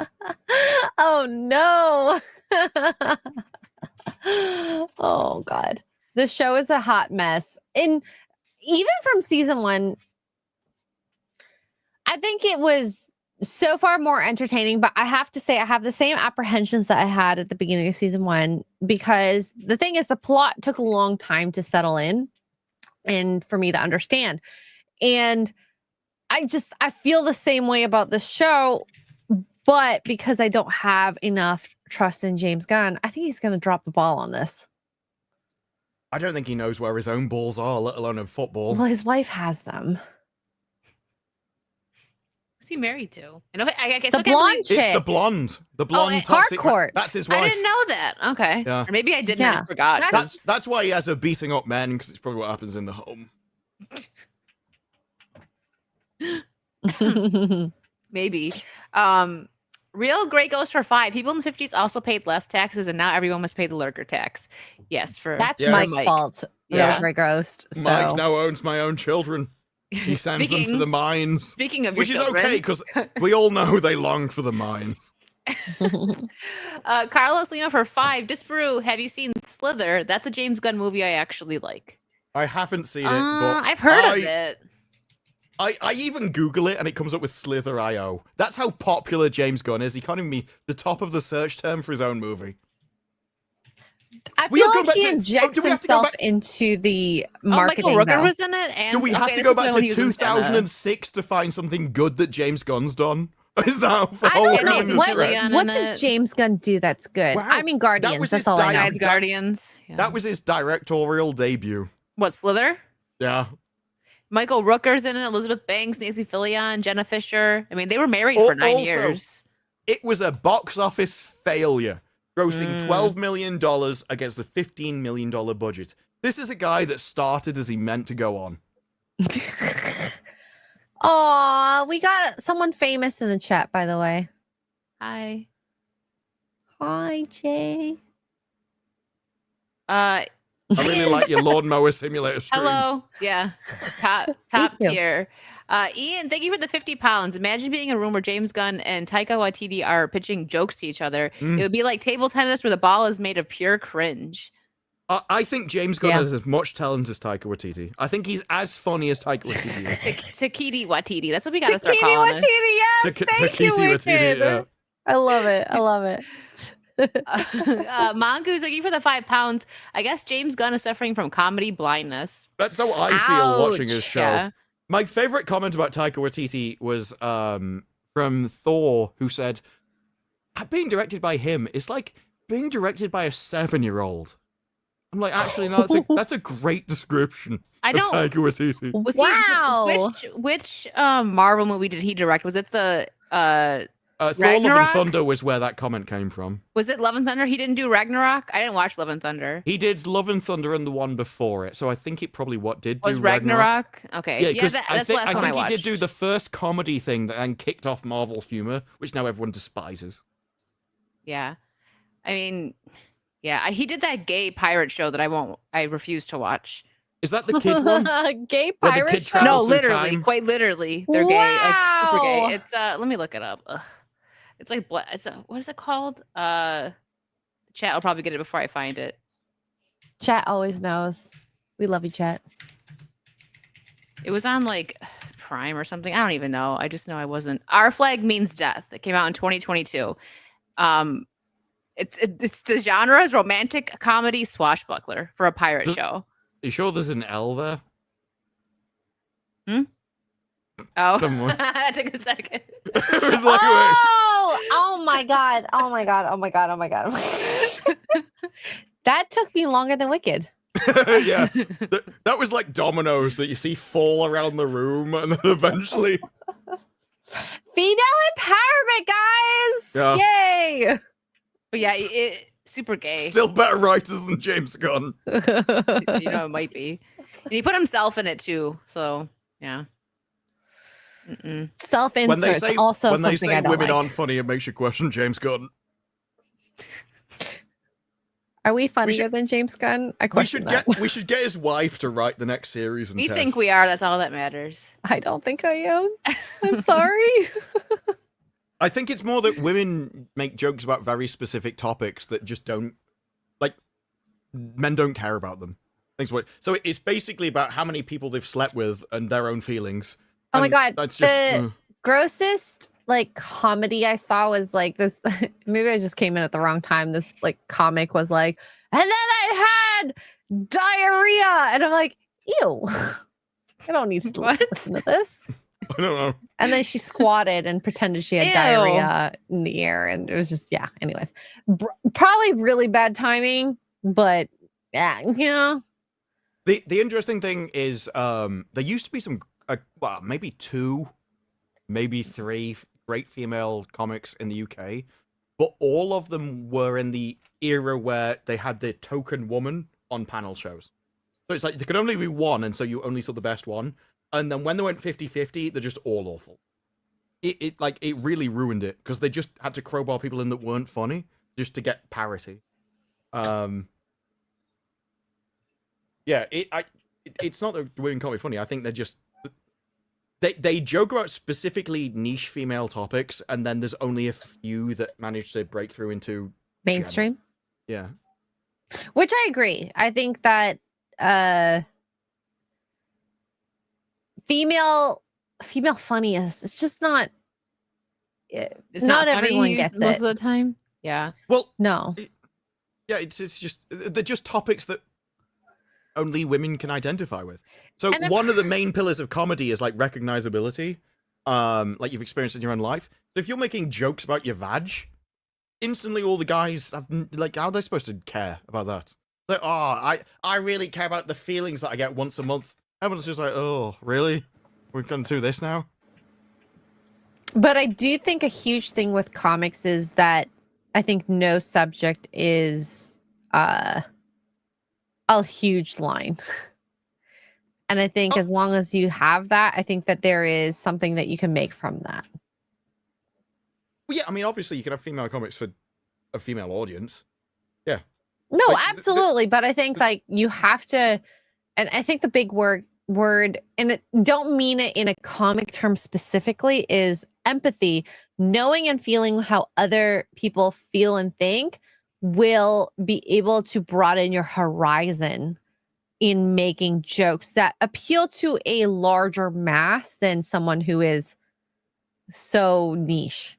Oh no. Oh God. The show is a hot mess. And even from season 1, I think it was so far more entertaining, but I have to say I have the same apprehensions that I had at the beginning of season 1, because the thing is the plot took a long time to settle in and for me to understand. And I feel the same way about the show, but because I don't have enough trust in James Gunn, I think he's going to drop the ball on this. I don't think he knows where his own balls are, let alone in football. Well, his wife has them. Who's he married to? I guess the blonde chick. It's the blonde. The blonde toxic. Harcourt. That's his wife. I didn't know that. Okay. Yeah. Or maybe I didn't. I just forgot. That's why he has her beating up men, because it's probably what happens in the home. Maybe. Real Great goes for 5. People in the 50s also paid less taxes, and now everyone must pay the lurker tax. Yes, that's Mike's fault. Real Great Ghost. So. Mike now owns my own children. He sends them to the mines. Speaking of which your is children. okay, because we all know they long for the mines. Carlos Lino for 5. Disparu, have you seen Slither? That's a James Gunn movie I actually like. I haven't seen it, but I've heard of it. I even Google it and it comes up with Slither.io. That's how popular James Gunn is. He can't even be the top of the search term for his own movie. I feel like he injects himself into the marketing. Michael Rooker was in it. And do we have to go back to 2006 to find something good that James Gunn's done? Is that I don't know. What did James Gunn do that's good? Wow. I mean, Guardians. That's all I know. Guardians. Yeah. That was his directorial debut. What, Slither? Yeah. Michael Rooker's in it, Elizabeth Banks, Nancy Fillion, Jenna Fisher. I mean, they were married for 9 years. It was a box office failure, grossing $12 million against a $15 million budget. This is a guy that started as he meant to go on. Aw, we got someone famous in the chat, by the way. Hi. Hi, Jay. I really like your lawnmower simulator streams. Hello. Yeah. Top tier. Ian, thank you for the 50 pounds. Imagine being in a room where James Gunn and Taika Waititi are pitching jokes to each other. It would be like table tennis where the ball is made of pure cringe. I think James Gunn has as much talent as Taika Waititi. I think he's as funny as Taika Waititi is. Takiti Waititi. That's what we got to start calling Waititi, yes. Thank you, Waititi. Yeah. I love it. I love it. Mongoose, thank you for the 5 pounds. I guess James Gunn is suffering from comedy blindness. That's how I feel watching his show. Yeah. My favorite comment about Taika Waititi was from Thor, who said, being directed by him is like being directed by a 7-year-old. I'm like, actually, no, that's a great description of Taika Waititi. Wow. Which Marvel movie did he direct? Was it the Thor Love and Thunder was where that comment came from. Was it Love and Thunder? He didn't do Ragnarok? I didn't watch Love and Thunder. He did Love and Thunder and the one before it, so I think it probably did was Ragnarok? Okay. Yeah, because that's the last one I watched. He did do the first comedy thing that then kicked off Marvel humor, which now everyone despises. Yeah. I mean, yeah, he did that gay pirate show that I refuse to watch. Is that the kid one? Gay pirate show? No, literally, quite literally. They're gay, like super gay. It's let me look it up. Ugh. It's like what is it called? Chat will probably get it before I find it. Chat always knows. We love you, chat. It was on like Prime or something. I don't even know. I just know I wasn't. Our Flag Means Death. It came out in 2022. It's the genre is romantic comedy swashbuckler for a pirate show. Are you sure there's an L there? Oh, that took a second. Oh my god! Oh my god! Oh my god! Oh my god! That took me longer than Wicked. Yeah, that was like dominoes that you see fall around the room, and then eventually. Female empowerment, guys! Yeah. Yay! But yeah, super gay. Still better writers than James Gunn. It might be. And he put himself in it too, so yeah. Self-insert. When they say women aren't funny, it makes you question James Gunn. Are we funnier than James Gunn? I question that. We should get his wife to write the next series. And we think we are. That's all that matters. I don't think I am. I'm sorry. I think it's more that women make jokes about very specific topics that just don't, like, men don't care about them. So it's basically about how many people they've slept with and their own feelings. Oh my God. That's just, the grossest like comedy I saw was like this. Maybe I just came in at the wrong time. This like comic was like, and then I had diarrhea. And I'm like, ew. I don't need to listen to this. I don't know. And then she squatted and pretended she had diarrhea in the air. And it was just, yeah. Anyways, probably really bad timing, but yeah, you know. The interesting thing is there used to be some, well, maybe 2, maybe 3 great female comics in the UK, but all of them were in the era where they had the token woman on panel shows. So it's like there could only be one, and so you only saw the best one. And then when they went 50-50, they're just all awful. It really ruined it because they just had to crowbar people in that weren't funny just to get parity. Yeah, it's not that women can't be funny. I think they're just they joke about specifically niche female topics, and then there's only a few that manage to break through into mainstream. Yeah, which I agree. I think that female funny is it's just not. It's not not everyone gets it most of the time. Yeah. Well, no. It's just they're just topics that only women can identify with. So one of the main pillars of comedy is like recognizability, like you've experienced in your own life. So if you're making jokes about your vag, instantly all the guys have, like, how are they supposed to care about that? Like, oh, I really care about the feelings that I get once a month. Everyone's just like, oh, really? We're gonna do this now? But I do think a huge thing with comics is that I think no subject is a huge line. And I think as long as you have that, I think that there is something that you can make from that. Well, yeah, I mean, obviously you can have female comics for a female audience. Yeah. No, like, absolutely. But I think like you have to, and I think the big word, and it, don't mean it in a comic term specifically, is empathy. Knowing and feeling how other people feel and think will be able to broaden your horizon in making jokes that appeal to a larger mass than someone who is so niche.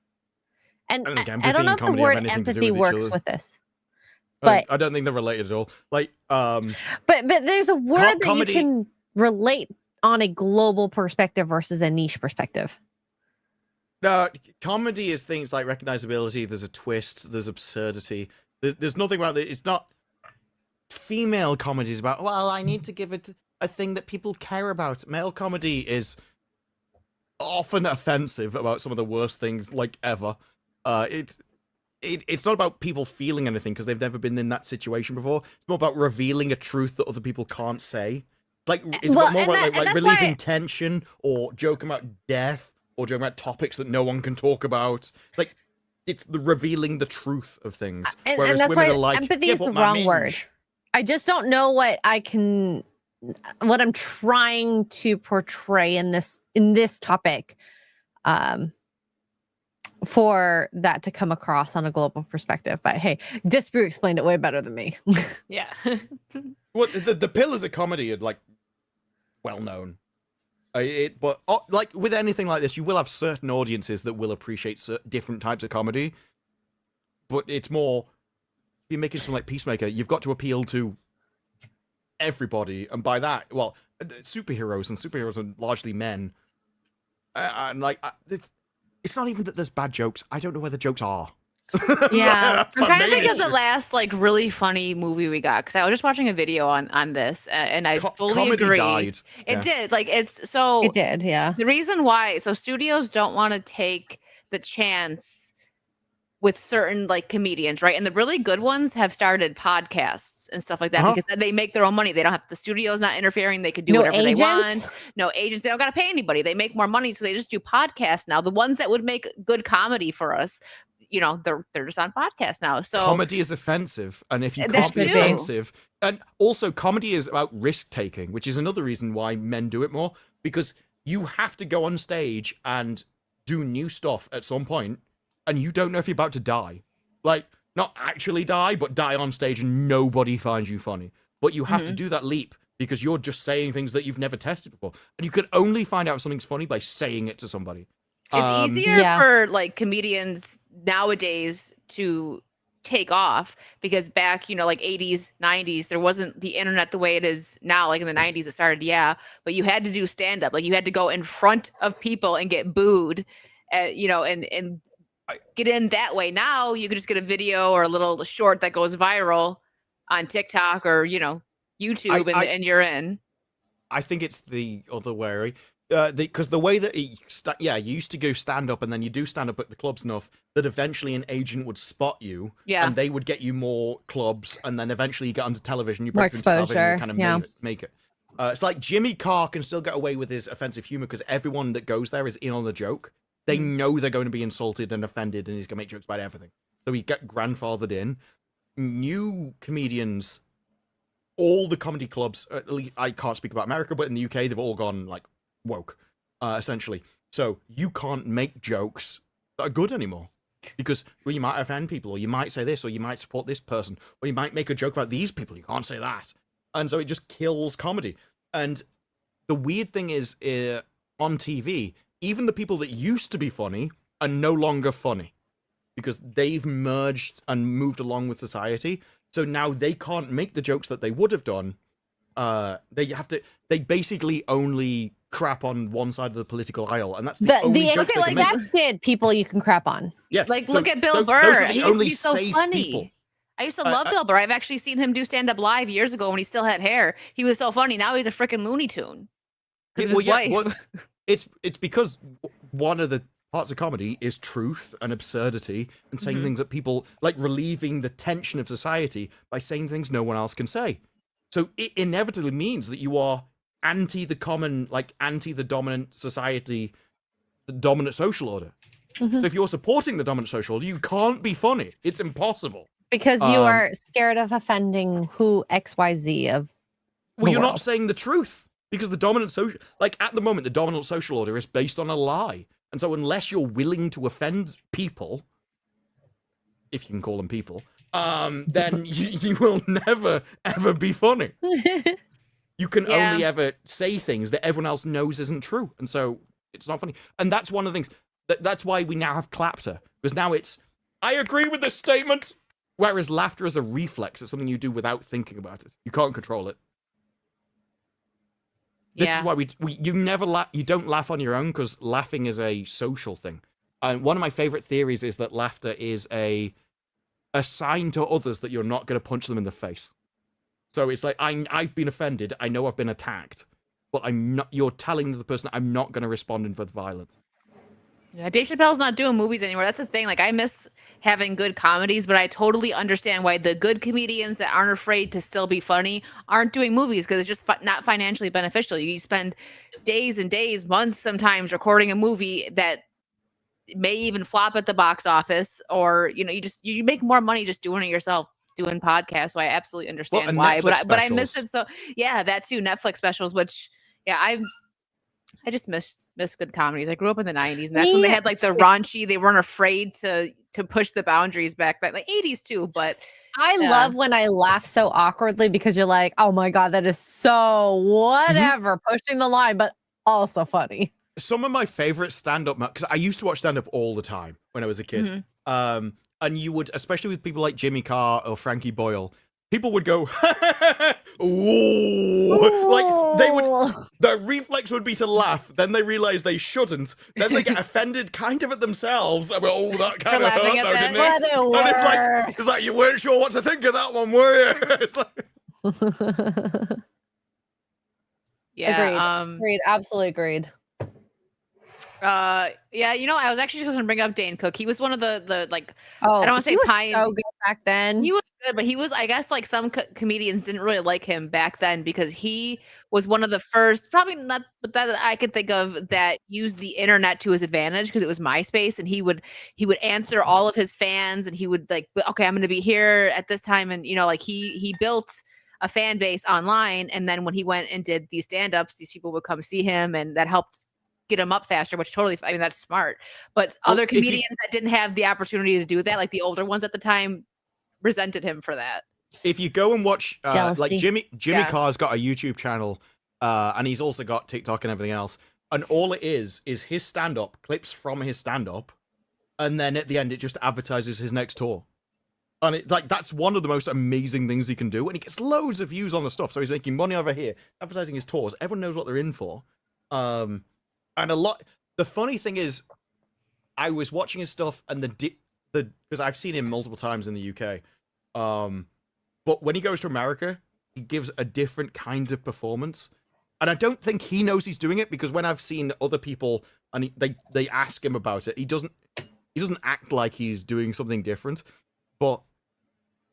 And I don't know if the word empathy works with this. But I don't think they're related at all. Like, but there's a word that you can relate on a global perspective versus a niche perspective. No, comedy is things like recognizability. There's a twist. There's absurdity. There's nothing about it. It's not female comedy is about, well, I need to give it a thing that people care about. Male comedy is often offensive about some of the worst things like ever. It's not about people feeling anything because they've never been in that situation before. It's more about revealing a truth that other people can't say. Like it's more about like relieving tension or joking about death or joking about topics that no one can talk about. Like it's the revealing the truth of things. And that's why empathy is the wrong word. I just don't know what I'm trying to portray in this topic. For that to come across on a global perspective. But hey, Disbrew explained it way better than me. Yeah. Well, the pillars of comedy are like well known. But like with anything like this, you will have certain audiences that will appreciate different types of comedy. But it's more, if you're making something like Peacemaker, you've got to appeal to everybody. And by that, well, superheroes are largely men. And like, it's not even that there's bad jokes. I don't know where the jokes are. Yeah. I'm trying to think of the last like really funny movie we got, because I was just watching a video on this and I fully agree. Died. It did. Like it's so it did, yeah. The reason why, so studios don't want to take the chance with certain like comedians, right? And the really good ones have started podcasts and stuff like that because then they make their own money. They don't have, the studio's not interfering. They could do whatever they want. No agents. They don't got to pay anybody. They make more money. So they just do podcasts now. The ones that would make good comedy for us, they're just on podcasts now. So comedy is offensive, and if you That's can't be true. offensive, and also comedy is about risk taking, which is another reason why men do it more, because you have to go on stage and do new stuff at some point, and you don't know if you're about to die. Like, not actually die, but die on stage and nobody finds you funny. But you have to do that leap because you're just saying things that you've never tested before. And you can only find out if something's funny by saying it to somebody. It's easier for like comedians nowadays to take off because back, like 80s, 90s, there wasn't the internet the way it is now. Like in the 90s, it started, but you had to do stand up. Like you had to go in front of people and get booed, and get in that way. Now you can just get a video or a little short that goes viral on TikTok or YouTube, and you're in. I think it's the other way. Because the way that you used to go stand up, and then you do stand up at the clubs enough that eventually an agent would spot you, and they would get you more clubs, and then eventually you get onto television, you break into television, and kind of make it. It's like Jimmy Carr can still get away with his offensive humor because everyone that goes there is in on the joke. They know they're going to be insulted and offended, and he's going to make jokes about everything. So he get grandfathered in. New comedians, all the comedy clubs, at least, I can't speak about America, but in the UK, they've all gone like woke, essentially. So you can't make jokes that are good anymore because you might offend people, or you might say this, or you might support this person, or you might make a joke about these people. You can't say that. And so it just kills comedy. And the weird thing is, on TV, even the people that used to be funny are no longer funny because they've merged and moved along with society. So now they can't make the jokes that they would have done. They basically only crap on one side of the political aisle, and that's the only jokes they can make. That's it, people you can crap on. Yeah, like look at Bill Burr. He used to be so funny. People. I used to love Bill Burr. I've actually seen him do stand up live years ago when he still had hair. He was so funny. Now he's a freaking Looney Tune. It's because one of the parts of comedy is truth and absurdity and saying things that people like, relieving the tension of society by saying things no one else can say. So it inevitably means that you are anti the dominant society, the dominant social order. So if you're supporting the dominant social order, you can't be funny. It's impossible. Because you are scared of offending who XYZ of. Well, you're not saying the truth because the dominant social, at the moment, the dominant social order is based on a lie. And so unless you're willing to offend people, if you can call them people, then you will never, ever be funny. You can only ever say things that everyone else knows isn't true. And so it's not funny. And that's one of the things. That's why we now have clapter. Because now it's, I agree with this statement. Whereas laughter is a reflex. It's something you do without thinking about it. You can't control it. This is why you don't laugh on your own, because laughing is a social thing. And one of my favorite theories is that laughter is a sign to others that you're not going to punch them in the face. So it's like, I've been offended. I know I've been attacked, but you're telling the person I'm not going to respond with violence. Yeah, Dave Chappelle's not doing movies anymore. That's the thing. Like, I miss having good comedies, but I totally understand why the good comedians that aren't afraid to still be funny aren't doing movies, because it's just not financially beneficial. You spend days and days, months sometimes recording a movie that may even flop at the box office, or you make more money just doing it yourself, doing podcasts. So I absolutely understand why. But I miss it. So yeah, that too. Netflix specials, which I just miss good comedies. I grew up in the 90s, and that's when they had like the raunchy. They weren't afraid to push the boundaries back then, like 80s too. But I love when I laugh so awkwardly, because you're like, oh my God, that is so whatever, pushing the line, but also funny. Some of my favorite stand-up, because I used to watch stand-up all the time when I was a kid. And you would, especially with people like Jimmy Carr or Frankie Boyle, people would go, ooh. Like, their reflex would be to laugh. Then they realize they shouldn't. Then they get offended kind of at themselves. I mean, that kind of hurt though, didn't it? And it's like, you weren't sure what to think of that one, were you? It's like... Agreed. Agreed. Absolutely agreed. Yeah, I was actually just gonna bring up Dane Cook. He was one of the like. Oh, I don't want to say so good back then. He was good, but he was, I guess, like some comedians didn't really like him back then because he was one of the first, probably not, but that I could think of that used the internet to his advantage because it was MySpace, and he would answer all of his fans, and he would like, okay, I'm going to be here at this time, and like he built a fan base online, and then when he went and did these stand-ups, these people would come see him, and that helped get him up faster, which that's smart. But other comedians that didn't have the opportunity to do that, like the older ones at the time, resented him for that. If you go and watch, like Jimmy Carr's got a YouTube channel, and he's also got TikTok and everything else, and all it is his stand-up, clips from his stand-up, and then at the end it just advertises his next tour. And that's one of the most amazing things he can do, and he gets loads of views on the stuff, so he's making money over here, advertising his tours. Everyone knows what they're in for. And the funny thing is, I was watching his stuff, and because I've seen him multiple times in the UK, but when he goes to America, he gives a different kind of performance, and I don't think he knows he's doing it, because when I've seen other people and they ask him about it, he doesn't act like he's doing something different, but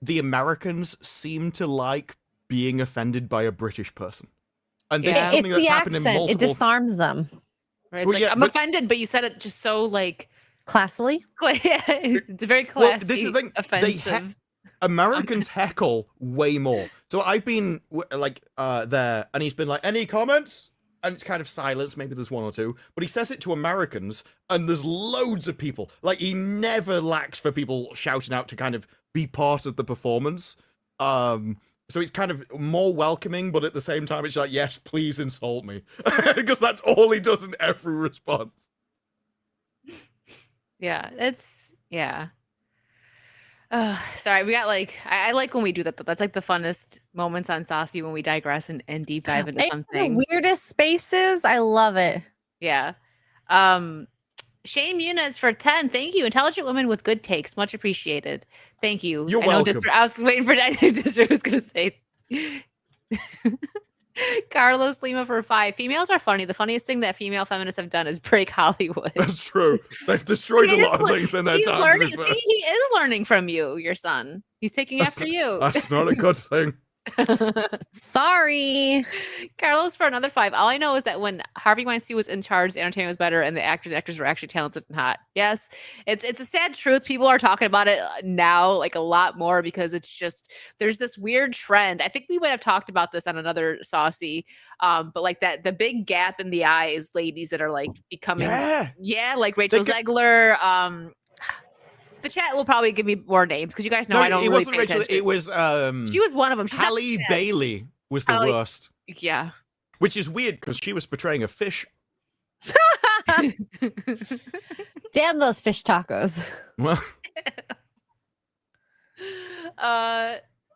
the Americans seem to like being offended by a British person, and this is something that's happened in multiple. It disarms them. Right? It's I'm offended, but you said it just so like classily. It's very classy. Well, this is the thing. Offensive. Americans heckle way more. So I've been there, and he's been like, "Any comments?" And it's kind of silence. Maybe there's one or two, but he says it to Americans, and there's loads of people. Like, he never lacks for people shouting out to kind of be part of the performance. So it's kind of more welcoming, but at the same time, it's like, yes, please insult me. Because that's all he does in every response. Yeah, sorry, we got I like when we do that, though. That's like the funnest moments on Saucy, when we digress and deep dive into something. The weirdest spaces. I love it. Yeah. Shane Muniz for 10. Thank you. Intelligent women with good takes. Much appreciated. Thank you. You're welcome. I was waiting for that. I was going to say. Carlos Lima for 5. Females are funny. The funniest thing that female feminists have done is break Hollywood. That's true. They've destroyed a lot of things in their time. Learning. See, he is learning from you, your son. He's taking after you. That's not a good thing. Sorry. Carlos for another 5. All I know is that when Harvey Weinstein was in charge, the entertainment was better, and the actors were actually talented and hot. Yes, it's a sad truth. People are talking about it now like a lot more, because it's just, there's this weird trend. I think we might have talked about this on another Saucy, but like that the big gap in the eyes, ladies that are like becoming like Rachel Zegler. The chat will probably give me more names, because you guys know I don't. It really wasn't Rachel. It was she was one of them. Halle Bailey was the worst. Yeah, which is weird because she was portraying a fish. Damn those fish tacos. Well,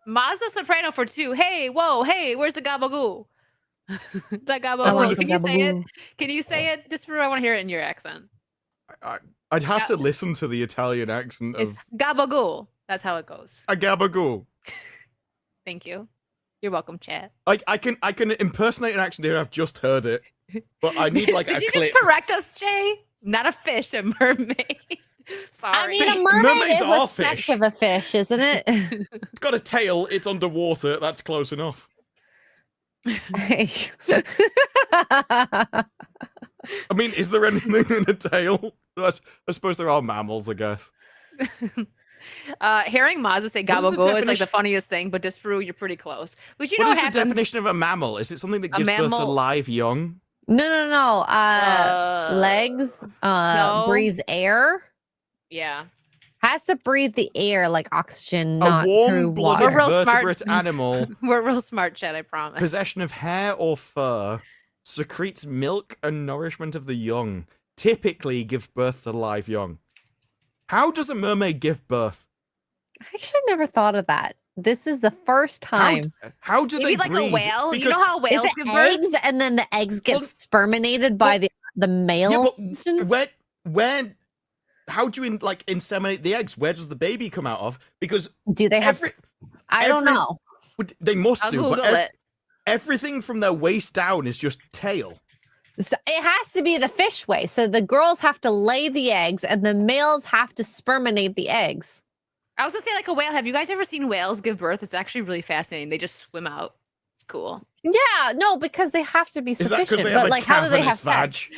Mazda Soprano for 2. Hey, whoa, hey, where's the gabagoo? That gabagoo. Can you say it? Can you say it? Just I want to hear it in your accent. I'd have to listen to the Italian accent of gabagoo. That's how it goes. A gabagoo. Thank you. You're welcome, chat. I can impersonate an accent here. I've just heard it, but I need like a clip. Did you just correct us, Jay? Not a fish, a mermaid. Sorry. I mean, a mermaid is the sex of a fish, isn't it? It's got a tail. It's underwater. That's close enough. I mean, is there anything in a tail? I suppose there are mammals, I guess. Hearing Mazda say gabagoo is like the funniest thing, but Disparu, you're pretty close. But what is the definition of a mammal? Is it something that gives birth to live young? No. Legs. No. Breathes air. Yeah. Has to breathe the air like oxygen, A not through water. warm-blooded vertebrate animal. We're real smart, Chet, I promise. Possession of hair or fur. Secretes milk and nourishment of the young. Typically gives birth to live young. How does a mermaid give birth? I actually never thought of that. This is the first time. How do they like breed? a whale? Because you know how whales give birth? Eggs, and then the eggs get sperminated by the male. Yeah, but where? How do you inseminate the eggs? Where does the baby come out of? Because do they have? I don't know. They must I'll do. Google But it. everything from their waist down is just tail. So it has to be the fish way. So the girls have to lay the eggs and the males have to sperminate the eggs. I was gonna say like a whale. Have you guys ever seen whales give birth? It's actually really fascinating. They just swim out. It's cool. Yeah, no, because they have to be sufficient. Is that they but have like, how do they have vag? sex?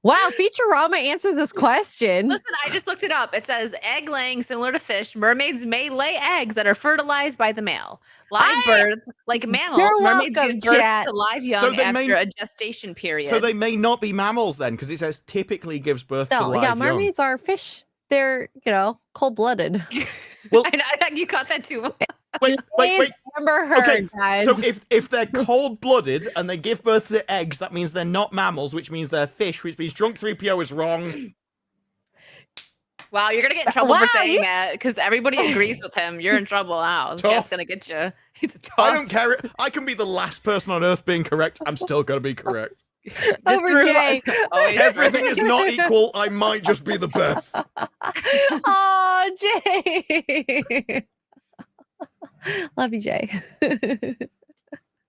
Wow, Futurama answers this question. Listen, I just looked it up. It says egg laying similar to fish. Mermaids may lay eggs that are fertilized by the male. Live births, like mammals, mermaids give birth to live young after a gestation period. So they may not be mammals then, because it says typically gives birth to live young. Mermaids are fish. They're, cold-blooded. Well, you caught that too. Wait. Remember her, okay, guys. so if they're cold-blooded and they give birth to eggs, that means they're not mammals, which means they're fish, which means Drunk 3PO is wrong. Wow, you're gonna get in trouble for saying that because everybody agrees with him. You're in trouble now. The cat's gonna get you. He's a tough. I don't care. I can be the last person on Earth being correct. I'm still gonna be correct. Over Jay. Everything is not equal. I might just be the best. Oh, Jay. Love you, Jay. It's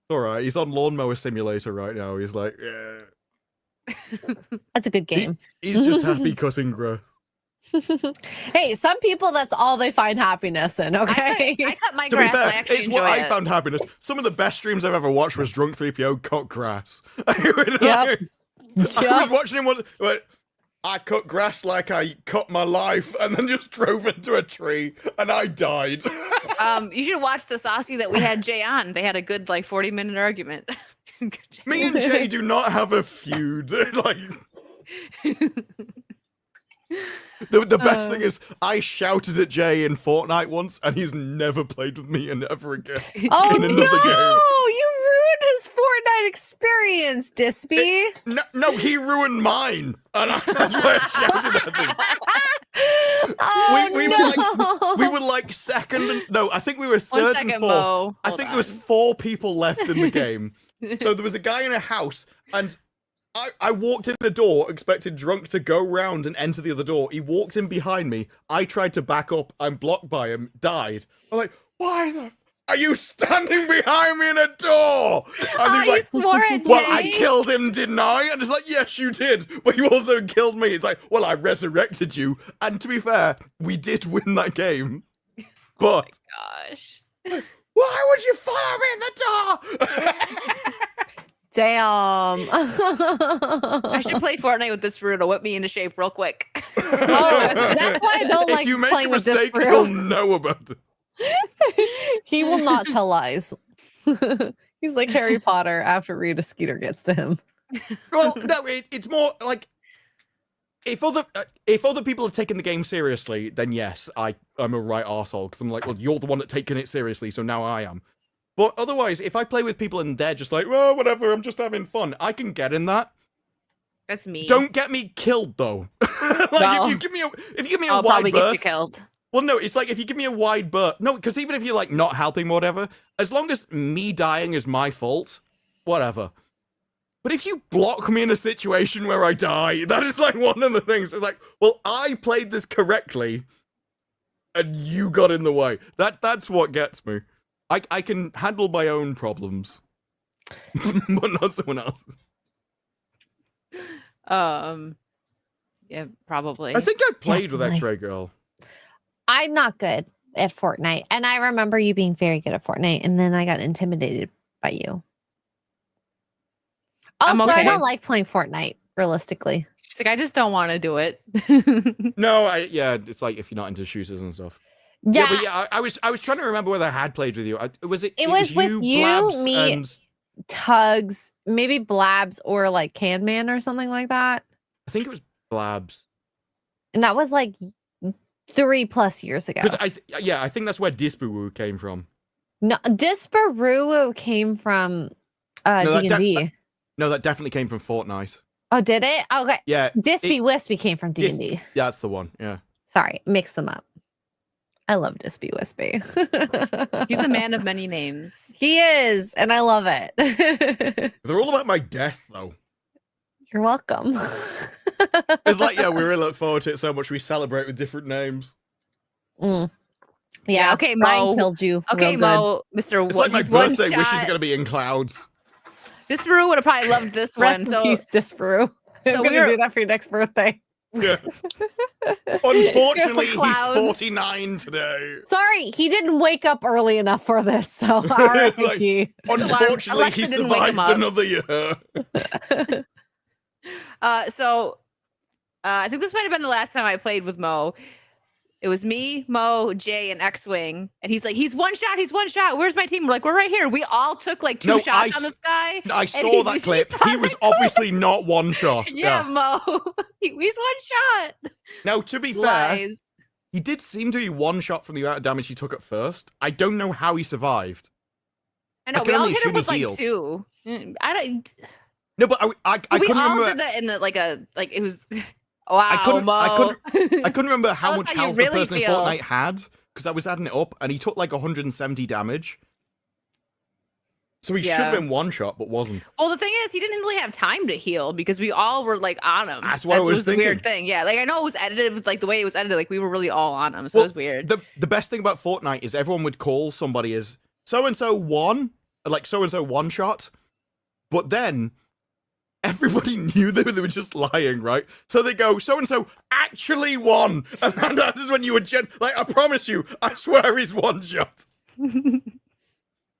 all right. He's on Lawnmower Simulator right now. He's like, yeah. That's a good game. He's just happy cutting grass. Hey, some people, that's all they find happiness in, okay? I cut my To grass. be fair, I actually it's what enjoy I it. found happiness. Some of the best streams I've ever watched was Drunk 3PO cut grass. Yep. I was watching him went, I cut grass like I cut my life, and then just drove into a tree, and I died. You should watch the Saucy that we had Jay on. They had a good 40-minute argument. Me and Jay do not have a feud. The best thing is, I shouted at Jay in Fortnite once, and he's never played with me and ever again. Oh, in another game. You ruined his Fortnite experience, Dispy. No, he ruined mine, and that's why I shouted at him. We were like second and no, I think we were third and fourth. I think there was 4 people left in the game. So there was a guy in a house, and I walked in the door, expected Drunk to go round and enter the other door. He walked in behind me. I tried to back up. I'm blocked by him. Died. I'm like, why the are you standing behind me in a door? And he's like, swore at well, Jay. I killed him, didn't I? And it's like, yes, you did. But you also killed me. It's like, well, I resurrected you. And to be fair, we did win that game. But Oh my gosh. why would you follow me in the door? Damn. I should play Fortnite with this fruit. It'll whip me into shape real quick. That's why I don't like if you make playing a with this mistake, fruit. you'll know about it. He will not tell lies. He's like Harry Potter after Rita Skeeter gets to him. Well, no, it's more like if other people are taking the game seriously, then yes, I'm a right arsehole because I'm like, well, you're the one that's taking it seriously, so now I am. But otherwise, if I play with people and they're just like, well, whatever, I'm just having fun, I can get in that. That's me. Don't get me killed though. If you give me a I'll wide probably berth, get you killed. well, no, it's like if you give me a wide berth. No, because even if you're like not helping or whatever, as long as me dying is my fault, whatever. But if you block me in a situation where I die, that is like one of the things. It's like, well, I played this correctly, and you got in the way. That's what gets me. I can handle my own problems, but not someone else's. Yeah, probably. I think I played with X-Ray Girl. I'm not good at Fortnite. And I remember you being very good at Fortnite. And then I got intimidated by you. Also, I'm okay. I don't like playing Fortnite, realistically. She's like, I just don't want to do it. No, it's like if you're not into shooters and stuff. Yeah, but yeah, I was trying to remember whether I had played with you. It was with you, Blabs, me, and Tugs, maybe Blabs, or like Canman or something like that. I think it was Blabs. And that was like 3+ years ago. Because I think that's where Disparoo came from. No, Disparoo came from D&D. No, that definitely came from Fortnite. Oh, did it? Okay. Yeah. Dispy Wispy came from D&D. Yeah, that's the one. Yeah. Sorry, mix them up. I love Dispy Wispy. He's a man of many names. He is, and I love it. They're all about my death, though. You're welcome. It's like, yeah, we really look forward to it so much we celebrate with different names. Yeah. Okay, Brian Mo. killed you. Okay, Mo. Mr. It's like my birthday wish is going to be in clouds. Disparu would have probably loved this Rest one. in peace, Disparu. So I'm going to do that for your next birthday. Yeah. Unfortunately, he's 49 today. Sorry, he didn't wake up early enough for this. So, R.I.P. Unfortunately, he survived another year. I think this might have been the last time I played with Mo. It was me, Mo, Jay, and X-Wing. And he's like, he's one shot. Where's my team? We're like, we're right here. We all took like two shots on this guy. I saw that clip. He was obviously not one shot. Yeah, Mo. He's one shot. Now, to be fair, he did seem to be one shot from the amount of damage he took at first. I don't know how he survived. I know, we all hit him with like 2. I don't... No, but I couldn't remember. We all did that in it was... Wow, I couldn't remember how much health the person in Fortnite had, because I was adding it up, and he took like 170 damage. So he should have been one shot, but wasn't. Well, the thing is, he didn't really have time to heal, because we all were like on him. That's what I was thinking. The weird thing. Yeah, like I know it was edited with like the way it was edited, like we were really all on him, so it was weird. The best thing about Fortnite is everyone would call somebody as so-and-so won, like so-and-so one shot, but then everybody knew they were just lying, right? So they go, so-and-so actually won. And that is when you were like, I promise you, I swear he's one shot.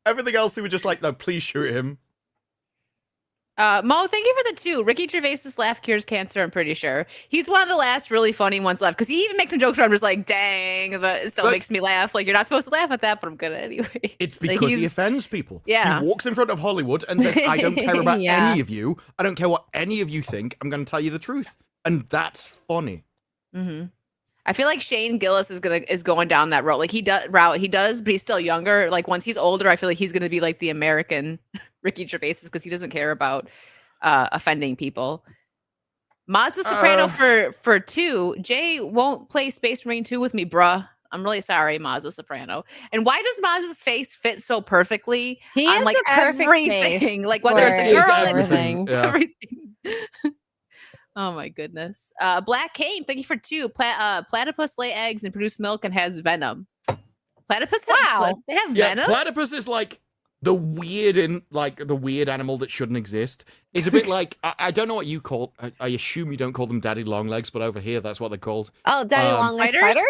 Everything else, they were just like, no, please shoot him. Mo, thank you for the 2. Ricky Gervais's laugh cures cancer, I'm pretty sure. He's one of the last really funny ones left, because he even makes some jokes where I'm just like, dang, but it still makes me laugh. Like, you're not supposed to laugh at that, but I'm gonna anyway. It's because he offends people. Yeah. He walks in front of Hollywood and says, I don't care about any of you. I don't care what any of you think. I'm going to tell you the truth. And that's funny. Mm-hmm. I feel like Shane Gillis is going down that road. Like he does, but he's still younger. Like once he's older, I feel like he's gonna be like the American Ricky Gervais, because he doesn't care about offending people. Mazda Soprano for 2. Jay won't play Space Marine 2 with me, bruh. I'm really sorry, Mazda Soprano. And why does Mazda's face fit so perfectly? He is like everything, like whether it's a girl, everything. Everything. Oh my goodness. Black Cane, thank you for 2. Platypus lay eggs and produce milk and has venom. Platypus they have venom? Platypus is like the weird animal that shouldn't exist. It's a bit like I don't know what you call. I assume you don't call them daddy long legs, but over here that's what they're called. Oh, daddy long legs spider?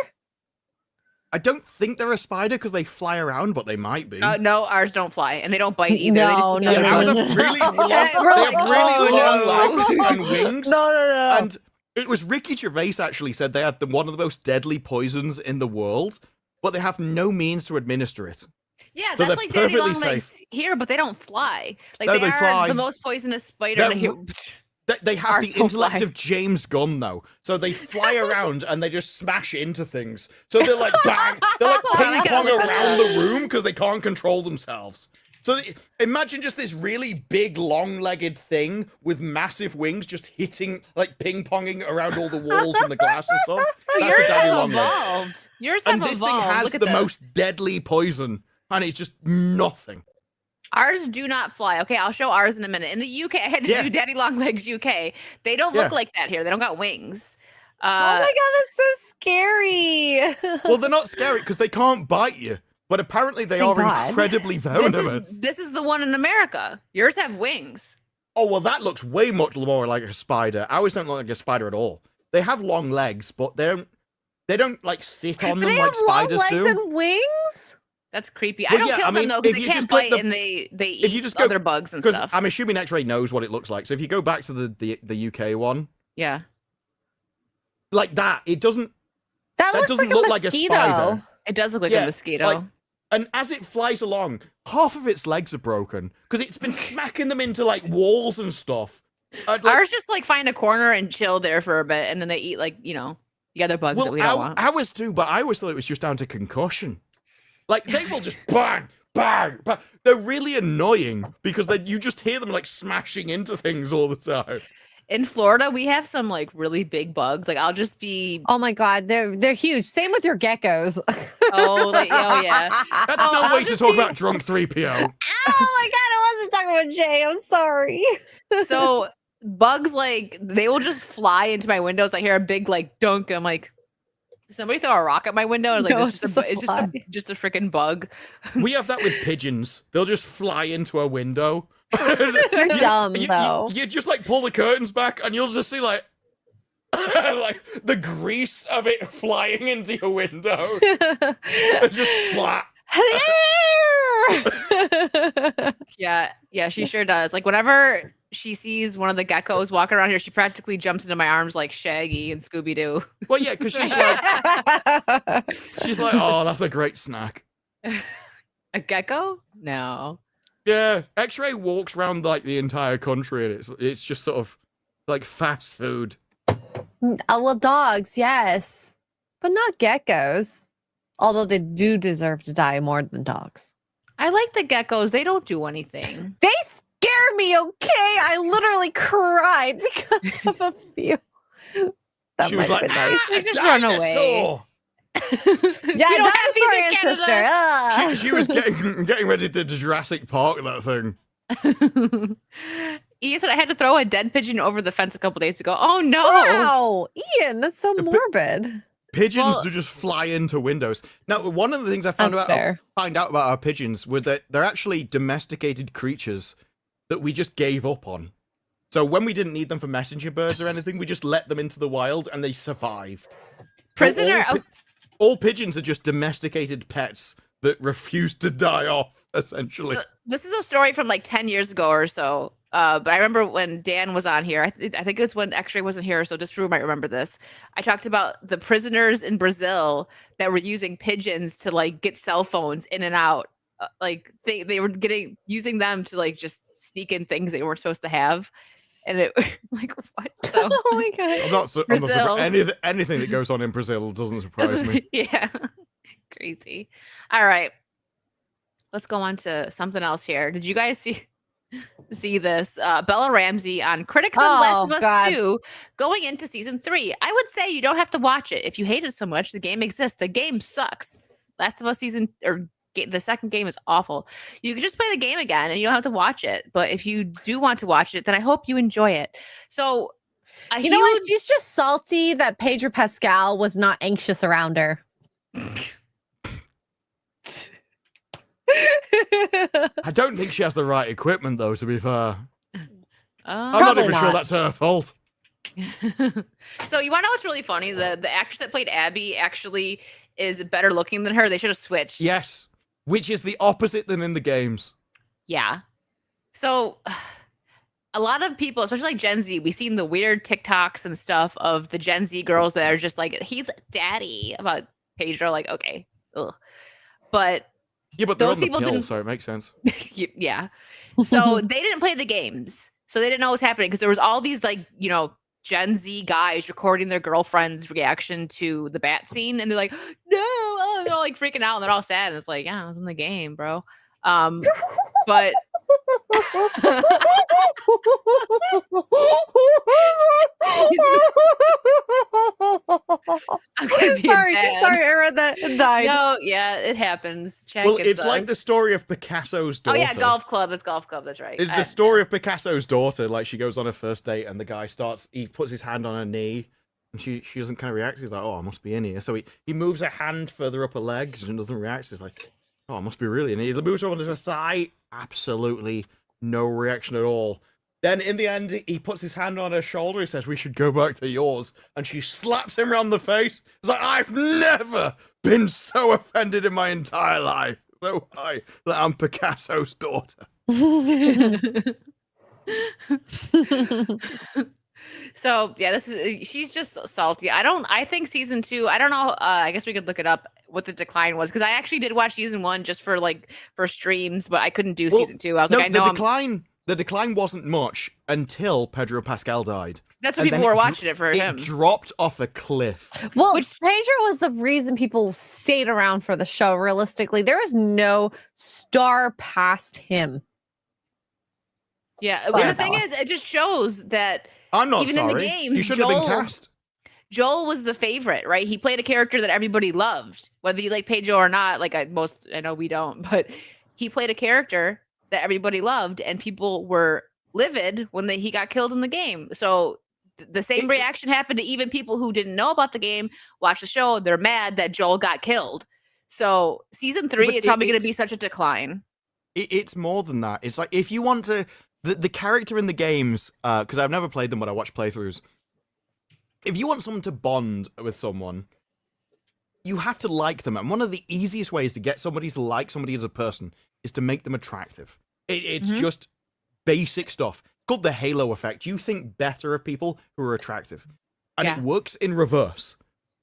I don't think they're a spider because they fly around, but they might be. No, ours don't fly, and they don't bite either. No, they have really long legs and wings. No. And it was Ricky Gervais actually said they had one of the most deadly poisons in the world, but they have no means to administer it. Yeah, so that's like daddy long legs here, but they don't fly. Like they are fly. the most poisonous spider. They have the intellect of James Gunn, though. So they fly around and they just smash into things. So they're like bang, they're like ping pong around the room because they can't control themselves. So imagine just this really big, long-legged thing with massive wings just hitting, like ping-ponging around all the walls and the glass and stuff. So yours have evolved. Yours have evolved. And this thing has the most deadly poison, and it's just nothing. Ours do not fly. Okay, I'll show ours in a minute. In the UK, I had to do Daddy Long Legs UK. They don't look like that here. They don't got wings. Oh my god, that's so scary. Well, they're not scary because they can't bite you. But apparently they are incredibly venomous. This is the one in America. Yours have wings. Oh, well, that looks way much more like a spider. Ours don't look like a spider at all. They have long legs, but they don't like sit on them like spiders do. They have long legs and wings? That's creepy. Well, I don't kill them though because they can't bite and they eat other bugs and stuff. I'm assuming X-Ray knows what it looks like. So if you go back to the UK one, yeah, like that, it doesn't. That doesn't look like a spider. It does look like a mosquito. And as it flies along, half of its legs are broken because it's been smacking them into like walls and stuff. Ours just like find a corner and chill there for a bit, and then they eat like the other bugs that we don't want. Ours too, but I always thought it was just down to concussion. Like, they will just bang, bang, bang. They're really annoying because you just hear them, like, smashing into things all the time. In Florida, we have some, like, really big bugs. Like, I'll just be... Oh, my God. They're huge. Same with your geckos. Oh, yeah. That's no way to talk about drunk 3PO. Oh, my God. I wasn't talking about Jay. I'm sorry. So, bugs, like, they will just fly into my windows. I hear a big, like, dunk. I'm like... Somebody throw a rock at my window. I was like, No, it's just a freaking bug. We have that with pigeons. They'll just fly into a window. You're dumb, though. You just like pull the curtains back and you'll just see like like the grease of it flying into your window. It's just splat. Yeah, she sure does. Like whenever she sees one of the geckos walking around here, she practically jumps into my arms like Shaggy and Scooby Doo. Well, yeah, because she's like, oh, that's a great snack. A gecko? No. Yeah, X-Ray walks around like the entire country, and it's just sort of like fast food. Oh, well, dogs, yes, but not geckos. Although they do deserve to die more than dogs. I like the geckos. They don't do anything. They scare me, okay? I literally cried because of a few. That she was like, nice. They just run away. Yeah, dinosaur ancestor. She was getting ready to Jurassic Park that thing. Ian said I had to throw a dead pigeon over the fence a couple days ago. Oh no! Wow, Ian, that's so morbid. Pigeons do just fly into windows. Now, one of the things I find out about our pigeons was that they're actually domesticated creatures that we just gave up on. So when we didn't need them for messenger birds or anything, we just let them into the wild and they survived. Prisoner. All pigeons are just domesticated pets that refuse to die off, essentially. So this is a story from like 10 years ago or so. But I remember when Dan was on here, I think it's when X-Ray wasn't here, so just Drew might remember this. I talked about the prisoners in Brazil that were using pigeons to like get cell phones in and out. Like they were using them to like just sneak in things they weren't supposed to have. And it like what? So, oh my god! I'm not surprised. Anything that goes on in Brazil doesn't surprise me. Yeah, crazy. All right, let's go on to something else here. Did you guys see this? Bella Ramsey on critics of Last of Us 2 going into season 3. I would say you don't have to watch it if you hate it so much. The game exists. The game sucks. Last of Us the second game is awful. You can just play the game again and you don't have to watch it. But if you do want to watch it, then I hope you enjoy it. So, you know what? She's just salty that Pedro Pascal was not anxious around her. I don't think she has the right equipment, though, to be fair. I'm not even sure that's her fault. So you want to know what's really funny? The actress that played Abby actually is better looking than her. They should have switched. Yes, which is the opposite than in the games. Yeah. So a lot of people, especially like Gen Z, we've seen the weird TikToks and stuff of the Gen Z girls that are just like, he's daddy about Pedro. Like, okay. Ugh. But yeah, but those people didn't, so it makes sense. Yeah. So they didn't play the games. So they didn't know what was happening because there was all these like, Gen Z guys recording their girlfriend's reaction to the bat scene, and they're like, no, they're all like freaking out, and they're all sad. And it's like, yeah, I was in the game, bro. But sorry, I read that and died. No, yeah, it happens. It's like the story of Picasso's daughter. Oh yeah, golf club. It's golf club. That's right. It's the story of Picasso's daughter. Like she goes on her first date, and the guy he puts his hand on her knee, and she doesn't kind of react. He's like, oh, I must be in here. So he moves her hand further up her leg, and doesn't react. He's like, oh, I must be really in here. He moves over to her thigh. Absolutely no reaction at all. Then in the end, he puts his hand on her shoulder. He says, we should go back to yours. And she slaps him around the face. It's like, I've never been so offended in my entire life. So high that I'm Picasso's daughter. So yeah, she's just salty. I think season 2, I don't know. I guess we could look it up what the decline was. Cause I actually did watch season 1 just for streams, but I couldn't do season 2. I was like, I know the decline wasn't much until Pedro Pascal died. That's what people were watching it for him. It dropped off a cliff. Well, Pedro was the reason people stayed around for the show. Realistically, there is no star past him. Yeah, but the thing is, it just shows that I'm not even sorry. in the games, You should have been cast. Joel was the favorite, right? He played a character that everybody loved, whether you like Pedro or not. Like I know we don't, but he played a character that everybody loved, and people were livid when he got killed in the game. So the same reaction happened to even people who didn't know about the game, watch the show, they're mad that Joel got killed. So season 3 is probably going to be such a decline. It's more than that. It's like, if you want to, the character in the games, because I've never played them, but I watch playthroughs. If you want someone to bond with someone, you have to like them. And one of the easiest ways to get somebody to like somebody as a person is to make them attractive. It's just basic stuff. It's called the halo effect. You think better of people who are attractive. And it works in reverse.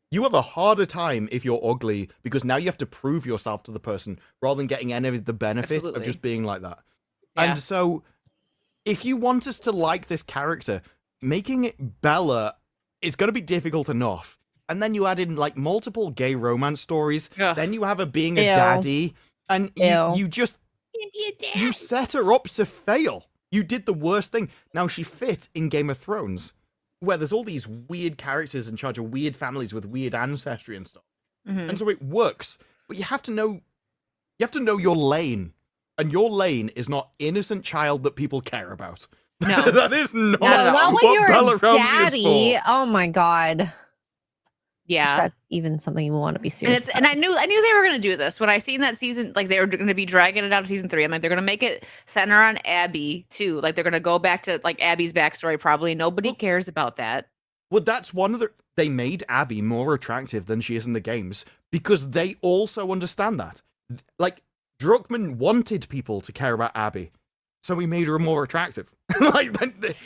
You have a harder time if you're ugly, because now you have to prove yourself to the person rather than getting any of the benefit of just being like that. And so, if you want us to like this character, making it Bella is going to be difficult enough. And then you add in like multiple gay romance stories. Then you have her being a daddy. And you just, you set her up to fail. You did the worst thing. Now she fit in Game of Thrones, where there's all these weird characters in charge of weird families with weird ancestry and stuff. And so it works, but you have to know your lane. And your lane is not innocent child that people care about. No. That is not when what you're Bella a Ramsey daddy. is for. Oh my God. Yeah. That's even something you want to be serious and I knew they were going to do this. When I seen that season, like they were going to be dragging it out of season 3. I'm like, they're going to make it center on Abby too. Like they're going to go back to like Abby's backstory. Probably nobody cares about that. Well, that's one of the, they made Abby more attractive than she is in the games because they also understand that. Like Druckmann wanted people to care about Abby, so he made her more attractive. Like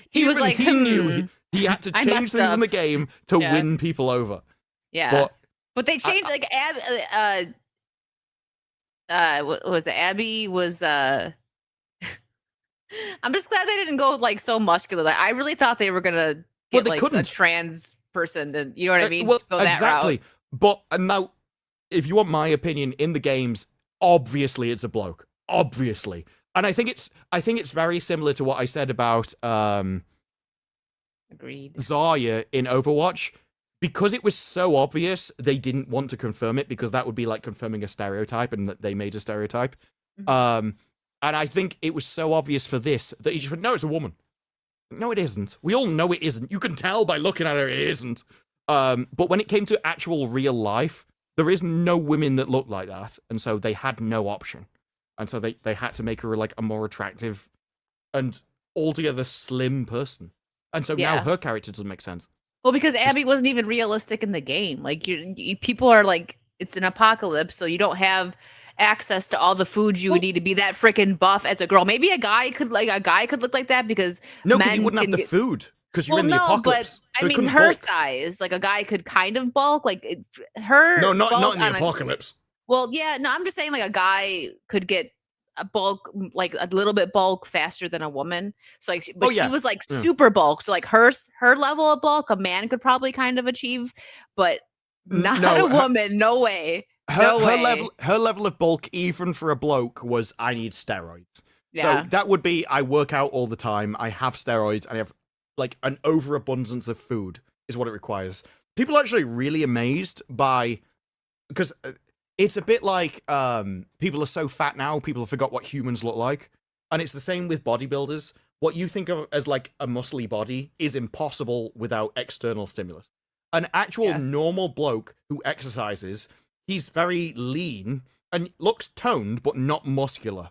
he was like, he knew he had to change things in the game to win people over. Yeah, but they changed like what was it? Abby was I'm just glad they didn't go like so muscular. Like, I really thought they were gonna get like a trans person, and you know what I mean? Well, go that exactly. route. But now, if you want my opinion, in the games, obviously it's a bloke. Obviously. And I think it's very similar to what I said about Agreed. Zarya in Overwatch. Because it was so obvious, they didn't want to confirm it because that would be like confirming a stereotype, and that they made a stereotype. And I think it was so obvious for this that he just went, no, it's a woman. No, it isn't. We all know it isn't. You can tell by looking at her it isn't. But when it came to actual real life, there is no women that look like that. And so they had no option. And so they had to make her like a more attractive and altogether slim person. And so now her character doesn't make sense. Well, because Abby wasn't even realistic in the game. Like you people are like, it's an apocalypse, so you don't have access to all the food you would need to be that freaking buff as a girl. Maybe a guy could look like that because no, because he wouldn't have the food because you're in the apocalypse. But so I mean, her size, like a guy could kind of bulk. Like her. No, not in the apocalypse. Well, yeah, no, I'm just saying like a guy could get a bulk, like a little bit bulk faster than a woman. So like, but she was like super bulk. So like her level of bulk, a man could probably kind of achieve, but not a woman. No way. Her level of bulk, even for a bloke, was I need steroids. Yeah. So that would be I work out all the time. I have steroids. And I have like an overabundance of food is what it requires. People are actually really amazed by because. It's a bit like people are so fat now, people have forgot what humans look like. And it's the same with bodybuilders. What you think of as like a muscly body is impossible without external stimulus. An actual normal bloke who exercises, he's very lean and looks toned, but not muscular.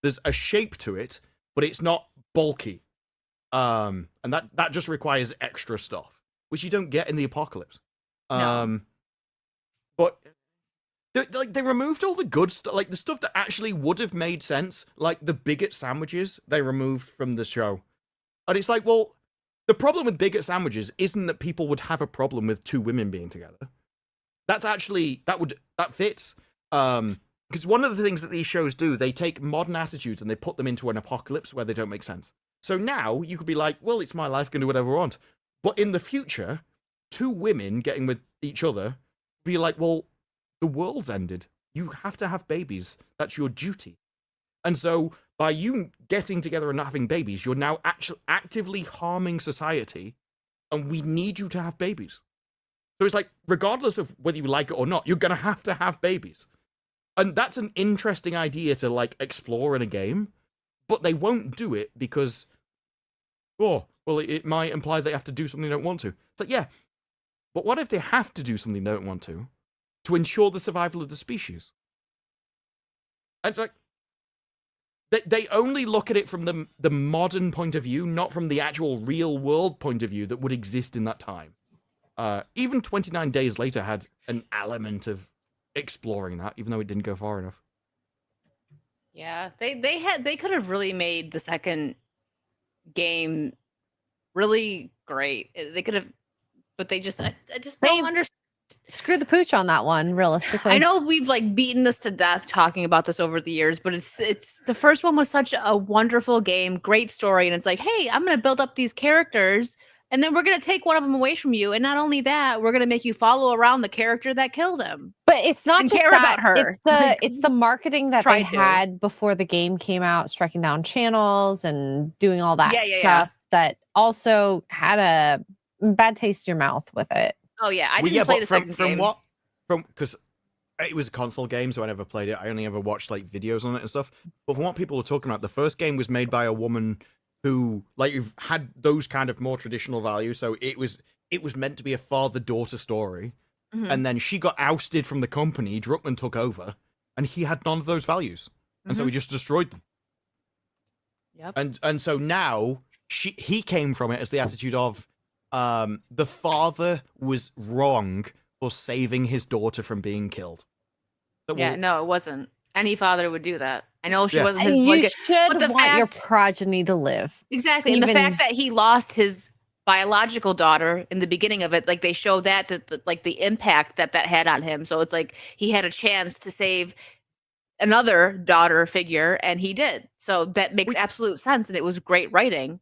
There's a shape to it, but it's not bulky. And that just requires extra stuff, which you don't get in the apocalypse. No. But... they removed all the good stuff, like the stuff that actually would have made sense, like the bigot sandwiches they removed from the show. And it's like, well, the problem with bigot sandwiches isn't that people would have a problem with two women being together. That's actually, that fits. Because one of the things that these shows do, they take modern attitudes and they put them into an apocalypse where they don't make sense. So now you could be like, well, it's my life, I can do whatever I want. But in the future, two women getting with each other be like, well, the world's ended. You have to have babies. That's your duty. And so by you getting together and not having babies, you're now actually actively harming society, and we need you to have babies. So it's like, regardless of whether you like it or not, you're going to have babies. And that's an interesting idea to like explore in a game, but they won't do it because oh, well, it might imply they have to do something they don't want to. It's like, yeah, but what if they have to do something they don't want to ensure the survival of the species? And it's like, they only look at it from the modern point of view, not from the actual real world point of view that would exist in that time. Even 29 Days Later had an element of exploring that, even though it didn't go far enough. Yeah, they could have really made the second game really great. They could have, but they just I just don't understand. Screw the pooch on that one, realistically. I know we've like beaten this to death talking about this over the years, but it's the first one was such a wonderful game, great story, and it's like, hey, I'm gonna build up these characters, and then we're gonna take one of them away from you, and not only that, we're gonna make you follow around the character that killed him. But it's not just care that, about her. It's the marketing that they had before the game came out, striking down channels and doing all that stuff that also had a bad taste in your mouth with it. Oh yeah, I didn't play the second game. Because it was a console game, so I never played it. I only ever watched like videos on it and stuff. But from what people were talking about, the first game was made by a woman who like had those kind of more traditional values. So it was meant to be a father-daughter story, and then she got ousted from the company. Druckmann took over, and he had none of those values, and so he just destroyed them. Yep. And so now he came from it as the attitude of the father was wrong for saving his daughter from being killed. So no, it wasn't. Any father would do that. I know she wasn't his. And you should want your progeny to live. Exactly, and the fact that he lost his biological daughter in the beginning of it, like they show that like the impact that had on him. So it's like he had a chance to save another daughter figure, and he did. So that makes absolute sense, and it was great writing.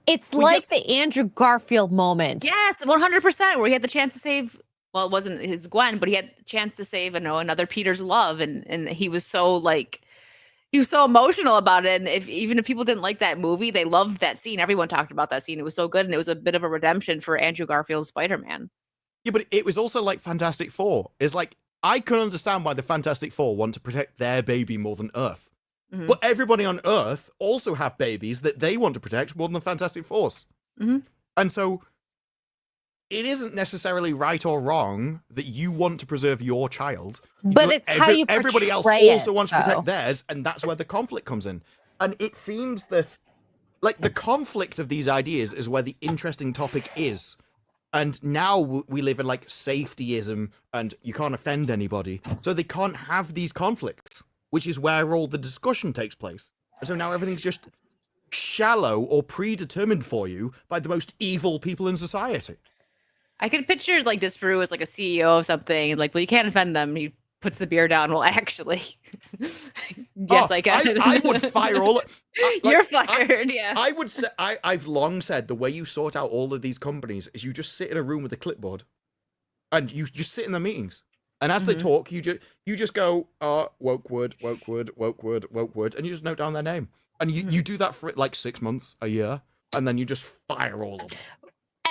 It's like the Andrew Garfield moment. Yes, 100%. Where he had the chance to save. Well, it wasn't his Gwen, but he had the chance to save, another Peter's love, and he was so emotional about it. And even if people didn't like that movie, they loved that scene. Everyone talked about that scene. It was so good, and it was a bit of a redemption for Andrew Garfield's Spider-Man. Yeah, but it was also like Fantastic Four. It's like I can understand why the Fantastic Four want to protect their baby more than Earth. Mm-hmm. But everybody on Earth also have babies that they want to protect more than the Fantastic Fours. Mm-hmm. And so it isn't necessarily right or wrong that you want to preserve your child. But it's how you portray everybody else also wants to protect theirs, and that's where the conflict comes in. And it seems that like the conflict of these ideas is where the interesting topic is. And now we live in like safetyism, and you can't offend anybody. So they can't have these conflicts, which is where all the discussion takes place. And so now everything's just shallow or predetermined for you by the most evil people in society. I could picture like Disparu as like a CEO of something, and like, well, you can't offend them. He puts the beer down. Well, actually, yes, I can. I would fire all. You're fired. Yeah. I would say. I've long said the way you sort out all of these companies is you just sit in a room with a clipboard, and you just sit in the meetings. And as they talk, you just go, woke word, and you just note down their name. And you do that for like 6 months, a year, and then you just fire all of them.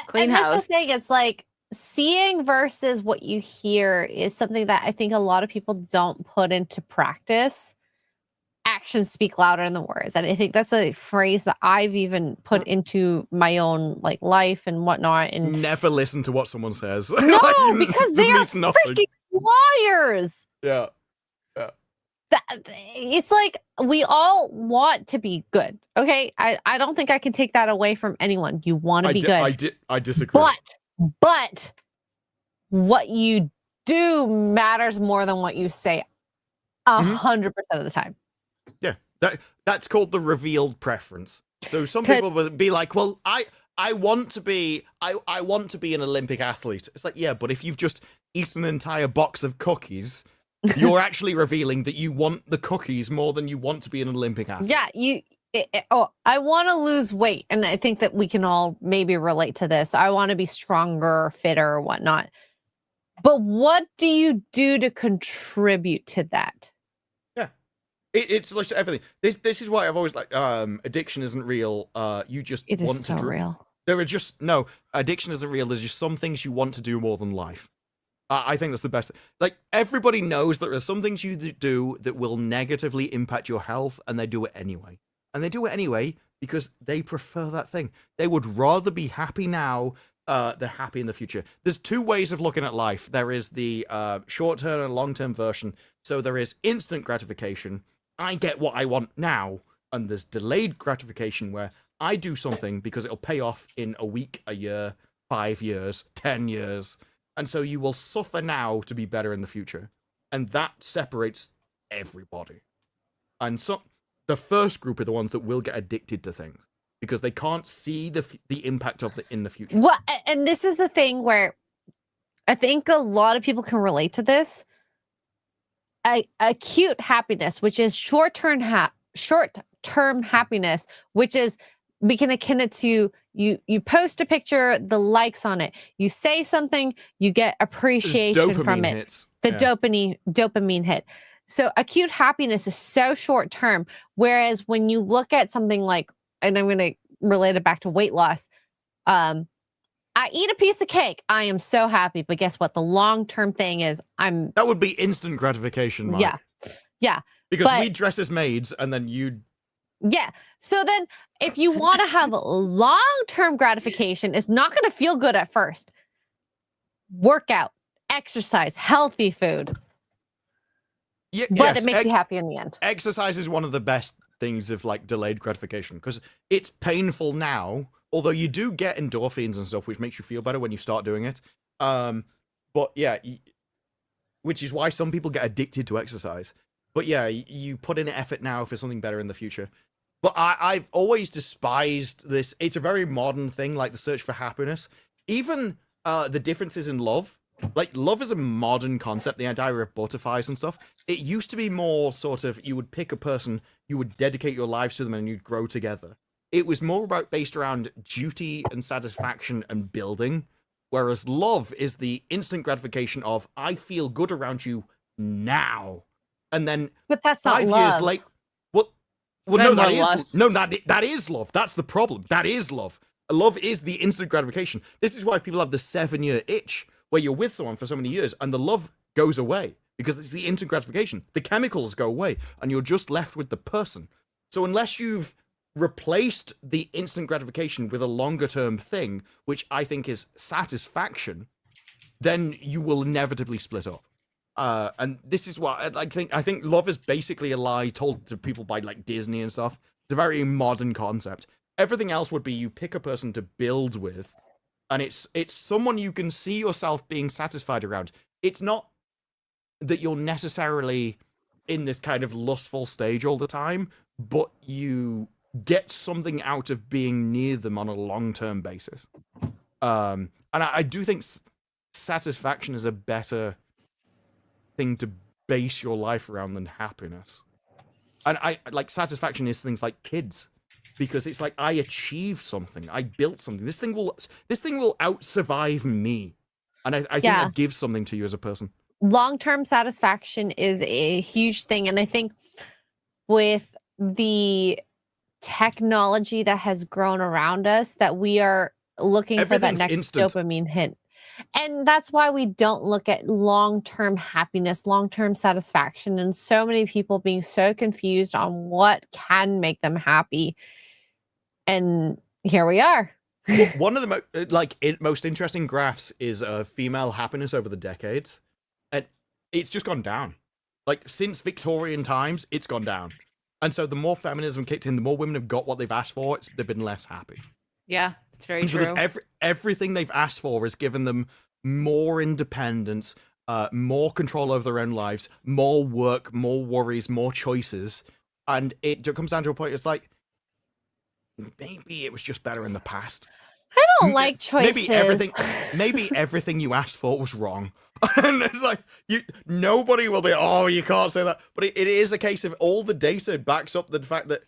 Clean and house. That's the thing. It's like seeing versus what you hear is something that I think a lot of people don't put into practice. Actions speak louder than words. And I think that's a phrase that I've even put into my own like life and whatnot. And never listen to what someone says. No, because they are freaking liars. Yeah. It's like we all want to be good. Okay. I don't think I can take that away from anyone. You want to be good. I disagree. But what you do matters more than what you say 100% of the time. Yeah. That's called the revealed preference. So some people will be like, well, I want to be an Olympic athlete. It's like, yeah, but if you've just eaten an entire box of cookies, you're actually revealing that you want the cookies more than you want to be an Olympic athlete. Yeah, I want to lose weight, and I think that we can all maybe relate to this. I want to be stronger, fitter, or whatnot. But what do you do to contribute to that? Yeah, it's like everything. This is why I've always like addiction isn't real. You just it want is so to real. There are just no addiction isn't real. There's just some things you want to do more than life. I think that's the best. Like everybody knows that there are some things you do that will negatively impact your health, and they do it anyway. And they do it anyway because they prefer that thing. They would rather be happy now than happy in the future. There's two ways of looking at life. There is the short-term and long-term version. So there is instant gratification. I get what I want now. And there's delayed gratification where I do something because it'll pay off in a week, a year, 5 years, 10 years. And so you will suffer now to be better in the future. And that separates everybody. And so the first group are the ones that will get addicted to things because they can't see the impact of it in the future. Well, and this is the thing where I think a lot of people can relate to this. Acute happiness, which is short-term happiness, which is, we can akin it to you post a picture, the likes on it, you say something, you get appreciation from it. Hits. The dopamine hit. So acute happiness is so short term. Whereas when you look at something like, and I'm going to relate it back to weight loss, I eat a piece of cake, I am so happy. But guess what? The long term thing is that would be instant gratification, Mike. Yeah. Because we dress as maids, and then you. Yeah. So then, if you want to have long-term gratification, it's not going to feel good at first. Workout, exercise, healthy food. Yeah, but it makes you happy in the end. Exercise is one of the best things of like delayed gratification because it's painful now, although you do get endorphins and stuff, which makes you feel better when you start doing it. But yeah, which is why some people get addicted to exercise. But yeah, you put in effort now for something better in the future. But I've always despised this. It's a very modern thing, like the search for happiness. Even the differences in love. Like, love is a modern concept, the idea of butterflies and stuff. It used to be more sort of, you would pick a person, you would dedicate your lives to them, and you'd grow together. It was more based around duty and satisfaction and building. Whereas love is the instant gratification of, I feel good around you now. And then but that's not 5 love. years later, well, no, that is love. That's the problem. That is love. Love is the instant gratification. This is why people have the 7-year itch, where you're with someone for so many years, and the love goes away because it's the instant gratification. The chemicals go away, and you're just left with the person. So unless you've replaced the instant gratification with a longer-term thing, which I think is satisfaction, then you will inevitably split up. And this is what I think love is basically a lie told to people by like Disney and stuff. It's a very modern concept. Everything else would be you pick a person to build with, and it's someone you can see yourself being satisfied around. It's not that you're necessarily in this kind of lustful stage all the time, but you get something out of being near them on a long-term basis. And I do think satisfaction is a better thing to base your life around than happiness. And I like satisfaction is things like kids, because it's like I achieved something, I built something. This thing will out survive me, and I think that gives something to you as a person. Long-term satisfaction is a huge thing, and I think with the technology that has grown around us, that we are looking for that next dopamine hit. And that's why we don't look at long-term happiness, long-term satisfaction, and so many people being so confused on what can make them happy. And here we are. One of the most interesting graphs is female happiness over the decades. And it's just gone down. Like, since Victorian times, it's gone down. And so the more feminism kicked in, the more women have got what they've asked for, they've been less happy. Yeah, it's very true. Everything they've asked for has given them more independence, more control over their own lives, more work, more worries, more choices. And it comes down to a point, it's like, maybe it was just better in the past. I don't like choices. Maybe everything you asked for was wrong. And it's like, nobody will be, oh, you can't say that. But it is a case of all the data backs up the fact that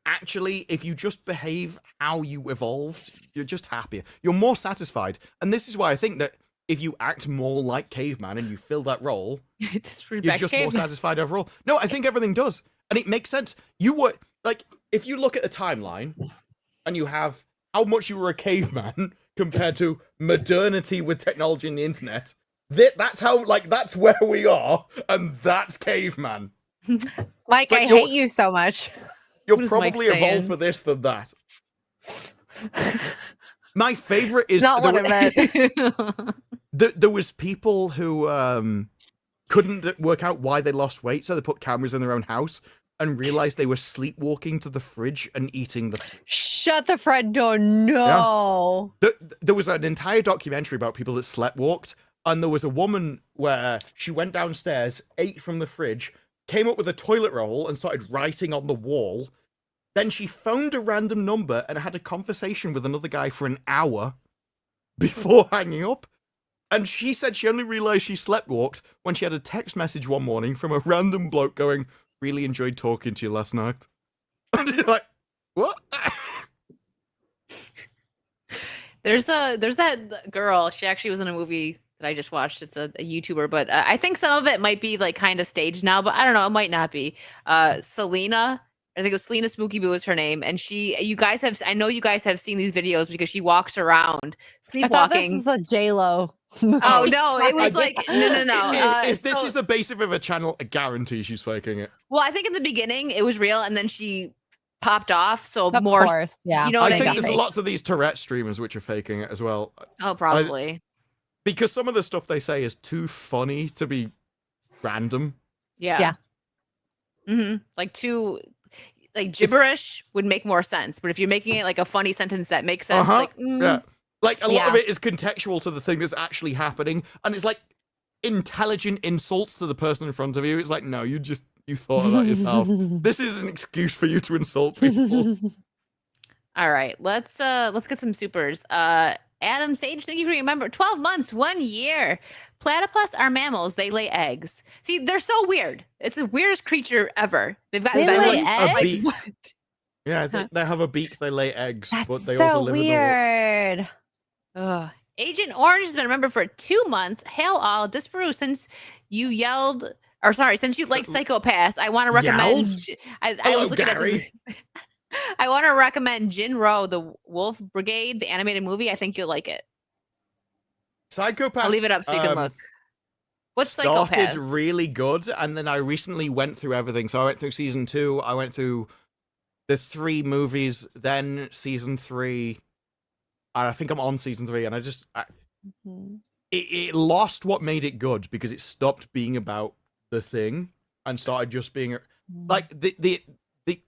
actually, if you just behave how you evolved, you're just happier. You're more satisfied. And this is why I think that if you act more like caveman and you fill that role, you're just more satisfied overall. No, I think everything does. And it makes sense. You were, like, if you look at a timeline and you have how much you were a caveman compared to modernity with technology and the internet, that's how, like, that's where we are. And that's caveman. Mike, I hate you so much. You'll probably evolve for this than that. My favorite is not what I meant. There was people who couldn't work out why they lost weight, so they put cameras in their own house and realized they were sleepwalking to the fridge and eating the. Shut the front door! No. Yeah. There was an entire documentary about people that sleptwalked, and there was a woman where she went downstairs, ate from the fridge, came up with a toilet roll, and started writing on the wall. Then she phoned a random number and had a conversation with another guy for an hour before hanging up. And she said she only realized she sleptwalked when she had a text message one morning from a random bloke going, "Really enjoyed talking to you last night." And you're like, what? There's that girl. She actually was in a movie that I just watched. It's a YouTuber, but I think some of it might be like kind of staged now, but I don't know. It might not be. Selena. I think it was Selena Spooky Boo is her name, and I know you guys have seen these videos because she walks around sleepwalking. I thought this was the J-Lo. Oh no, it was like no. If this is the basis of a channel, I guarantee she's faking it. Well, I think in the beginning it was real, and then she popped off. So of course, yeah. You know, I think there's lots of these Tourette streamers which are faking it as well. Oh, probably. Because some of the stuff they say is too funny to be random. Yeah. Like gibberish would make more sense, but if you're making it like a funny sentence that makes sense, like a lot of it is contextual to the thing that's actually happening, and it's like intelligent insults to the person in front of you. It's like, no, you thought of that yourself. This is an excuse for you to insult people. All right, let's get some supers. Adam Sage, thank you for your member. 12 months, 1 year. Platypus are mammals. They lay eggs. See, they're so weird. It's the weirdest creature ever. They've got a beak. Yeah, they have a beak. They lay eggs, but they also live weird. In Agent Orange has been a member for 2 months. Hail all. Disparu, since you liked Psychopaths, I want to recommend. I was looking Gary. at I want to recommend Jinro, the Wolf Brigade, the animated movie. I think you'll like it. Psychopaths. I'll leave it up so you can look. What's started Psychopaths? Really good, and then I recently went through everything. So I went through season 2. I went through the 3 movies, then season 3. And I think I'm on season 3, and it lost what made it good because it stopped being about the thing and started just being like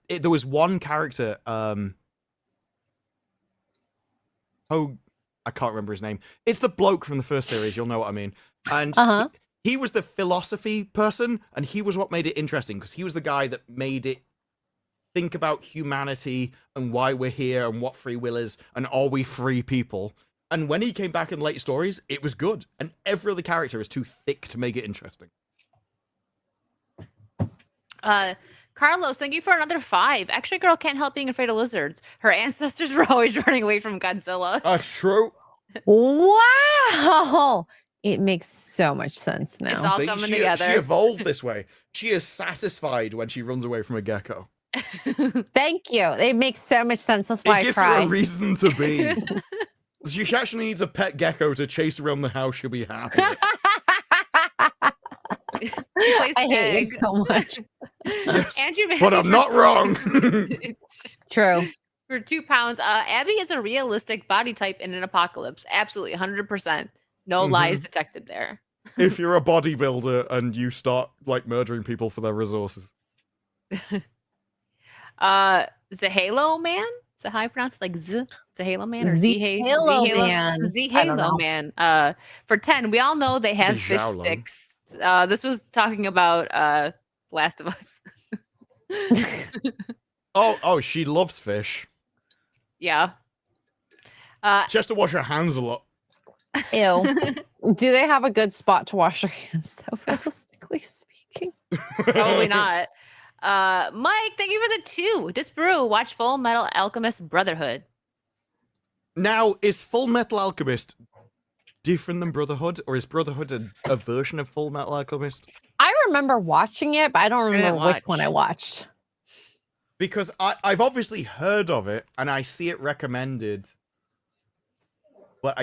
there was one character. I can't remember his name. It's the bloke from the first series. You'll know what I mean. And he was the philosophy person, and he was what made it interesting because he was the guy that made it think about humanity and why we're here and what free will is and are we free people. And when he came back in late stories, it was good. And every other character is too thick to make it interesting. Carlos, thank you for another 5. Actually, girl can't help being afraid of lizards. Her ancestors were always running away from Godzilla. That's true. Wow. It makes so much sense now. It's all coming together. She evolved this way. She is satisfied when she runs away from a gecko. Thank you. It makes so much sense. That's why it gives her a reason to be. She actually needs a pet gecko to chase around the house. She'll be happy. I hate you so much. Yes, Andrew, but I'm not wrong. True. For 2 pounds, Abby is a realistic body type in an apocalypse. Absolutely, 100%. No lies detected there. If you're a bodybuilder and you start like murdering people for their resources. Zahalo Man? Is that how I pronounce it? Like Zahalo Man or Zahalo Man? Zahalo Man. For 10, we all know they have fish sticks. This was talking about Last of Us. Oh, she loves fish. Yeah. She has to wash her hands a lot. Ew. Do they have a good spot to wash their hands, though, realistically speaking? Probably not. Mike, thank you for the 2. Disparu, watch Full Metal Alchemist Brotherhood. Now, is Full Metal Alchemist different than Brotherhood, or is Brotherhood a version of Full Metal Alchemist? I remember watching it, but I don't remember which one I watched. Because I've obviously heard of it, and I see it recommended, but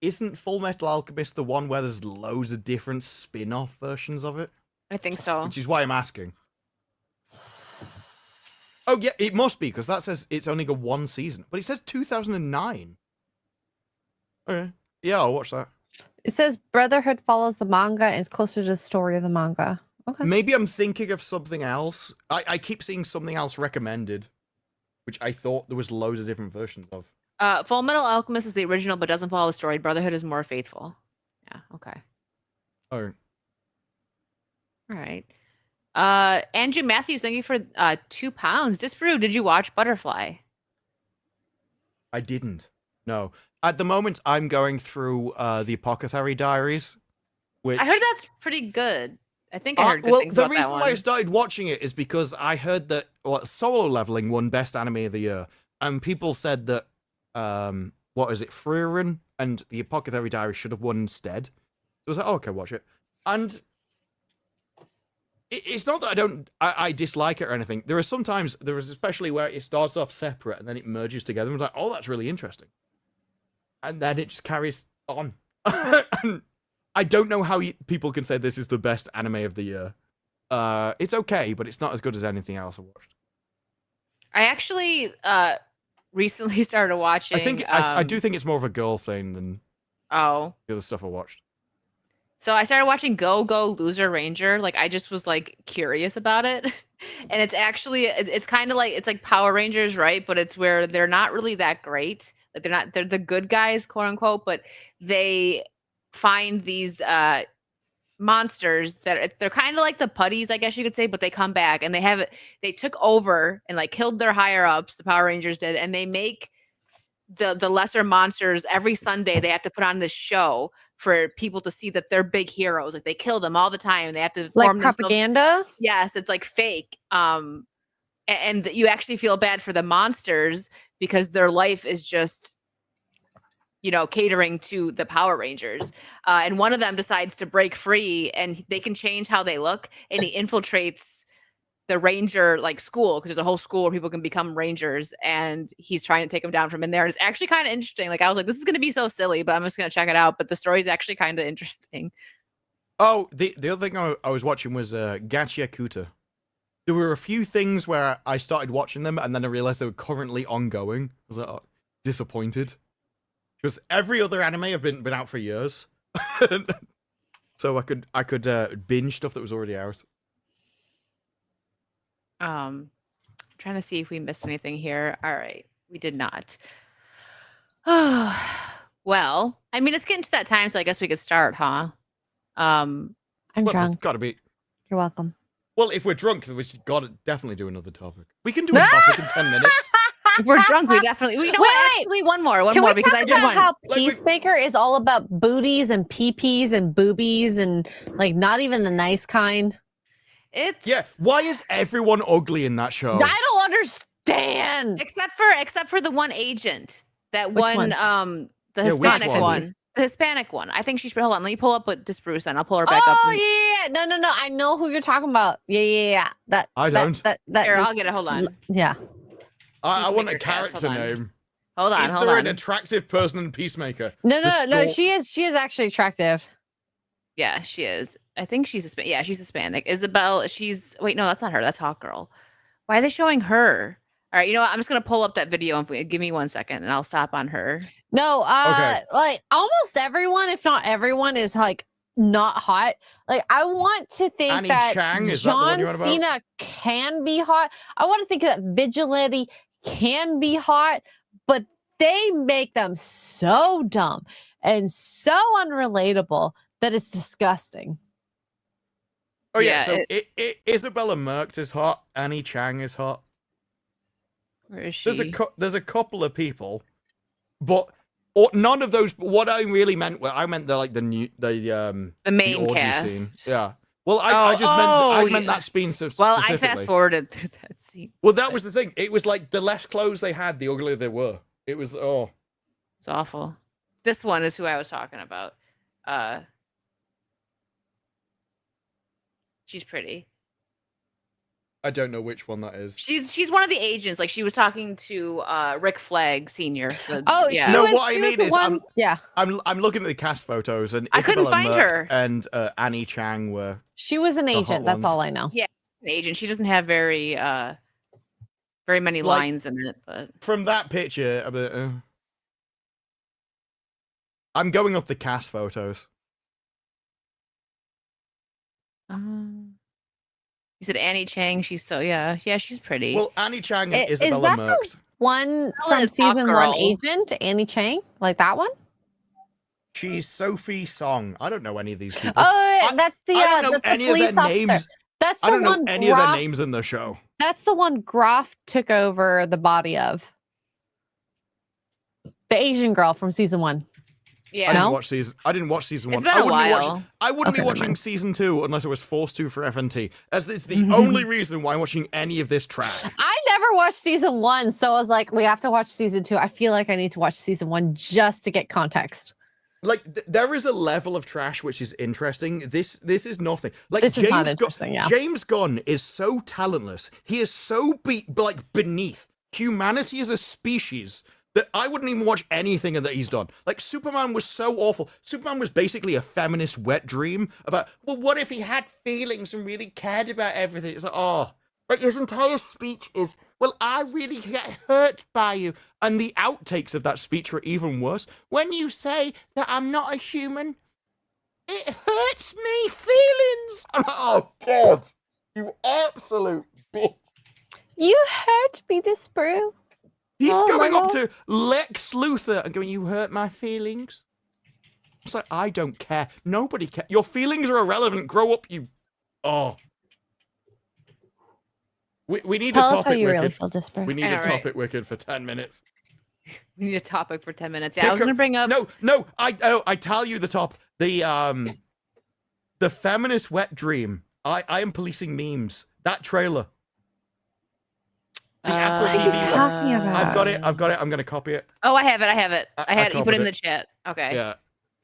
isn't Full Metal Alchemist the one where there's loads of different spin-off versions of it? I think so. Which is why I'm asking. Oh yeah, it must be because that says it's only got one season, but it says 2009. Okay, yeah, I'll watch that. It says Brotherhood follows the manga and is closer to the story of the manga. Okay. Maybe I'm thinking of something else. I keep seeing something else recommended, which I thought there was loads of different versions of. Full Metal Alchemist is the original, but doesn't follow the story. Brotherhood is more faithful. Yeah. Okay. Oh. All right. Andrew Matthews, thank you for £2. Disbrew, did you watch Butterfly? I didn't. No. At the moment, I'm going through the Apothecary Diaries, which I heard that's pretty good. I think I heard good things about that one. The reason why I started watching it is because I heard that Solo Leveling won Best Anime of the Year, and people said that what is it, Frieren and the Apothecary Diaries should have won instead. It was like, oh, okay, watch it, and it's not that I dislike it or anything. There are sometimes, especially where it starts off separate and then it merges together. And it's like, oh, that's really interesting. And then it just carries on. And I don't know how people can say this is the best anime of the year. It's okay, but it's not as good as anything else I watched. I actually recently started watching. I do think it's more of a girl thing than the other stuff I watched. So I started watching Go Go Loser Ranger. Like I just was like curious about it. And it's actually it's kind of like it's like Power Rangers, right? But it's where they're not really that great. Like they're the good guys, quote unquote, but they find these monsters that they're kind of like the putties, I guess you could say, but they come back and they took over and like killed their higher ups, the Power Rangers did, and they make the lesser monsters every Sunday. They have to put on this show for people to see that they're big heroes. Like they kill them all the time. They have to form propaganda. Yes, it's like fake. And you actually feel bad for the monsters because their life is just, catering to the Power Rangers. And one of them decides to break free, and they can change how they look. And he infiltrates the ranger school, because there's a whole school where people can become rangers, and he's trying to take them down from in there. And it's actually kind of interesting. Like I was like, this is going to be so silly, but I'm just going to check it out. But the story's actually kind of interesting. Oh, the other thing I was watching was Gachiakuta. There were a few things where I started watching them, and then I realized they were currently ongoing. I was like, disappointed. Because every other anime have been out for years. So I could binge stuff that was already out. Trying to see if we missed anything here. All right, we did not. Well, I mean, it's getting to that time, so I guess we could start, huh? I'm drunk. It's gotta be. You're welcome. Well, if we're drunk, we should definitely do another topic. We can do a topic in 10 minutes. If we're drunk, we definitely. Wait, actually, one more because I did one. How Peacemaker is all about booties and peepees and boobies and not even the nice kind. Why is everyone ugly in that show? I don't understand. Except for the one agent, that one? The Hispanic one. The Hispanic one. I think she's. Hold on, let me pull up what this Bruce and I'll pull her back up. Oh yeah, no. I know who you're talking about. Yeah. I don't. Here, I'll get it. Hold on. Yeah. I want a character name. Hold on. Is there an attractive person in Peacemaker? No. She is actually attractive. Yeah, she is. I think she's Hispanic. Yeah, she's Hispanic. Isabel, wait, no, that's not her. That's Hawk Girl. Why are they showing her? All right, you know what? I'm just going to pull up that video and give me 1 second and I'll stop on her. No, okay. Almost everyone, if not everyone, is not hot. I want to think Annie that Chang, is John that the one Cena can be hot. I want to think that Vigilante can be hot, but they make them so dumb and so unrelatable that it's disgusting. Oh yeah, so Isabella Merkt is hot. Annie Chang is hot. Where is she? There's a couple of people, but none of those. What I really meant, I meant the main cast. Scene. Yeah. Well, I meant that scene specifically. Well, I fast forwarded through that scene. Well, that was the thing. It was the less clothes they had, the uglier they were. It was it's awful. This one is who I was talking about. She's pretty. I don't know which one that is. She's one of the agents. She was talking to Rick Flag Sr. Yeah. No, what I mean is, I'm looking at the cast photos, and I couldn't find her. And Annie Chang were. She was an agent. That's all I know. Yeah, an agent. She doesn't have very very many lines in it. But from that picture, I'm going off the cast photos. You said Annie Chang. She's she's pretty. Well, Annie Chang and Isabella Merkt. The one from season 1 agent, Annie Chang, like that one? She's Sophie Song. I don't know any of these people. Oh, that's the I don't know that's any the police of their officer. names. That's the I don't one know any of their names in the show. That's the one Groff took over the body of. The Asian girl from season 1. Yeah. I didn't watch season 1. It's been a while. I wouldn't be watching season 2 unless I was forced to for FNT, as it's the only reason why I'm watching any of this trash. I never watched season 1, so I was like, we have to watch season 2. I feel like I need to watch season 1 just to get context. Like there is a level of trash which is interesting. This is nothing. Like this is not interesting. James Gunn is so talentless. He is so beneath humanity as a species that I wouldn't even watch anything that he's done. Like Superman was so awful. Superman was basically a feminist wet dream about, well, what if he had feelings and really cared about everything? It's like, like his entire speech is, well, I really get hurt by you. And the outtakes of that speech are even worse. When you say that I'm not a human, it hurts me feelings. I'm like, oh, God, you absolute bitch. You hurt me, Disbrew. He's going up to Lex Luthor and going, you hurt my feelings. It's like, I don't care. Nobody cares. Your feelings are irrelevant. Grow up, you... Oh. We need Tell a us how topic, you Wicked. really feel, Disper. We need a topic, Wicked, for 10 minutes. We need a topic for 10 minutes. Yeah, I was going to bring up... No, I tell you the top. The feminist wet dream. I am policing memes. That trailer. What are you talking about? I've got it. I'm going to copy it. Oh, I have it. I had it. You put it in copied the chat. Okay. Yeah.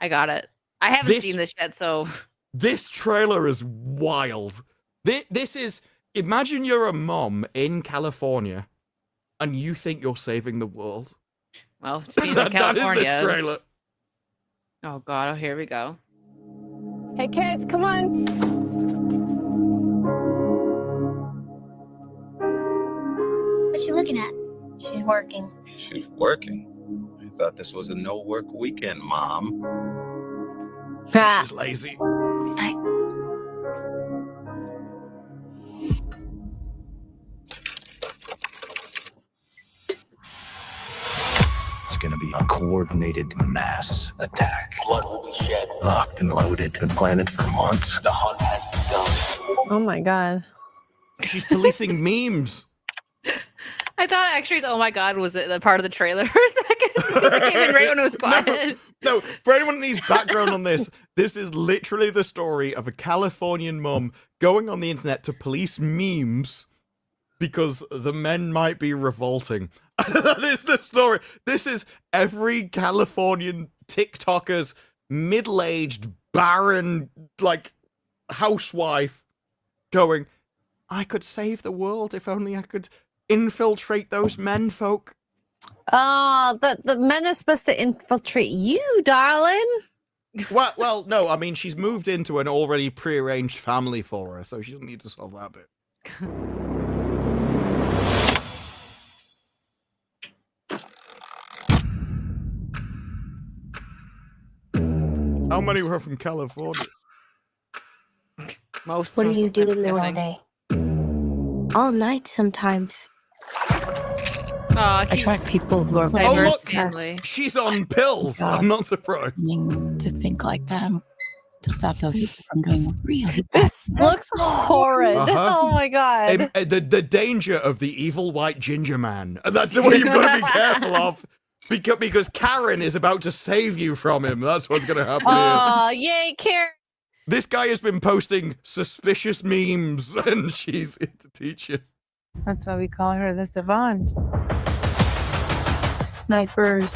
I got it. I haven't seen this yet, so... This trailer is wild. This is... Imagine you're a mom in California and you think you're saving the world. Well, speaking of California... That is this trailer. Oh, God. Oh, here we go. Hey, kids, come on. What's she looking at? She's working. She's working? I thought this was a no-work weekend, Mom. She's lazy. It's gonna be a coordinated mass attack. Blood will be shed. Locked and loaded. Been planted for months. The hunt has begun. Oh my God. She's policing memes. I thought actually, oh my God, was it the part of the trailer for a second? It came in right when it was quiet. No, for anyone that needs background on this, this is literally the story of a Californian mum going on the internet to police memes because the men might be revolting. That is the story. This is every Californian TikToker's middle-aged, barren, housewife going, I could save the world if only I could infiltrate those men folk. Oh, the men are supposed to infiltrate you, darling. Well, no, I mean, she's moved into an already prearranged family for her, so she doesn't need to solve that bit. How many were from California? Most. What do you do in there all day? All night sometimes. I attract people who are diverse family. She's on pills. I'm not surprised. To think like them, to stop those people from doing really bad. This looks horrid. Oh my God. The danger of the evil white ginger man. That's what you've got to be careful of. Because Karen is about to save you from him. That's what's going to happen here. Oh, yay, Karen. This guy has been posting suspicious memes, and she's here to teach you. That's why we call her the Savant. Snipers,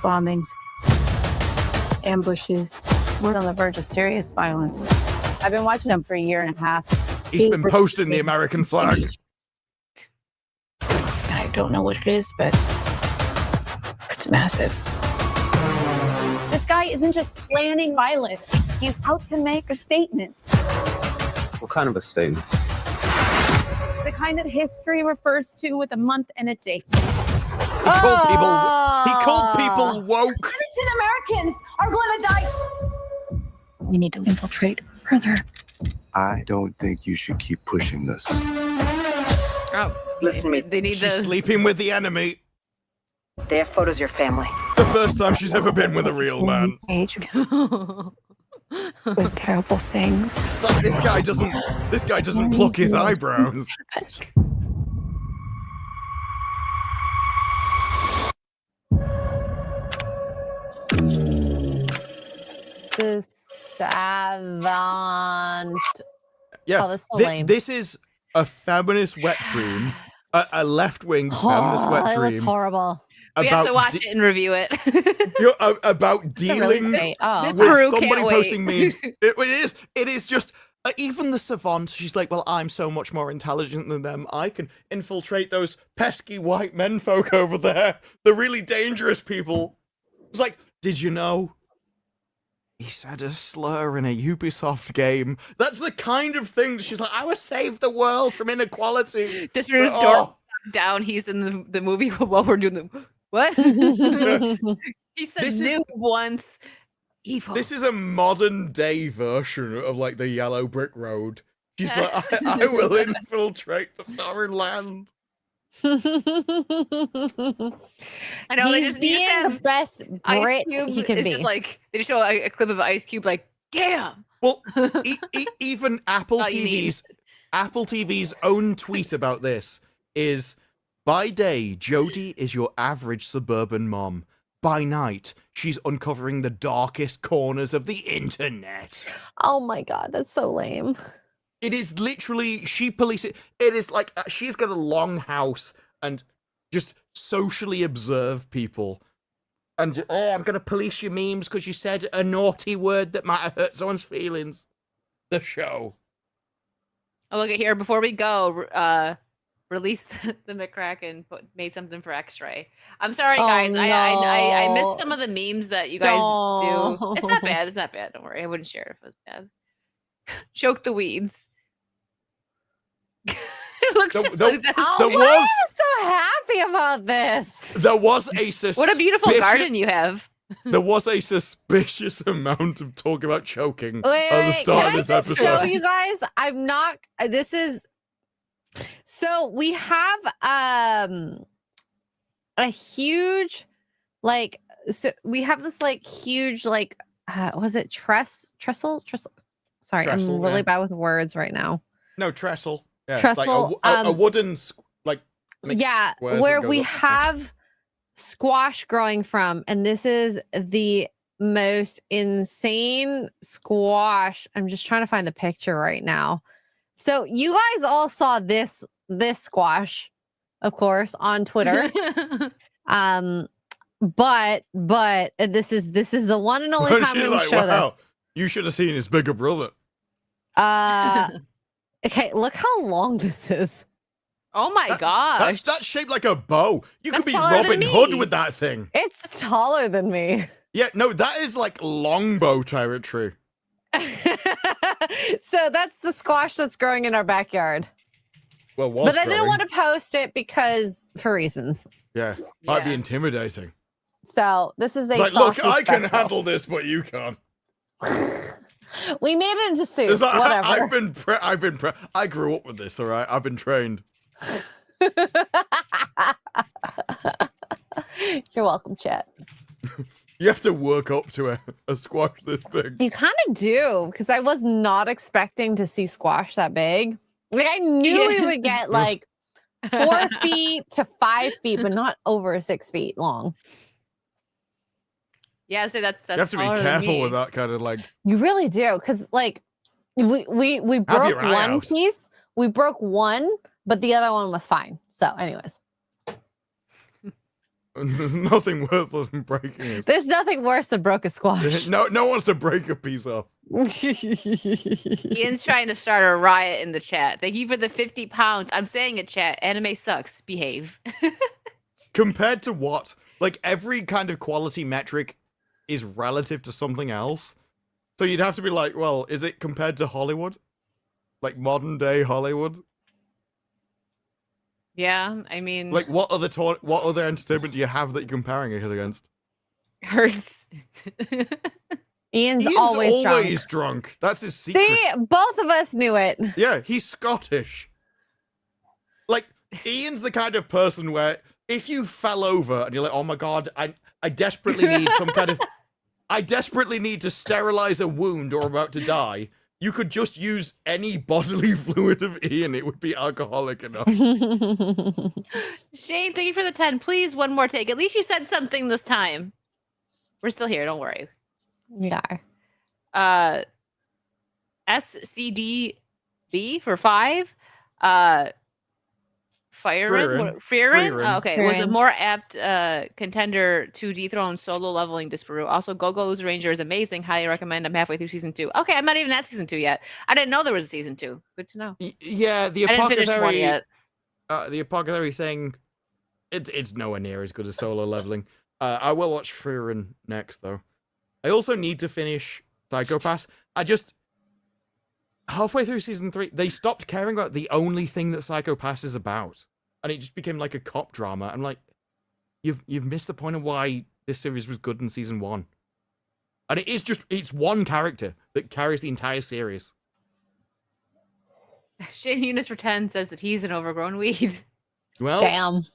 bombings, ambushes. We're on the verge of serious violence. I've been watching them for a year and a half. He's been posting the American flag. I don't know what it is, but it's massive. This guy isn't just planning violence. He's out to make a statement. What kind of a statement? The kind that history refers to with a month and a date. He called people woke. Innocent Americans are going to die. We need to infiltrate further. I don't think you should keep pushing this. Oh, listen to me. They need She's sleeping with the enemy. They have photos of your family. The first time she's ever been with a real man. With terrible things. It's like this guy doesn't pluck his eyebrows. The savant. Yeah, Oh, that's so lame. This is a feminist wet dream, a left-wing feminist wet It was dream. horrible. We have to watch it and review it. About dealing with somebody posting memes. It is just even the savant. She's like, well, I'm so much more intelligent than them. I can infiltrate those pesky white men folk over there. The really dangerous people. It's like, did you know? He said a slur in a Ubisoft game. That's the kind of thing that she's like, I would save the world from inequality. Just for his door down, he's in the movie while we're doing the what? He said noob once. Evil. This is a modern day version of like the Yellow Brick Road. She's like, I will infiltrate the foreign land. I know they just being have the best Brit Cube. he can it's be. just like they just show a clip of Ice Cube, like, damn. Well, even Apple TV's own tweet about this is: by day, Jodie is your average suburban mom. By night, she's uncovering the darkest corners of the internet. Oh my god, that's so lame. It is literally, she polices. It is like she's got a long house and just socially observe people. And, I'm going to police your memes because you said a naughty word that might have hurt someone's feelings. The show. Oh, look at here. Before we go, released the McCracken, made something for X-Ray. I'm sorry, guys. No. I missed some of the memes that you guys do. It's not bad. It's not bad. Don't worry. I wouldn't share it if it was bad. Choke the weeds. It looks just like that. Why are you so happy about this? There was a suspicious... What a beautiful garden you have. There was a suspicious amount of talk about choking at the start of this episode. Show you guys, I'm not. This is. So we have a huge, like, so we have this like huge like was it trestle? Sorry, Trestle, I'm really yeah. bad with words right now. No, trestle. Yeah, Trestle, like a wooden like. Yeah, where we have squash growing from, and this is the most insane squash. I'm just trying to find the picture right now. So you guys all saw this squash, of course, on Twitter. But this is the one and only time I'm gonna show this. You should have seen his bigger brother. Okay, look how long this is. Oh my gosh. That's shaped like a bow. You could be taller than Robin me. Hood with that thing. It's taller than me. Yeah, no, that is like longbow territory. So that's the squash that's growing in our backyard. Well, But I didn't want to post it because for reasons. Yeah, might be intimidating. So this is a It's like, look, Saucy I can special. handle this, but you can't. We made it into soup. It's like, Whatever. I grew up with this, all right? I've been trained. You're welcome, chat. You have to work up to a squash this big. You kind of do, because I was not expecting to see squash that big. Like I knew we would get like 4 feet to 5 feet, but not over 6 feet long. Yeah, so that's You have to be taller than careful me. with that kind of like. You really do, because like we broke your eye one out. piece. We broke one, but the other one was fine. So, anyways, There's nothing worse than breaking it. there's nothing worse than broken squash. No one wants to break a piece off. Ian's trying to start a riot in the chat. Thank you for the 50 pounds. I'm saying it, chat. Anime sucks. Behave. Compared to what? Like every kind of quality metric is relative to something else. So you'd have to be like, well, is it compared to Hollywood? Like modern day Hollywood? Yeah, I mean, Like, what other entertainment do you have that you're comparing it against? Hurts. Ian's always drunk. That's his secret. See, both of us knew it. Yeah, he's Scottish. Like, Ian's the kind of person where if you fell over and you're like, oh my god, I desperately need some kind of... I desperately need to sterilize a wound or about to die. You could just use any bodily fluid of Ian. It would be alcoholic enough. Shane, thank you for the 10. Please, one more take. At least you said something this time. We're still here. Don't worry. We are. SCDB for 5. Firen? Oh, okay. Was a more apt contender to dethrone solo leveling Disparu. Also, Go-Go's Ranger is amazing. Highly recommend. I'm halfway through season 2. Okay, I'm not even at season 2 yet. I didn't know there was a season 2. Good to know. Yeah, the I didn't finish one apothecary. yet. The apothecary thing, it's nowhere near as good as solo leveling. I will watch Frieren next though. I also need to finish Psychopass. Halfway through season 3, they stopped caring about the only thing that Psychopass is about, and it just became like a cop drama. I'm like, you've missed the point of why this series was good in season 1. And it's one character that carries the entire series. Shane Eunice for 10 says that he's an overgrown weed. Well, damn.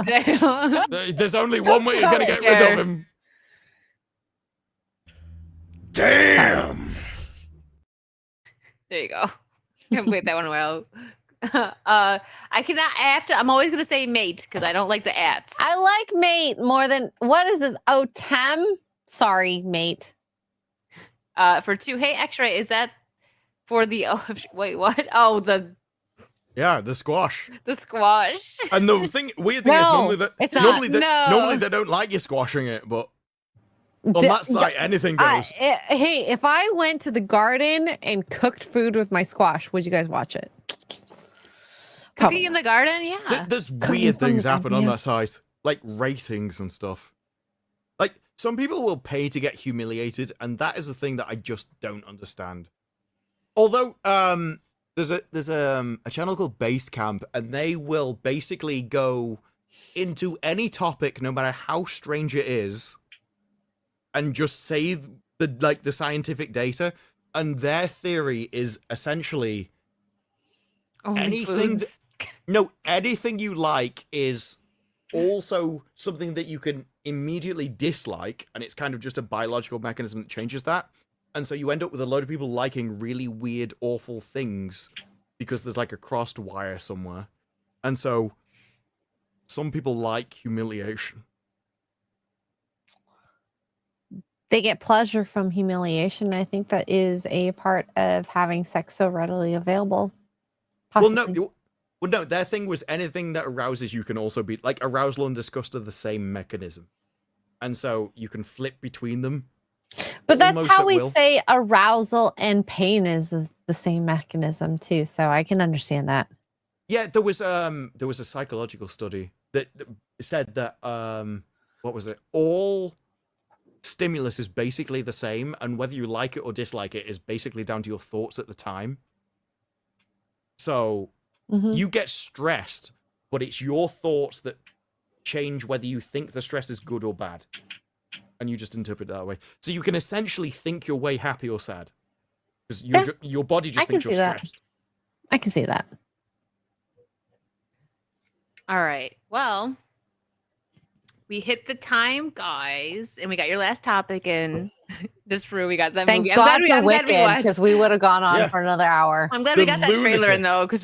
Damn. There's only one way you're gonna get rid of him. Damn. There you go. Can't wait that one well. I'm always gonna say mate because I don't like the ats. I like mate more than what is this? Oh, Tem? Sorry, mate. For 2, hey X-ray, is that for the wait, what? Oh, the squash. The squash. And the weird thing is normally they don't like you squashing it, but on that site anything goes. Hey, if I went to the garden and cooked food with my squash, would you guys watch it? Cooking in the garden, yeah. There's weird things happen on that site, like ratings and stuff. Like some people will pay to get humiliated, and that is the thing that I just don't understand. Although there's a channel called Basecamp, and they will basically go into any topic, no matter how strange it is, and just say the scientific data, and their theory is essentially anything you like is also something that you can immediately dislike, and it's kind of just a biological mechanism that changes that. And so you end up with a load of people liking really weird, awful things because there's like a crossed wire somewhere. And so some people like humiliation. They get pleasure from humiliation. I think that is a part of having sex so readily available. Possibly. Well, no, their thing was anything that arouses you can also be like arousal and disgust are the same mechanism. And so you can flip between them. But that's how we say arousal and pain is the same mechanism too. So I can understand that. Yeah, there was a psychological study that said that what was it? All stimulus is basically the same, and whether you like it or dislike it is basically down to your thoughts at the time. So you get stressed, but it's your thoughts that change whether you think the stress is good or bad. And you just interpret it that way. So you can essentially think your way happy or sad. Because your body just thinks you're stressed. I can see that. All right. Well, we hit the time, guys, and we got your last topic in. Disparu, we got that Thank movie. God for Wicked, because we would have gone on for another hour. I'm glad we got that trailer in, though, because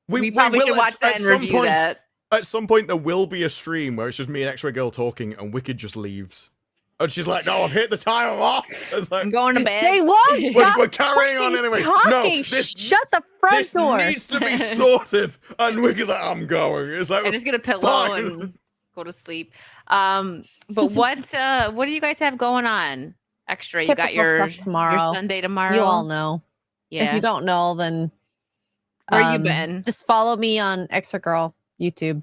we probably should watch that and review that. At some point, there will be a stream where it's just me and X-Ray Girl talking, and Wicked just leaves. And she's like, no, I've hit the time, I'm off. Like, I'm going to bed. They won't we're carrying on anyway. Talking. No, shut the front door. This needs to be sorted. And Wicked's like, I'm going. It's like, I'm just going to pillow and go to sleep. But what do you guys have going on? Extra, you got your Sunday tomorrow. You all know. Yeah. If you don't know, then where you been? Just follow me on Extra Girl YouTube.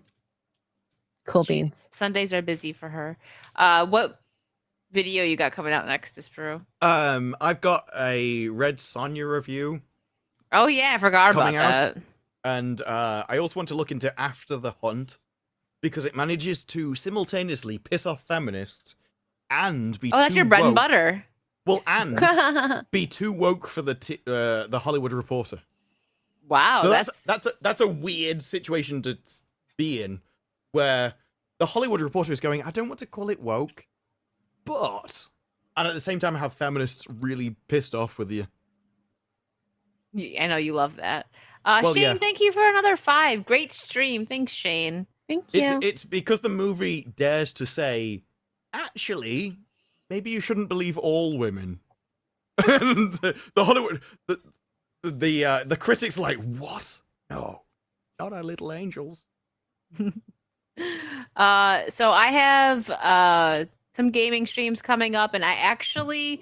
Cool beans. Sundays are busy for her. What video you got coming out next, Disparu? I've got a Red Sonja review. Oh yeah, I forgot about that. And I also want to look into After the Hunt, because it manages to simultaneously piss off feminists and be that's too your bread and woke. butter. Well, and be too woke for the Hollywood Reporter. Wow, so that's a weird situation to be in, where the Hollywood Reporter is going, I don't want to call it woke, but, and at the same time have feminists really pissed off with you. I know you love that. Well, Shane, yeah. thank you for another 5. Great stream. Thanks, Shane. Thank you. It's because the movie dares to say, actually, maybe you shouldn't believe all women. And the Hollywood, the critics are like, what? No, not our little angels. So I have some gaming streams coming up, and I actually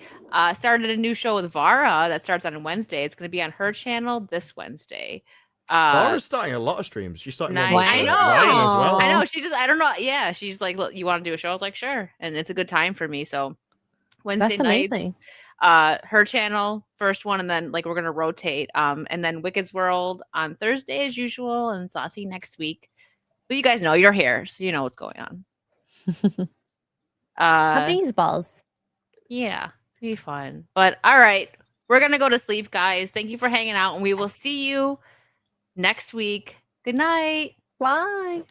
started a new show with Vara that starts on Wednesday. It's going to be on her channel this Wednesday. Vara's starting a lot of streams. She's starting one nice. with I know. Ryan as well. I know. She just, I don't know. Yeah, she's like, look, you want to do a show? I was like, sure. And it's a good time for me. So Wednesday nights, amazing. Her channel, first one, and then like we're gonna rotate. And then Wicked's World on Thursday as usual, and Saucy next week. But you guys know you're here, so you know what's going on. These balls. Yeah, it's gonna be fun. But all right, we're gonna go to sleep, guys. Thank you for hanging out, and we will see you next week. Good night. Bye.